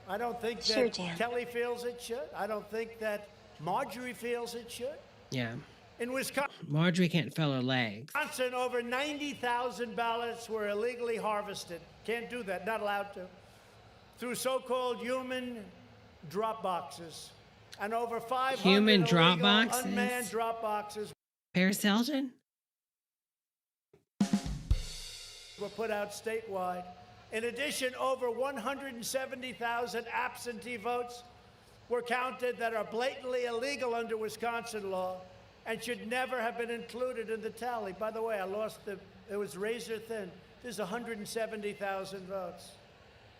I don't think that Kelly feels it should. I don't think that Marjorie feels it should. Yeah. In Wisconsin, Marjorie can't fill her legs. over 90,000 ballots were illegally harvested. Can't do that, not allowed to. Through so-called human drop boxes. And over 500 Human drop illegal, boxes? unmanned drop boxes Paris Hilton? were put out statewide. In addition, over 170,000 absentee votes were counted that are blatantly illegal under Wisconsin law and should never have been included in the tally. By the way, it was razor thin. There's 170,000 votes.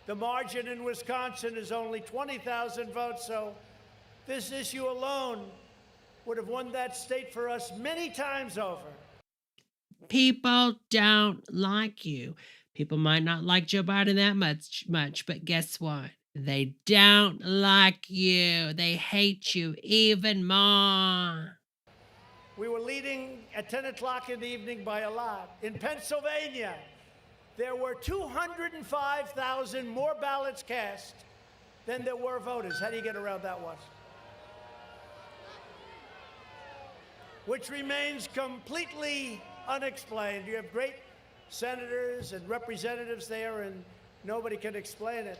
The margin in Wisconsin is only 20,000 votes, so this issue alone would have won that state for us many times over. People don't like you. People might not like Joe Biden that much, but guess what? They don't like you. They hate you even more. We were leading at 10 o'clock in the evening by a lot. In Pennsylvania, there were 205,000 more ballots cast than there were voters. How do you get around that one? Which remains completely unexplained. You have great senators and representatives there, and nobody can explain it.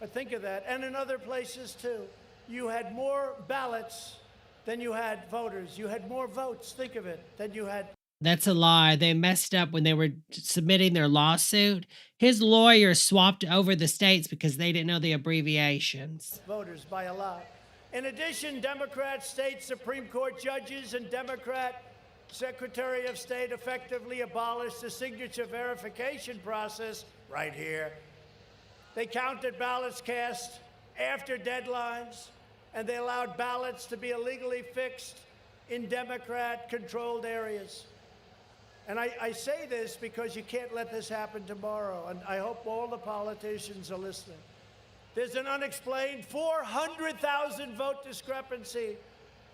But think of that. And in other places, too. You had more ballots than you had voters. You had more votes, think of it, than you had. That's a lie. They messed up when they were submitting their lawsuit. His lawyer swapped over the states because they didn't know the abbreviations. Voters by a lot. In addition, Democrat state Supreme Court judges and Democrat Secretary of State effectively abolished the signature verification process right here. They counted ballots cast after deadlines, and they allowed ballots to be illegally fixed in Democrat-controlled areas. And I say this because you can't let this happen tomorrow, and I hope all the politicians are listening. There's an unexplained 400,000 vote discrepancy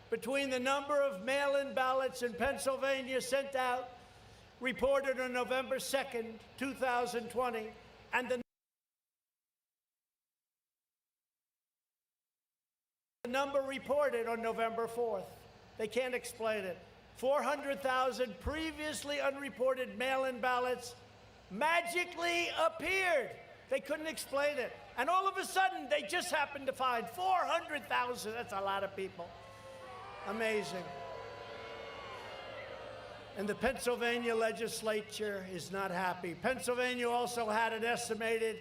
between the number of mail-in ballots in Pennsylvania sent out, reported on November 2nd, 2020, and the number reported on November 4th. They can't explain it. 400,000 previously unreported mail-in ballots magically appeared. They couldn't explain it. And all of a sudden, they just happened to find 400,000. That's a lot of people. Amazing. And the Pennsylvania legislature is not happy. Pennsylvania also had an estimated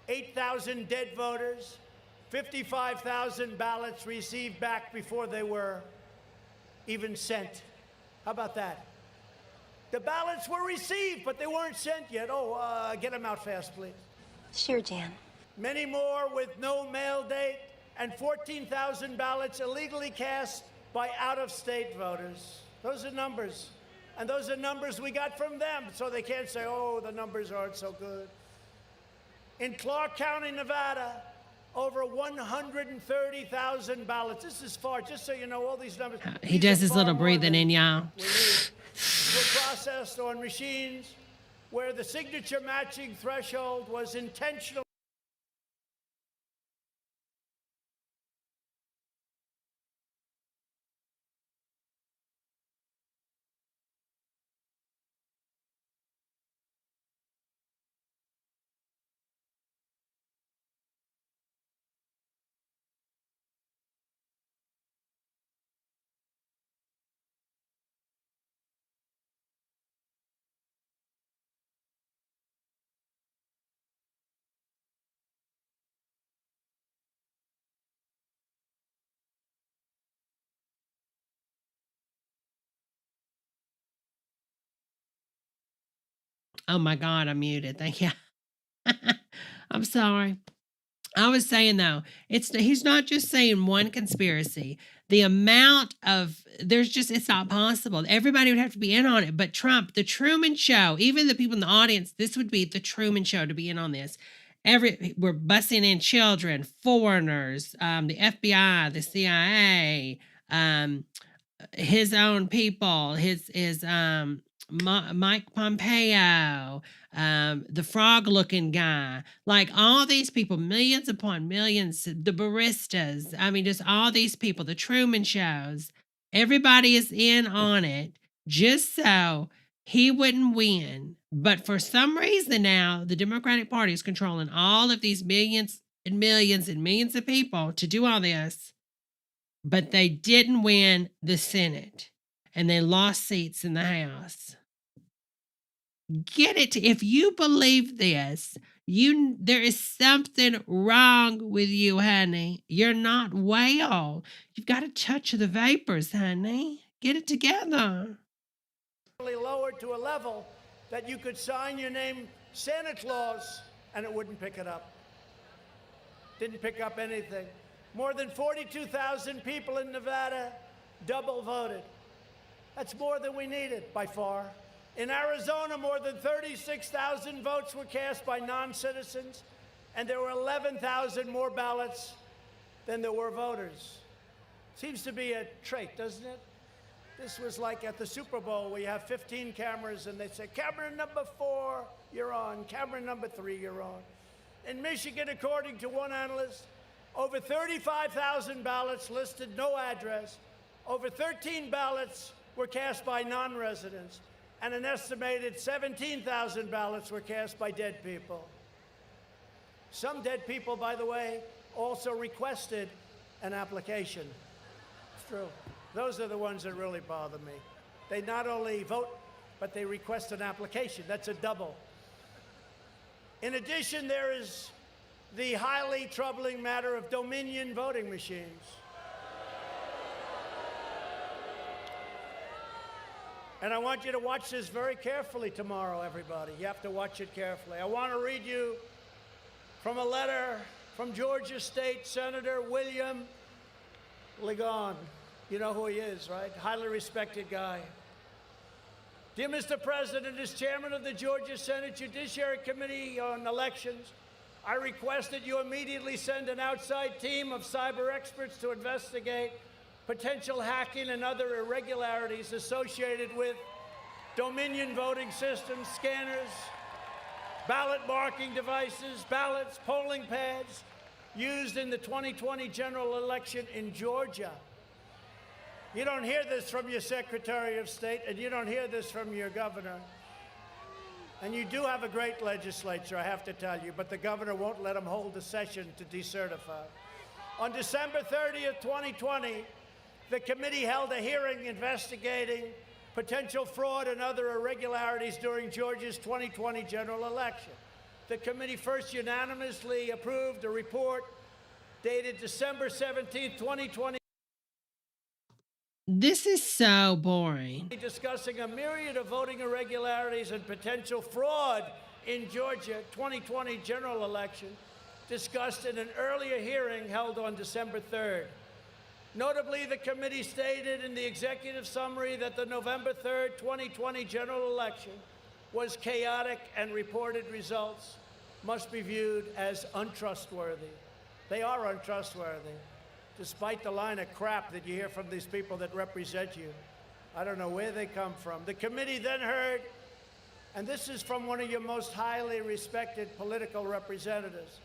8,000 dead voters, 55,000 ballots received back before they were even sent. How about that? The ballots were received, but they weren't sent yet. Oh, get them out fast, please. Sure, Jan. Many more with no mail date, and 14,000 ballots illegally cast by out-of-state voters. Those are numbers. And those are numbers we got from them, so they can't say, oh, the numbers aren't so good. In Clark County, Nevada, over 130,000 ballots. This is far, just so you know, all these numbers. He does his little breathing in, y'all. Were processed on machines where the signature matching threshold was intentional. Oh my God, I'm muted. Thank you. I'm sorry. I was saying though, he's not just saying one conspiracy. The amount of it's not possible. Everybody would have to be in on it. But Trump, the Truman Show, even the people in the audience, this would be the Truman Show to be in on this. We're busing in children, foreigners, the FBI, the CIA, his own people, his Mike Pompeo, the frog-looking guy, like all these people, millions upon millions, the baristas, I mean, just all these people, the Truman Shows, everybody is in on it just so he wouldn't win. But for some reason now, the Democratic Party is controlling all of these millions and millions and millions of people to do all this, but they didn't win the Senate. And they lost seats in the House. Get it? If you believe this, there is something wrong with you, honey. You're not well. You've got to touch the vapors, honey. Get it together. Lowered to a level that you could sign your name Santa Claus and it wouldn't pick it up. Didn't pick up anything. More than 42,000 people in Nevada double voted. That's more than we needed by far. In Arizona, more than 36,000 votes were cast by non-citizens, and there were 11,000 more ballots than there were voters. Seems to be a trait, doesn't it? This was like at the Super Bowl where you have 15 cameras and they say, camera number 4, you're on. Camera number 3, you're on. In Michigan, according to one analyst, over 35,000 ballots listed no address. Over 13 ballots were cast by non-residents, and an estimated 17,000 ballots were cast by dead people. Some dead people, by the way, also requested an application. It's true. Those are the ones that really bother me. They not only vote but they request an application. That's a double. In addition, there is the highly troubling matter of Dominion voting machines. And I want you to watch this very carefully tomorrow, everybody. You have to watch it carefully. I want to read you from a letter from Georgia State Senator William Ligon. You know who he is, right? Highly respected guy. Dear Mr. President, as chairman of the Georgia Senate Judiciary Committee on Elections, I request that you immediately send an outside team of cyber experts to investigate potential hacking and other irregularities associated with Dominion voting systems, scanners, ballot marking devices, ballots, polling pads used in the 2020 general election in Georgia. You don't hear this from your Secretary of State, and you don't hear this from your governor. And you do have a great legislature, I have to tell you, but the governor won't let them hold a session to decertify. On December 30th, 2020, the committee held a hearing investigating potential fraud and other irregularities during Georgia's 2020 general election. The committee first unanimously approved a report dated December 17th, 2020. This is so boring. Discussing a myriad of voting irregularities and potential fraud in Georgia 2020 general election, discussed in an earlier hearing held on December 3rd. Notably, the committee stated in the executive summary that the November 3rd, 2020 general election was chaotic and reported results must be viewed as untrustworthy. They are untrustworthy, despite the line of crap that you hear from these people that represent you. I don't know where they come from. The committee then heard, and this is from one of your most highly respected political representatives,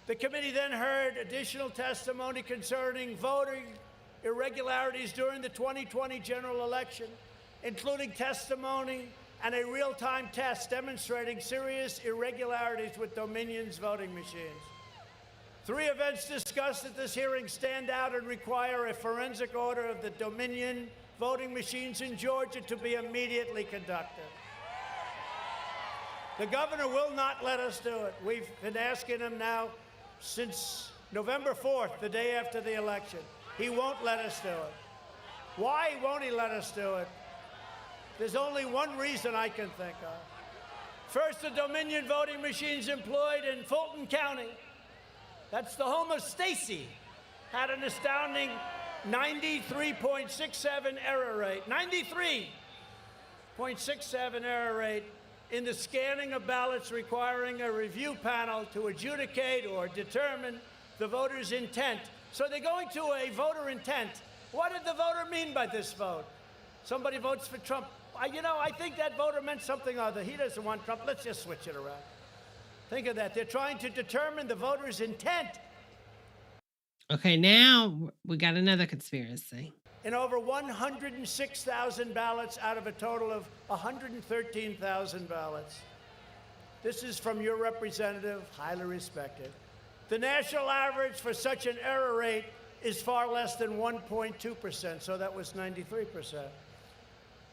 the committee then heard additional testimony concerning voting irregularities during the 2020 general election, including testimony and a real-time test demonstrating serious irregularities with Dominion's voting machines. 3 events discussed at this hearing stand out and require a forensic order of the Dominion voting machines in Georgia to be immediately conducted. The governor will not let us do it. We've been asking him now since November 4th, the day after the election. He won't let us do it. Why won't he let us do it? There's only one reason I can think of. First, the Dominion voting machines employed in Fulton County, that's the home of Stacy, had an astounding 93.67 error rate. 93.67 error rate in the scanning of ballots requiring a review panel to adjudicate or determine the voter's intent. So they're going to a voter intent. What did the voter mean by this vote? Somebody votes for Trump. I think that voter meant something other. He doesn't want Trump. Let's just switch it around. Think of that. They're trying to determine the voter's intent. Okay, now we got another conspiracy. In over 106,000 ballots out of a total of 113,000 ballots. This is from your representative, highly respected. The national average for such an error rate is far less than 1.2%, so that was 93%.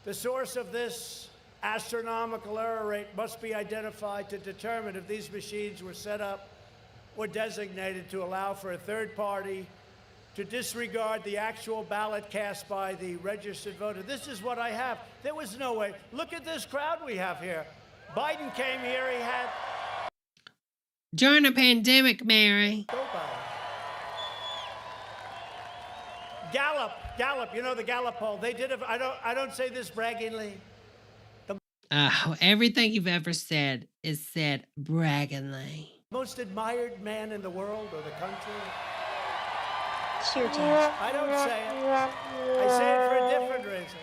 The source of this astronomical error rate must be identified to determine if these machines were set up or designated to allow for a third party to disregard the actual ballot cast by the registered voter. This is what I have. There was no way. Look at this crowd we have here. Biden came here, he had... During a pandemic, Mary. Gallup, you know the Gallup poll. They did it, I don't say this braggingly. Everything you've ever said is said braggingly. Most admired man in the world or the country. Sure, Dad. I don't say it. I say it for a different reason.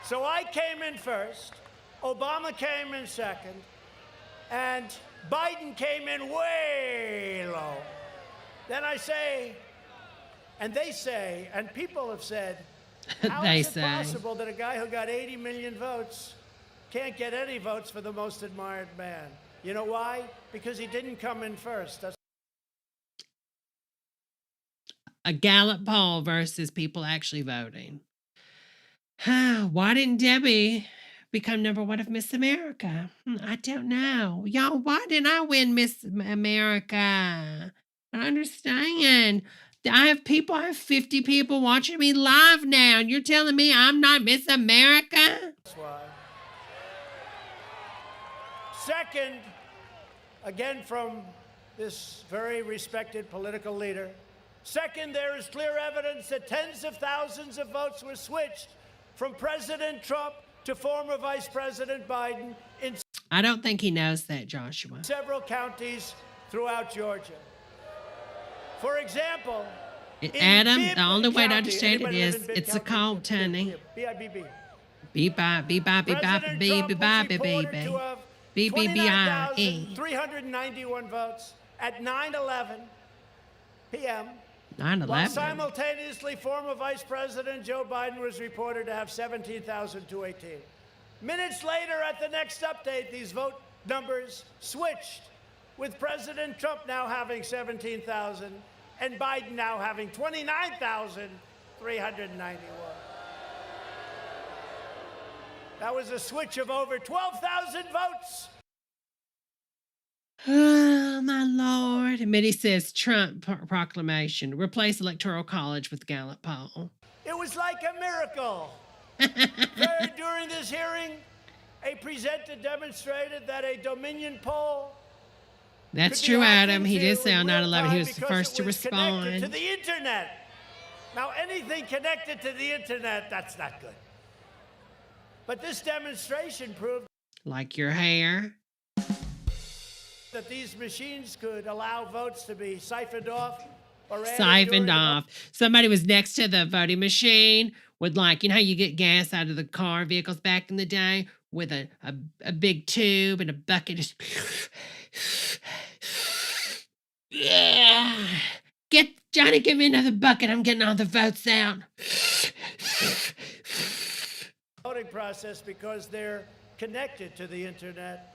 So I came in first, Obama came in second, and Biden came in way low. Then I say, and they say, and people have said, how is it possible that a guy who got 80 million votes can't get any votes for the most admired man? You know why? Because he didn't come in first. That's a Gallup poll versus people actually voting. Why didn't Debbie become number one of Miss America? I don't know. Y'all, why didn't I win Miss America? I don't understand. I have 50 people watching me live now, and you're telling me I'm not Miss America? That's why. Second, again from this very respected political leader, second, there is clear evidence that tens of thousands of votes were switched from President Trump to former Vice President Biden in I don't think he knows that, Joshua. several counties throughout Georgia. For example, Adam, Bibb the only way to County, understand it anybody live is in Bibb it's a County? cult, honey. B-I-B-B. Beep-bop, beep-bop, beep-bop, President beep-bop, Trump was beep-bop, reported to have B-B-B-I-E. 29,391 votes at 9:11 p.m. 9/11. While simultaneously, former Vice President Joe Biden was reported to have 17,218. Minutes later, at the next update, these vote numbers switched, with President Trump now having 17,000 and Biden now having 29,391. That was a switch of over 12,000 votes. Oh, my Lord. Mitty says Trump proclamation. Replace Electoral College with Gallup poll. It was like a miracle. During this hearing, a presenter demonstrated that a Dominion poll. That's could be true, hacked Adam. He into did say on in real 9/11 he time was the because first to it was connected respond. to the internet. Now, anything connected to the internet, that's not good. But this demonstration proved Like your hair. that these machines could allow votes to be siphoned off or added Siphoned during off. Somebody was next to the voting machine with, like, you know how you get gas out of the car vehicles back in the day with a big tube and a bucket. Just yeah. Get Johnny, give me another bucket. I'm getting all the votes out. voting process because they're connected to the internet.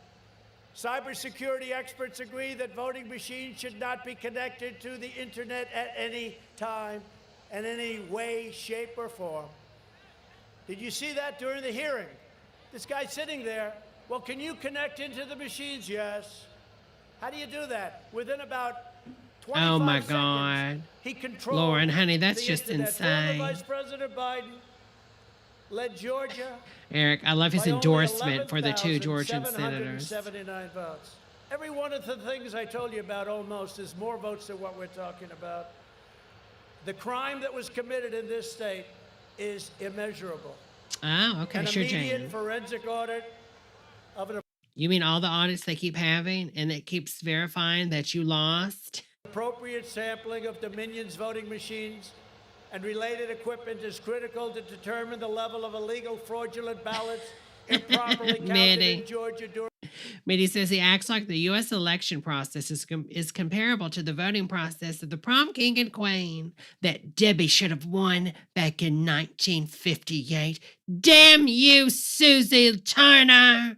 Cybersecurity experts agree that voting machines should not be connected to the internet at any time, in any way, shape, or form. Did you see that during the hearing? This guy sitting there, well, can you connect into the machines? Yes. How do you do that? Within about 25 Oh my seconds, God. he controlled Lauren, honey, that's the just internet. Former insane. Vice President Biden led Georgia Eric, I love his by only endorsement for the two Georgian senators. 11,779 votes. Every one of the things I told you about almost is more votes than what we're talking about. The crime that was committed in this state is immeasurable. Oh, okay, An sure, immediate Jane. forensic audit of an You mean all the audits they keep having and it keeps verifying that you lost? appropriate sampling of Dominion's voting machines and related equipment is critical to determine the level of illegal fraudulent ballots improperly counted Mitty. in Georgia during Mitty says he acts like the U.S. election process is comparable to the voting process of the prom king and queen that Debbie should have won back in 1958. Damn you, Susie Turner!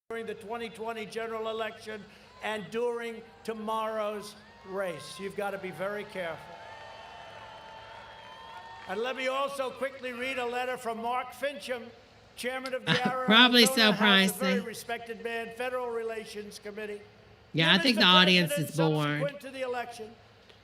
the 2020 general election and during tomorrow's race. You've got to be very careful. And let me also quickly read a letter from Mark Fincham, chairman of the Probably Arizona so House, a very pricey. respected man, Federal Relations Committee. Yeah, I Dear think Mr. the audience President, is bored. Subsequent to the election,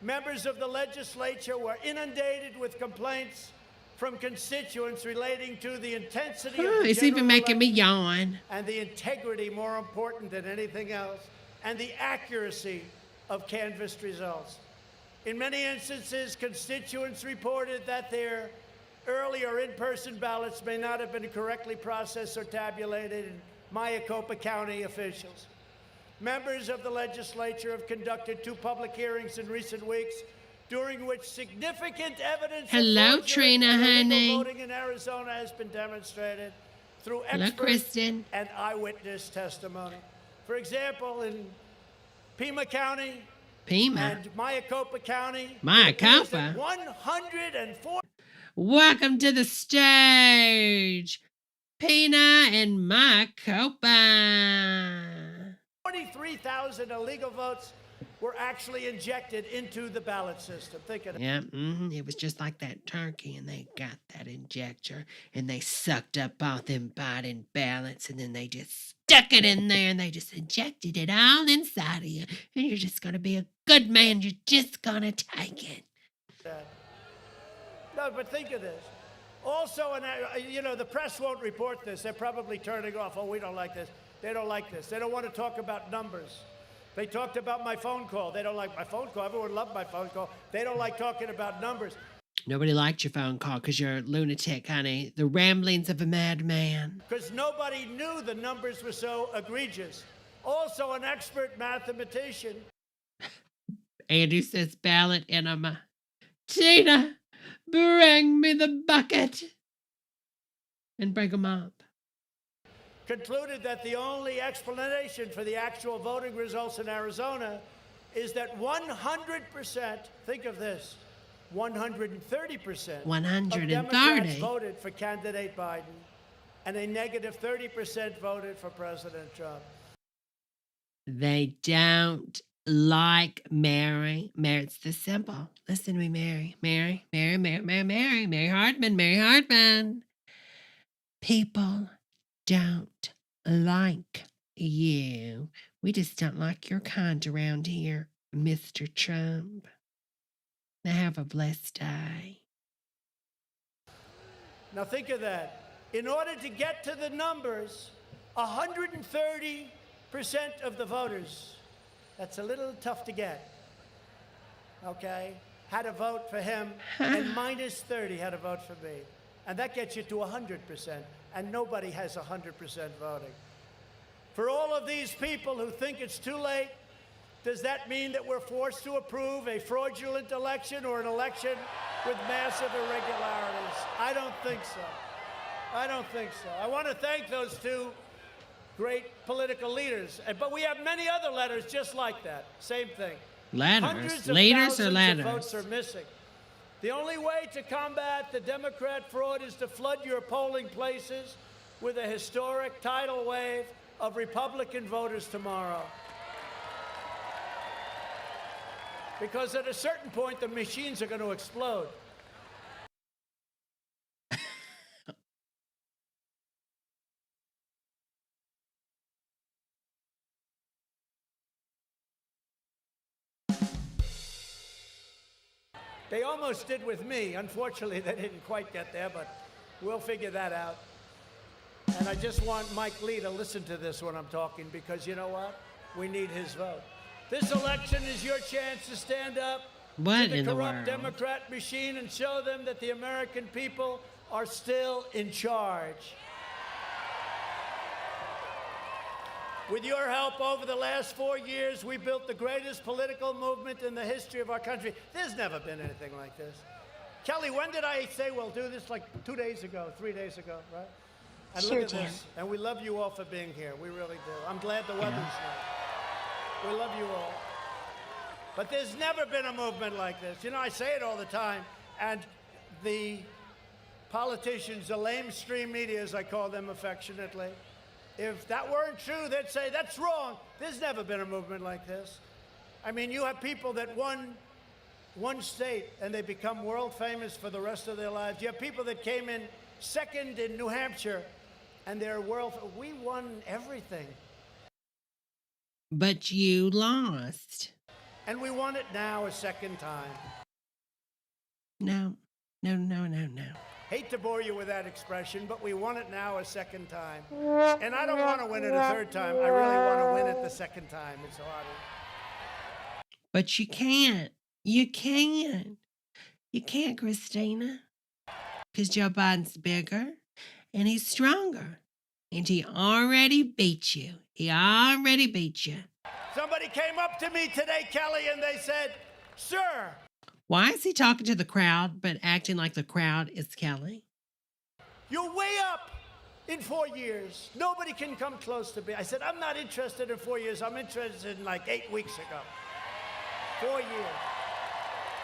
members of the legislature were inundated with complaints from constituents relating to the intensity of Oh, the it's even general making me election yawn. and the integrity, more important than anything else, and the accuracy of canvassed results. In many instances, constituents reported that their earlier in-person ballots may not have been correctly processed or tabulated in Maricopa County officials. Members of the legislature have conducted 2 public hearings in recent weeks, during which significant evidence Hello, of fraudulent Trina, and illegal honey. voting in Arizona has been demonstrated through Hello, expert Kristen. and eyewitness testimony. For example, in Pima County Pima. and Maricopa County, Maricopa? 104 Welcome to the stage, Pina and Maricopa. 43,000 illegal votes were actually injected into the ballot system. Think of it. Yeah, it was just like that turkey, and they got that injector, and they sucked up all them Biden ballots, and then they just stuck it in there, and they just injected it all inside of you, and you're just going to be a good man. You're just going to take it. No, but think of this. Also, the press won't report this. They're probably turning off. Oh, we don't like this. They don't like this. They don't want to talk about numbers. They talked about my phone call. They don't like my phone call. Everyone loved my phone call. They don't like talking about numbers. Nobody liked your phone call because you're a lunatic, honey. The ramblings of a madman. Because nobody knew the numbers were so egregious. Also, an expert mathematician. Andy says ballot enema. Tina, bring me the bucket. And bring them up. Concluded that the only explanation for the actual voting results in Arizona is that 100%, think of this, 130% 130 of Democrats voted for candidate Biden, and a negative 30% voted for President Trump. They don't like Mary. It's the simple. Listen to me, Mary Hartman. People don't like you. We just don't like your kind around here, Mr. Trump. Now have a blessed day. Now think of that. In order to get to the numbers, 130% of the voters, that's a little tough to get, okay, had to vote for him, and minus 30 had to vote for me. And that gets you to 100%. And nobody has 100% voting. For all of these people who think it's too late, does that mean that we're forced to approve a fraudulent election or an election with massive irregularities? I don't think so. I want to thank those two great political leaders. But we have many other letters just like that. Same thing. Letters? Hundreds of Leaders or thousands letters? of votes are missing. The only way to combat the Democrat fraud is to flood your polling places with a historic tidal wave of Republican voters tomorrow. Because at a certain point, the machines are going to explode. They almost did with me. Unfortunately, they didn't quite get there, but we'll figure that out. And I just want Mike Lee to listen to this when I'm talking, because you know what? We need his vote. This election is your chance to stand up to the corrupt Democrat machine and show them that the American people are still in charge. With your help over the last 4 years, we built the greatest political movement in the history of our country. There's never been anything like this. Kelly, when did I say we'll do this? Like 2 days ago, 3 days ago, right? And sure, look at this. And we love you all for being here. We really do. I'm glad the weather's nice. We love you all. But there's never been a movement like this. You know, I say it all the time, and the politicians, the lamestream media, as I call them affectionately, if that weren't true, they'd say, that's wrong. There's never been a movement like this. I mean, you have people that won one state and they become world famous for the rest of their lives. You have people that came in second in New Hampshire and they're we won everything. But you lost. And we want it now a second time. No. Hate to bore you with that expression, but we want it now a second time. And I don't want to win it a third time. I really want to win it the second time. It's harder. But you can't. You can't. You can't, Christina. Because Joe Biden's bigger and he's stronger. And he already beat you. Somebody came up to me today, Kelly, and they said, sir. Why is he talking to the crowd but acting like the crowd is Kelly? You're way up in 4 years. Nobody can come close to me. I said, I'm not interested in 4 years. I'm interested in like 8 weeks ago. 4 years.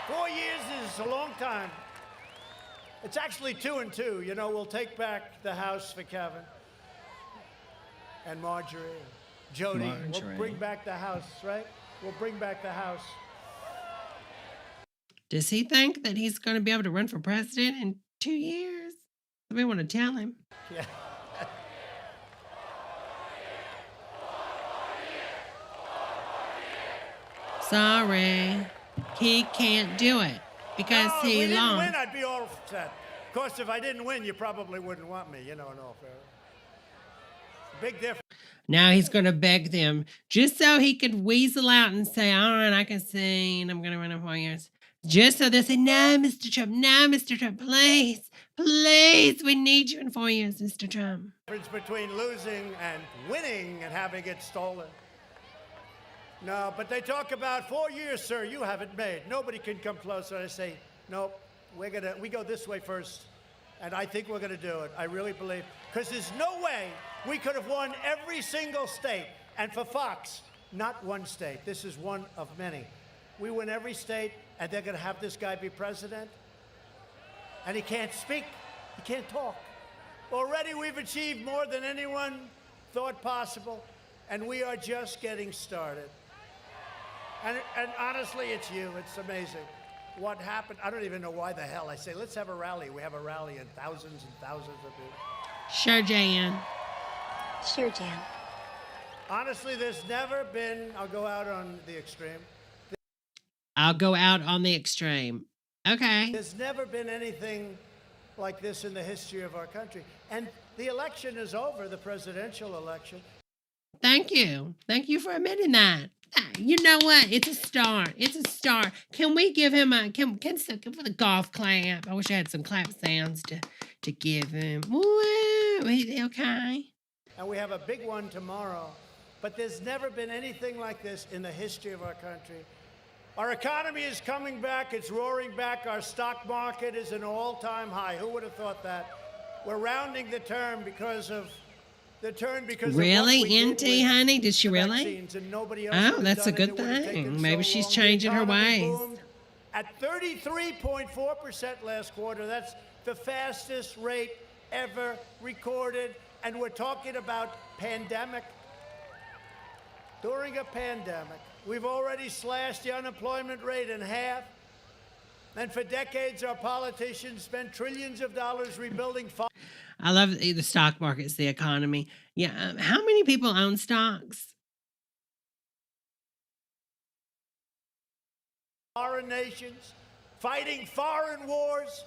4 years is a long time. It's actually 2 and 2. You know, we'll take back the house for Kevin and Marjorie, Jody. We'll bring back the house, right? We'll bring back the House. Does he think that he's going to be able to run for president in 2 years? We want to tell him. Yeah. Sorry, he can't do it because No, he if we didn't lost. win, I'd be all upset. Of course, if I didn't win, you probably wouldn't want me, in all fairness. Big difference. Now he's going to beg them just so he could weasel out and say, all right, I can see, and I'm going to run in 4 years. Just so they'll say, no, Mr. Trump, please, please, we need you in 4 years, Mr. Trump. Difference between losing and winning and having it stolen. No, but they talk about 4 years, sir, you haven't made. Nobody can come close. And I say, nope, we go this way first. And I think we're going to do it. I really believe. Because there's no way we could have won every single state. And for Fox, not one state. This is one of many. We win every state, and they're going to have this guy be president. And he can't speak. He can't talk. Already we've achieved more than anyone thought possible. And we are just getting started. And honestly, it's you. It's amazing. What happened? I don't even know why the hell. I say, let's have a rally. We have a rally and thousands of people. Sure, Jan. Sure, Jan. Honestly, there's never been, I'll go out on the extreme. I'll go out on the extreme. Okay. There's never been anything like this in the history of our country. And the election is over, the presidential election. Thank you. Thank you for admitting that. You know what? It's a start. It's a start. Can we give him a can for the golf clap? I wish I had some clap sounds to give him. Woo! Okay. And we have a big one tomorrow. But there's never been anything like this in the history of our country. Our economy is coming back. It's roaring back. Our stock market is an all-time high. Who would have thought that? We're rounding the turn because of really, Auntie, honey? Did she really? Oh, that's a good thing. Maybe she's changing her ways. At 33.4% last quarter, that's the fastest rate ever recorded. And we're talking about pandemic. During a pandemic, we've already slashed the unemployment rate in half. And for decades, our politicians spent trillions of dollars rebuilding. I love the stock markets, the economy. Yeah. How many people own stocks? Foreign nations, fighting foreign wars,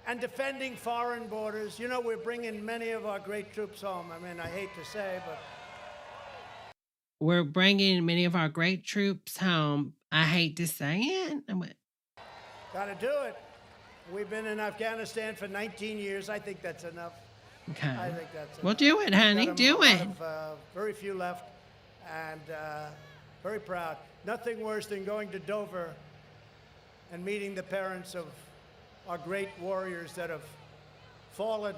and defending foreign borders. You know, we're bringing many of our great troops home. I mean, I hate to say, but we're bringing many of our great troops home. I hate to say it. Got to do it. We've been in Afghanistan for 19 years. I think that's enough. Okay. I think that's well, do it, honey. Do it. Very few left, and very proud. Nothing worse than going to Dover and meeting the parents of our great warriors that have fallen,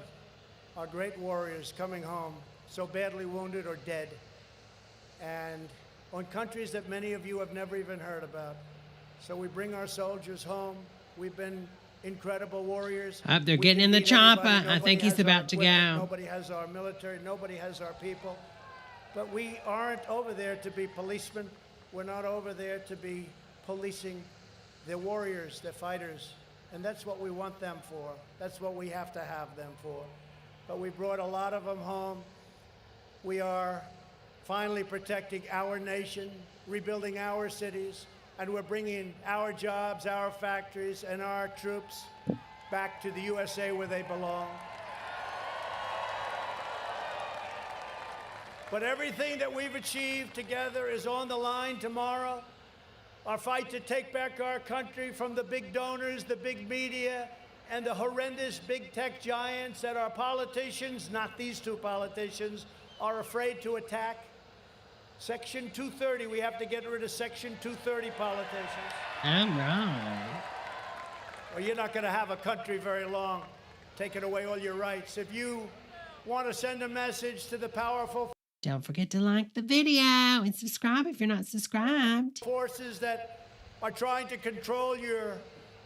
our great warriors coming home, so badly wounded or dead, and on countries that many of you have never even heard about. So we bring our soldiers home. We've been incredible warriors. They're getting in the chopper. I think he's about to go. Nobody has our military. Nobody has our people. But we aren't over there to be policemen. We're not over there to be policing. They're warriors. They're fighters. And that's what we want them for. That's what we have to have them for. But we brought a lot of them home. We are finally protecting our nation, rebuilding our cities, and we're bringing our jobs, our factories, and our troops back to the USA where they belong. But everything that we've achieved together is on the line tomorrow. Our fight to take back our country from the big donors, the big media, and the horrendous big tech giants that our politicians, not these two politicians, are afraid to attack. Section 230, we have to get rid of Section 230 politicians. All right. Or you're not going to have a country very long, taking away all your rights. If you want to send a message to the powerful... Don't forget to like the video and subscribe if you're not subscribed. ...forces that are trying to control your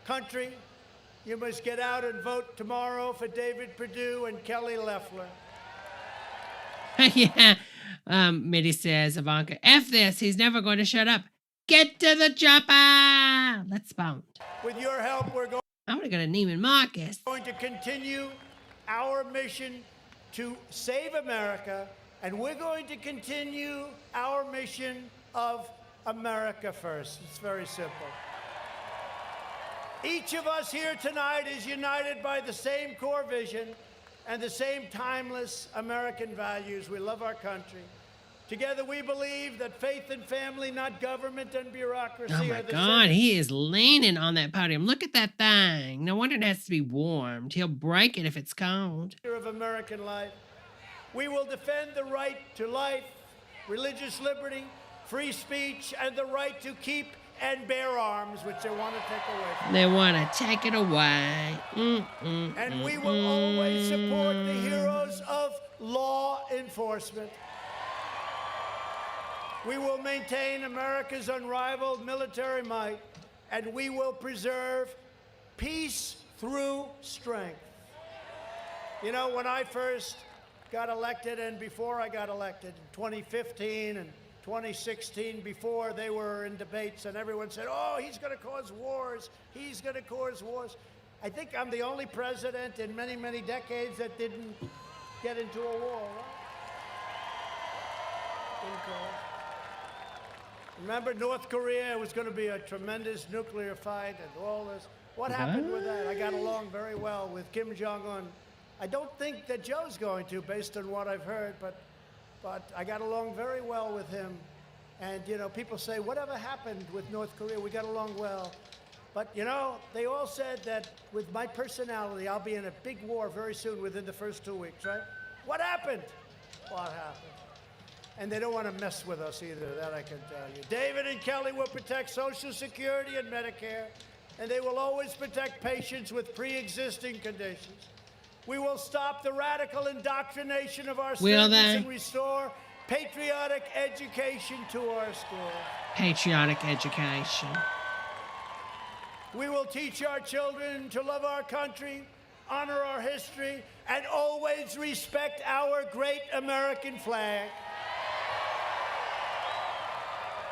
country, you must get out and vote tomorrow for David Perdue and Kelly Loeffler. Yeah. Mitty says, Ivanka, F this. He's never going to shut up. Get to the chopper. Let's bounce. With your help, we're I would have got a Neiman Marcus. going to continue our mission to save America, and we're going to continue our mission of America first. It's very simple. Each of us here tonight is united by the same core vision and the same timeless American values. We love our country. Together we believe that faith and family, not government and bureaucracy, Oh are my the God, he is leaning on that podium. Look at that thing. No wonder it has to be warmed. He'll break it if it's cold. center of American life. We will defend the right to life, religious liberty, free speech, and the right to keep and bear arms, which they want to take away from They want to take it away. And we will always support the heroes of law enforcement. We will maintain America's unrivaled military might, and we will preserve peace through strength. You know, when I first got elected, and before I got elected in 2015 and 2016, before they were in debates, and everyone said, oh, he's going to cause wars. He's going to cause wars. I think I'm the only president in many, many decades that didn't get into a war, right? Didn't cause. Remember North Korea? It was going to be a tremendous nuclear fight and all this. What happened with that? I got along very well with Kim Jong-un. I don't think that Joe's going to, based on what I've heard, but I got along very well with him. And, you know, people say, whatever happened with North Korea? We got along well. But, you know, they all said that with my personality, I'll be in a big war very soon within the first 2 weeks, right? What happened? What happened? And they don't want to mess with us either, that I can tell you. David and Kelly will protect Social Security and Medicare, and they will always protect patients with pre-existing conditions. We will stop the radical indoctrination of our students and restore patriotic education to our schools. Patriotic education. We will teach our children to love our country, honor our history, and always respect our great American flag.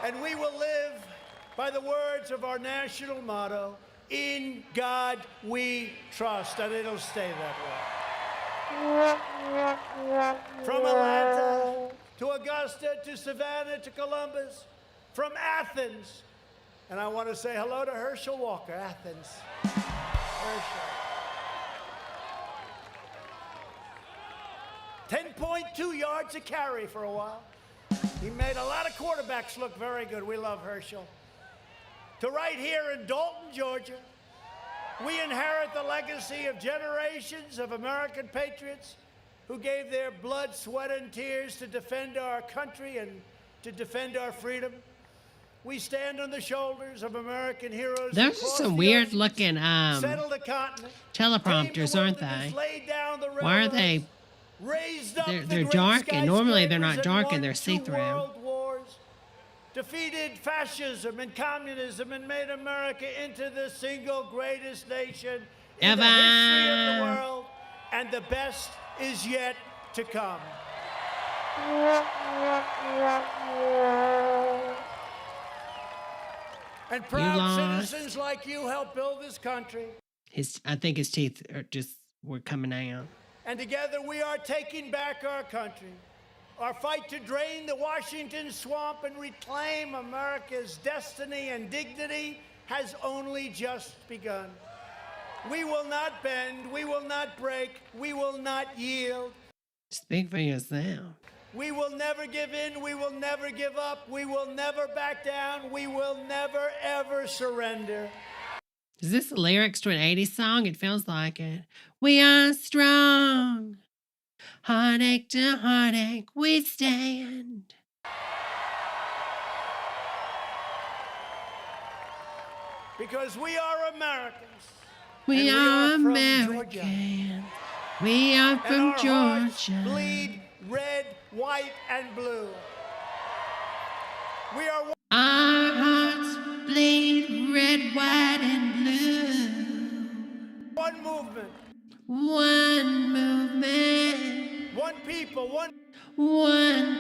And we will live by the words of our national motto, in God we trust, and it'll stay that way. From Atlanta to Augusta to Savannah to Columbus, from Athens, and I want to say hello to Herschel Walker, Athens. Herschel. 10.2 yards a carry for a while. He made a lot of quarterbacks look very good. We love Herschel. To right here in Dalton, Georgia, we inherit the legacy of generations of American patriots who gave their blood, sweat, and tears to defend our country and to defend our freedom. We stand on the shoulders of American heroes. Those are some weird looking teleprompters, aren't they? Why are they? They're dark, and normally they're not dark and they're see-through. Defeated fascism and communism and made America into the single greatest nation in the history of the world, and the best is yet to come. And proud citizens like you help build this country. I think his teeth were coming out. And together we are taking back our country. Our fight to drain the Washington swamp and reclaim America's destiny and dignity has only just begun. We will not bend, we will not break, we will not yield. Speak for yourself. We will never give in, we will never give up, we will never back down, we will never, ever surrender. Is this the lyrics to an 80s song? It feels like it. We are strong. Heartache to heartache, we stand. Because we are Americans. We are Americans. We are from Georgia. Bleed red, white, and blue. We are. Our hearts bleed red, white, and blue. One movement. One movement. One people. One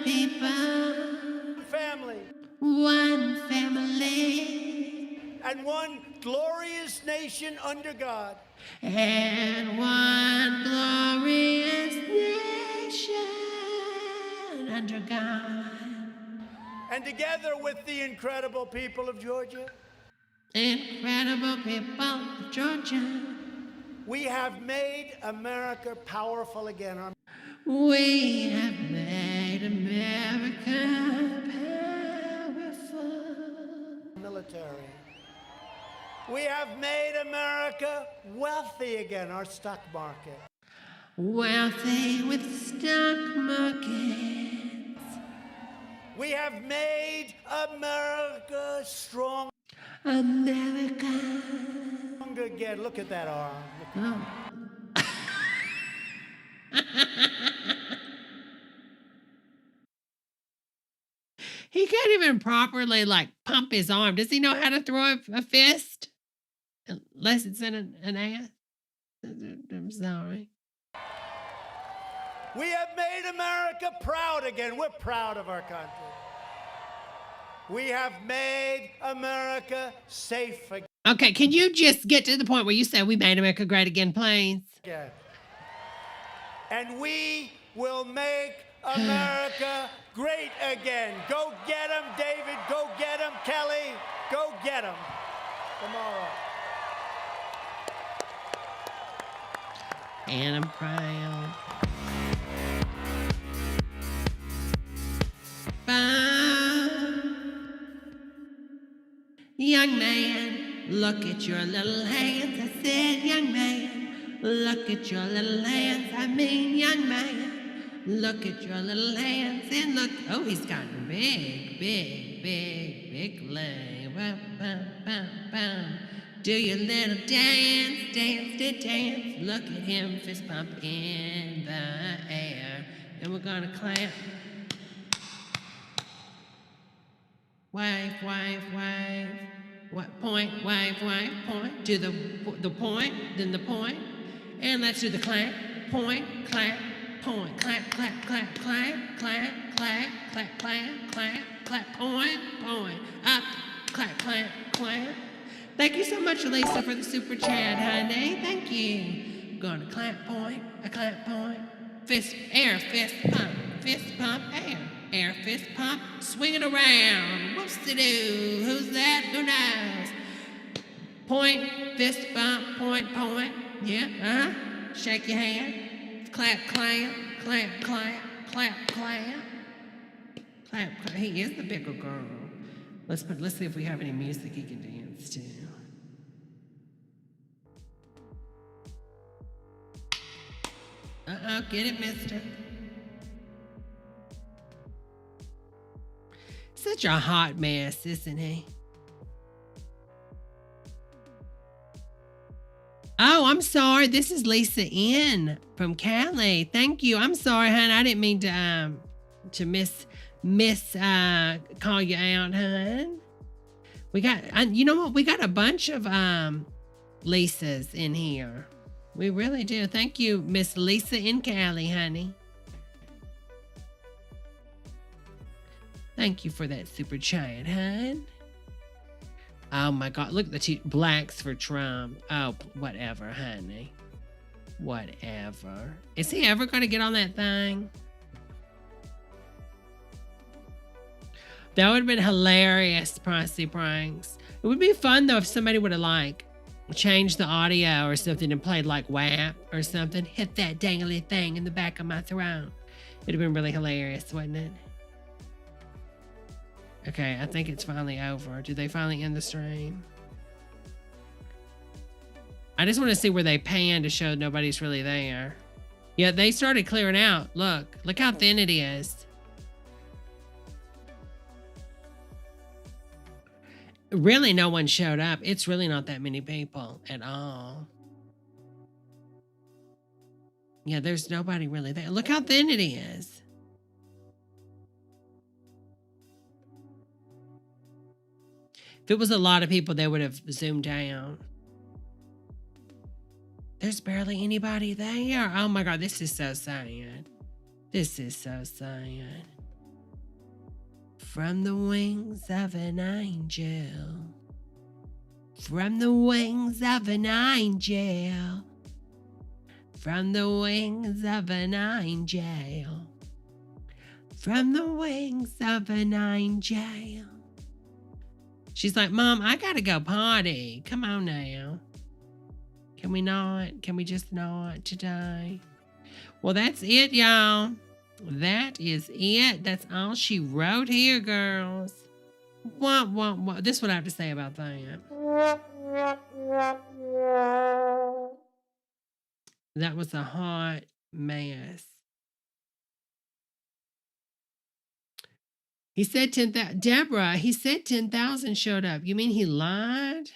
people. Family. One family. glorious nation under God. And one glorious nation under God. And together with the incredible people of Georgia, incredible people of Georgia, we have made America powerful again. We have made America powerful. Military. We have made America wealthy again, our stock market. Wealthy with stock markets. We have made America strong. America. Again, look at that arm. Oh. He can't even properly like pump his arm. Does he know how to throw a fist? Unless it's in an ass. I'm sorry. We have made America proud again. We're proud of our country. We have made America safe again. Okay, can you just get to the point where you say we made America great again, please? Yeah. And we will make America great again. Go get him, David. Go get him, Kelly. Go get him tomorrow. And I'm proud. Young man, look at your little hands. I said, young man, look at your little hands. I mean, young man, look at your little hands. And look, oh, he's got a big leg. Do your little dance, dance. Look at him, fist pump in the air. And we're gonna clap. Wave. What point? Wave. Point. Do the point, then the point. And let's do the clap. Point, clap, point. Clap. Point. Up. Clap. Thank you so much, Lisa, for the super chat, honey. Thank you. I'm gonna clap point, a clap point. Fist pump, air, fist pump, swing it around. Whoopsie-doo, who's that? Who knows? Point, fist bump, point. Yeah, shake your hand. Clap. He is the bigger girl. Let's see if we have any music he can dance to. Get it, mister. Such a hot mess, isn't he? Oh, I'm sorry. This is Lisa N from Cali. Thank you. I'm sorry, hon. I didn't mean to miss call you out, hon. We got, you know what? We got a bunch of Lisas in here. We really do. Thank you, Miss Lisa in Cali, honey. Thank you for that super chat, hon. Oh my God, look at the two blacks for Trump. Oh, whatever, honey. Whatever. Is he ever going to get on that thing? That would have been hilarious, Pricey Pranks. It would be fun though if somebody would have like changed the audio or something and played like WAP or something. Hit that dangly thing in the back of my throat. It'd have been really hilarious, wouldn't it? Okay, I think it's finally over. Did they finally end the stream? I just want to see where they pan to show nobody's really there. Yeah, they started clearing out. Look how thin it is. Really, no one showed up. It's really not that many people at all. Yeah, there's nobody really there. Look how thin it is. If it was a lot of people, they would have zoomed down. There's barely anybody there. Oh my God, this is so sad. This is so sad. From the wings of an angel from the wings of an angel. From the wings of an angel. From the wings of an angel. She's like, Mom, I gotta go potty. Come on now. Can we not? Can we just not today? Well, that's it, y'all. That is it. That's all she wrote here, girls. What? This is what I have to say about that. That was a hot mess. He said 10,000. Debra, he said 10,000 showed up. You mean he lied?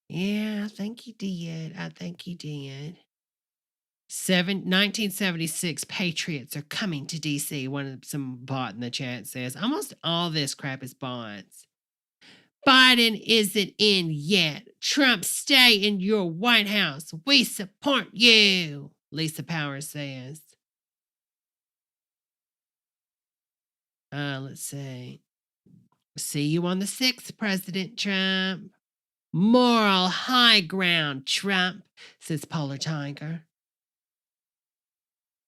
Yeah, I think he did. 1976 Patriots are coming to D.C. Some bot in the chat says. Almost all this crap is bots. Biden isn't in yet. Trump, stay in your White House. We support you, Lisa Powers says. Let's see. See you on the 6th, President Trump. Moral high ground, Trump, says Polar Tiger.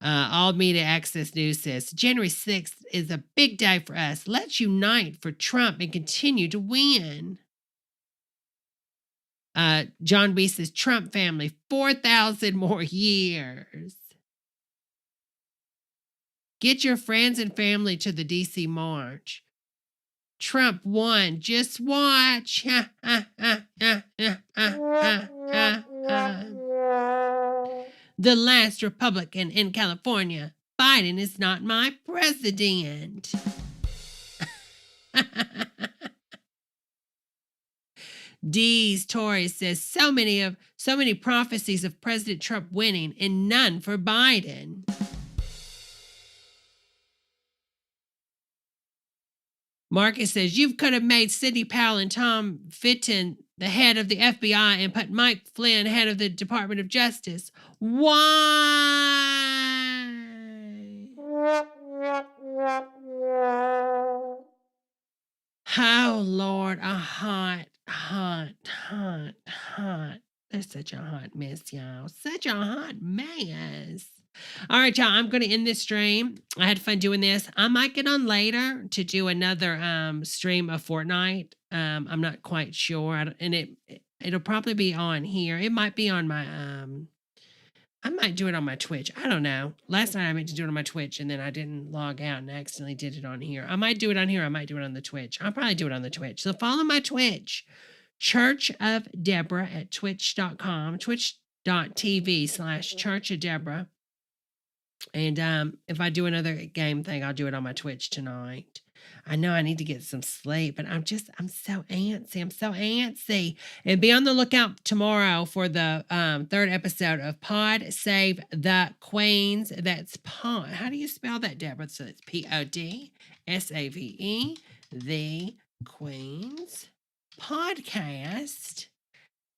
All Media Access News says, January 6th is a big day for us. Let's unite for Trump and continue to win. John B says, Trump family, 4,000 more years. Get your friends and family to the D.C. March. Trump won. Just watch. The last Republican in California. Biden is not my president. Dee's Tory says so many prophecies of President Trump winning and none for Biden. Marcus says, you could have made Sidney Powell and Tom Fitton the head of the FBI and put Mike Flynn head of the Department of Justice. Why? Oh, Lord, a hot. There's such a hot mess, y'all. Such a hot mess. All right, y'all, I'm going to end this stream. I had fun doing this. I might get on later to do another stream of Fortnite. I'm not quite sure. It'll probably be on here. It might be on my, I might do it on my Twitch. I don't know. Last night I meant to do it on my Twitch and then I didn't log out and accidentally did it on here. I might do it on here. I might do it on the Twitch. I'll probably do it on the Twitch. So follow my Twitch, Church of Debra at twitch.com, twitch.tv/Church of Debra. And if I do another game thing, I'll do it on my Twitch tonight. I know I need to get some sleep, but I'm so antsy. And be on the lookout tomorrow for the 3rd episode of Pod Save the Queens. That's Pod. How do you spell that, Debra? So it's PODSAVE, the Queens podcast.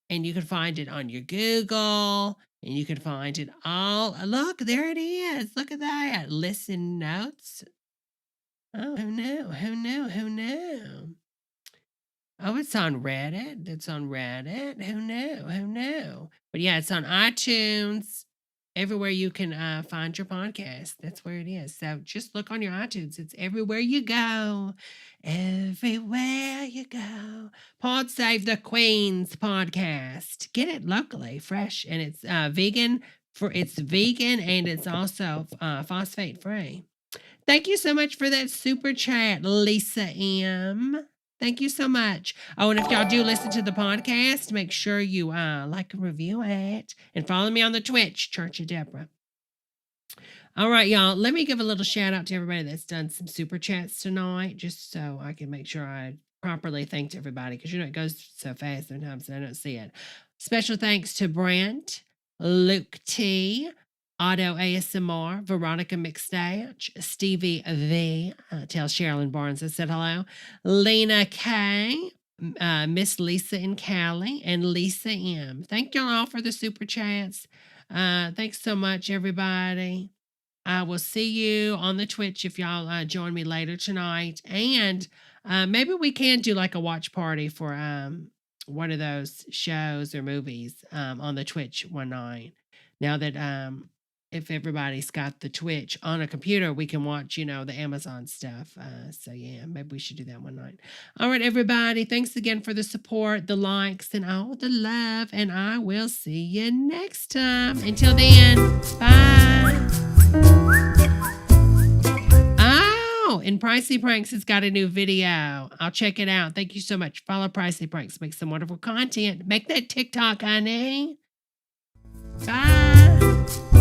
And you can find it on your Google. And you can find it all. Look, there it is. Look at that. Listen notes. Oh, who knew? Oh, it's on Reddit. Who knew? But yeah, it's on iTunes. Everywhere you can find your podcast. That's where it is. So just look on your iTunes. It's everywhere you go. Everywhere you go. Pod Save the Queens podcast. Get it locally, fresh, and it's vegan. It's vegan and it's also phosphate free. Thank you so much for that super chat, Lisa M. Thank you so much. Oh, and if y'all do listen to the podcast, make sure you like and review it. And follow me on the Twitch, Church of Debra. All right, y'all. Let me give a little shout out to everybody that's done some super chats tonight, just so I can make sure I properly thanked everybody, because you know it goes so fast sometimes I don't see it. Special thanks to Brent, Luke T, Auto ASMR, Veronica McStatch, Stevie V, tell Sherilyn Barnes I said hello, Lena K, Miss Lisa and Callie, and Lisa M. Thank y'all all for the super chats. Thanks so much, everybody. I will see you on the Twitch if y'all join me later tonight. And Maybe we can do like a watch party for one of those shows or movies on the Twitch one night. Now that if everybody's got the Twitch on a computer, we can watch, the Amazon stuff. So yeah, maybe we should do that one night. All right, everybody. Thanks again for the support, the likes, and all the love. And I will see you next time. Until then, bye. Oh, and Pricey Pranks has got a new video. I'll check it out. Thank you so much. Follow Pricey Pranks. Make some wonderful content. Make that TikTok, honey. Bye.